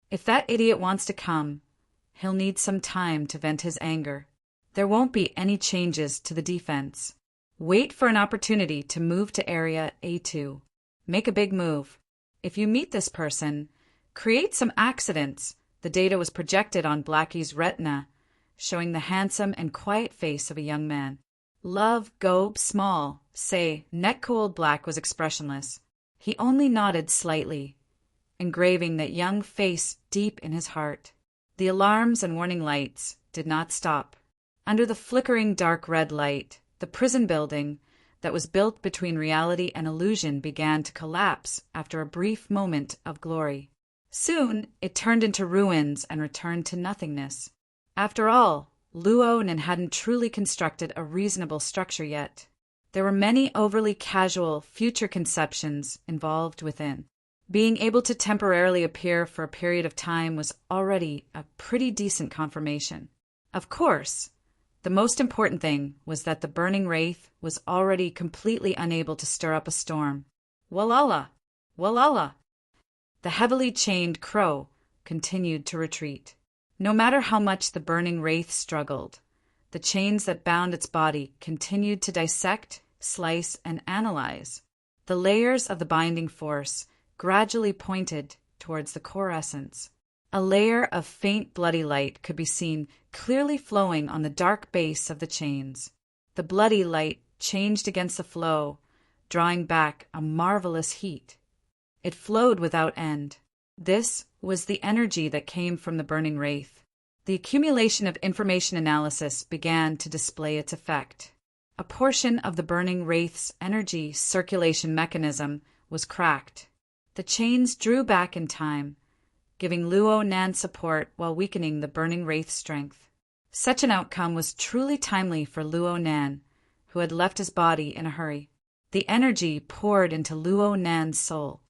If that idiot wants to come, he'll need some time to vent his anger. There won't be any changes to the defense. Wait for an opportunity to move to Area A2. Make a big move. If you meet this person, create some accidents. The data was projected on Blackie's retina, showing the handsome and quiet face of a young man. Love, Gobe, Small, say, Netco Old Black was expressionless. He only nodded slightly, engraving that young face deep in his heart. The alarms and warning lights did not stop. Under the flickering dark red light, the prison building that was built between reality and illusion began to collapse after a brief moment of glory. Soon, it turned into ruins and returned to nothingness. After all, Luonan hadn't truly constructed a reasonable structure yet. There were many overly casual future conceptions involved within. Being able to temporarily appear for a period of time was already a pretty decent confirmation. Of course, the most important thing was that the burning wraith was already completely unable to stir up a storm. Walala! Walala! The heavily chained crow continued to retreat. No matter how much the burning wraith struggled, the chains that bound its body continued to dissect, slice, and analyze. The layers of the binding force gradually pointed towards the core essence. A layer of faint bloody light could be seen clearly flowing on the dark base of the chains. The bloody light changed against the flow, drawing back a marvelous heat. It flowed without end. This was the energy that came from the burning wraith. The accumulation of information analysis began to display its effect. A portion of the burning wraith's energy circulation mechanism was cracked. The chains drew back in time, giving Luonan support while weakening the burning wraith's strength. Such an outcome was truly timely for Luonan, who had left his body in a hurry. The energy poured into Luonan's soul.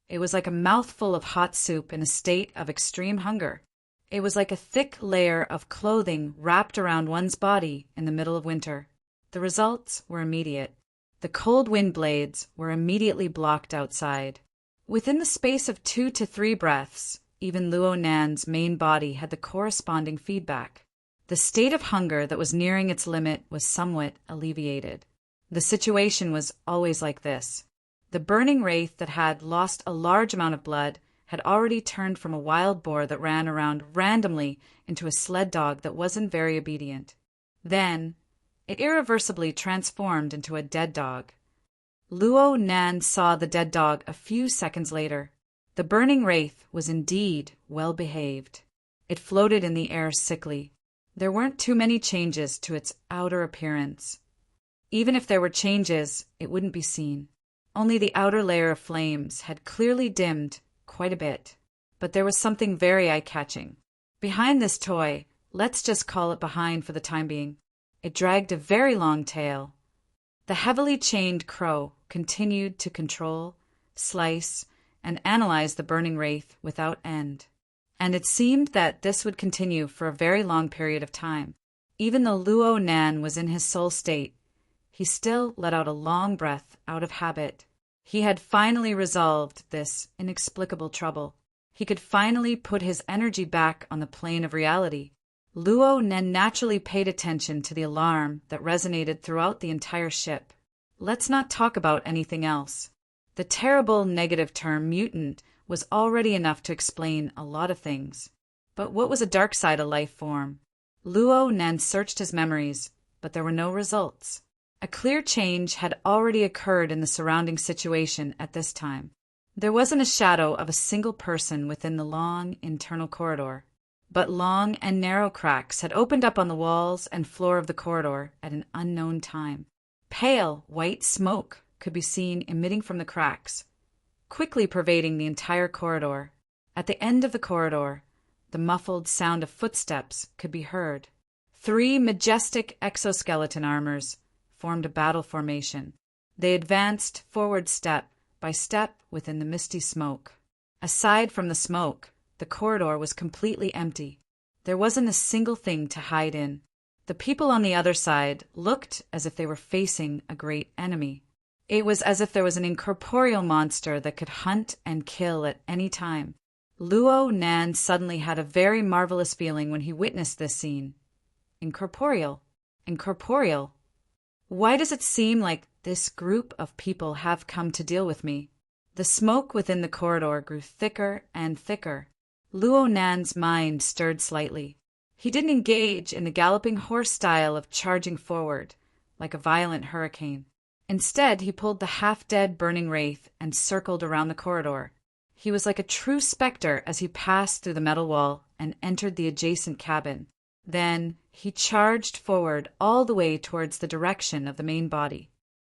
It was like a mouthful of hot soup in a state of extreme hunger. It was like a thick layer of clothing wrapped around one's body in the middle of winter. The results were immediate. The cold wind blades were immediately blocked outside. Within the space of 2 to 3 breaths, even Luonan's main body had the corresponding feedback. The state of hunger that was nearing its limit was somewhat alleviated. The situation was always like this. The burning wraith that had lost a large amount of blood had already turned from a wild boar that ran around randomly into a sled dog that wasn't very obedient. Then, it irreversibly transformed into a dead dog. Luonan saw the dead dog a few seconds later. The burning wraith was indeed well behaved. It floated in the air sickly. There weren't too many changes to its outer appearance. Even if there were changes, it wouldn't be seen. Only the outer layer of flames had clearly dimmed quite a bit. But there was something very eye-catching. Behind this toy, let's just call it behind for the time being, it dragged a very long tail. The heavily chained crow continued to control, slice, and analyze the burning wraith without end. And it seemed that this would continue for a very long period of time. Even though Luonan was in his soul state, he still let out a long breath out of habit. He had finally resolved this inexplicable trouble. He could finally put his energy back on the plane of reality. Luonan naturally paid attention to the alarm that resonated throughout the entire ship. Let's not talk about anything else. The terrible negative term mutant was already enough to explain a lot of things. But what was a dark side of life form? Luonan searched his memories, but there were no results. A clear change had already occurred in the surrounding situation at this time. There wasn't a shadow of a single person within the long internal corridor, but long and narrow cracks had opened up on the walls and floor of the corridor at an unknown time. Pale white smoke could be seen emitting from the cracks, quickly pervading the entire corridor. At the end of the corridor, the muffled sound of footsteps could be heard. 3 majestic exoskeleton armors formed a battle formation. They advanced forward step by step within the misty smoke. Aside from the smoke, the corridor was completely empty. There wasn't a single thing to hide in. The people on the other side looked as if they were facing a great enemy. It was as if there was an incorporeal monster that could hunt and kill at any time. Luo Nan suddenly had a very marvelous feeling when he witnessed this scene. Incorporeal. Incorporeal. Why does it seem like this group of people have come to deal with me? The smoke within the corridor grew thicker and thicker. Luo Nan's mind stirred slightly. He didn't engage in the galloping horse style of charging forward, like a violent hurricane. Instead, he pulled the half-dead burning wraith and circled around the corridor. He was like a true specter as he passed through the metal wall and entered the adjacent cabin. Then he charged forward all the way towards the direction of the main body.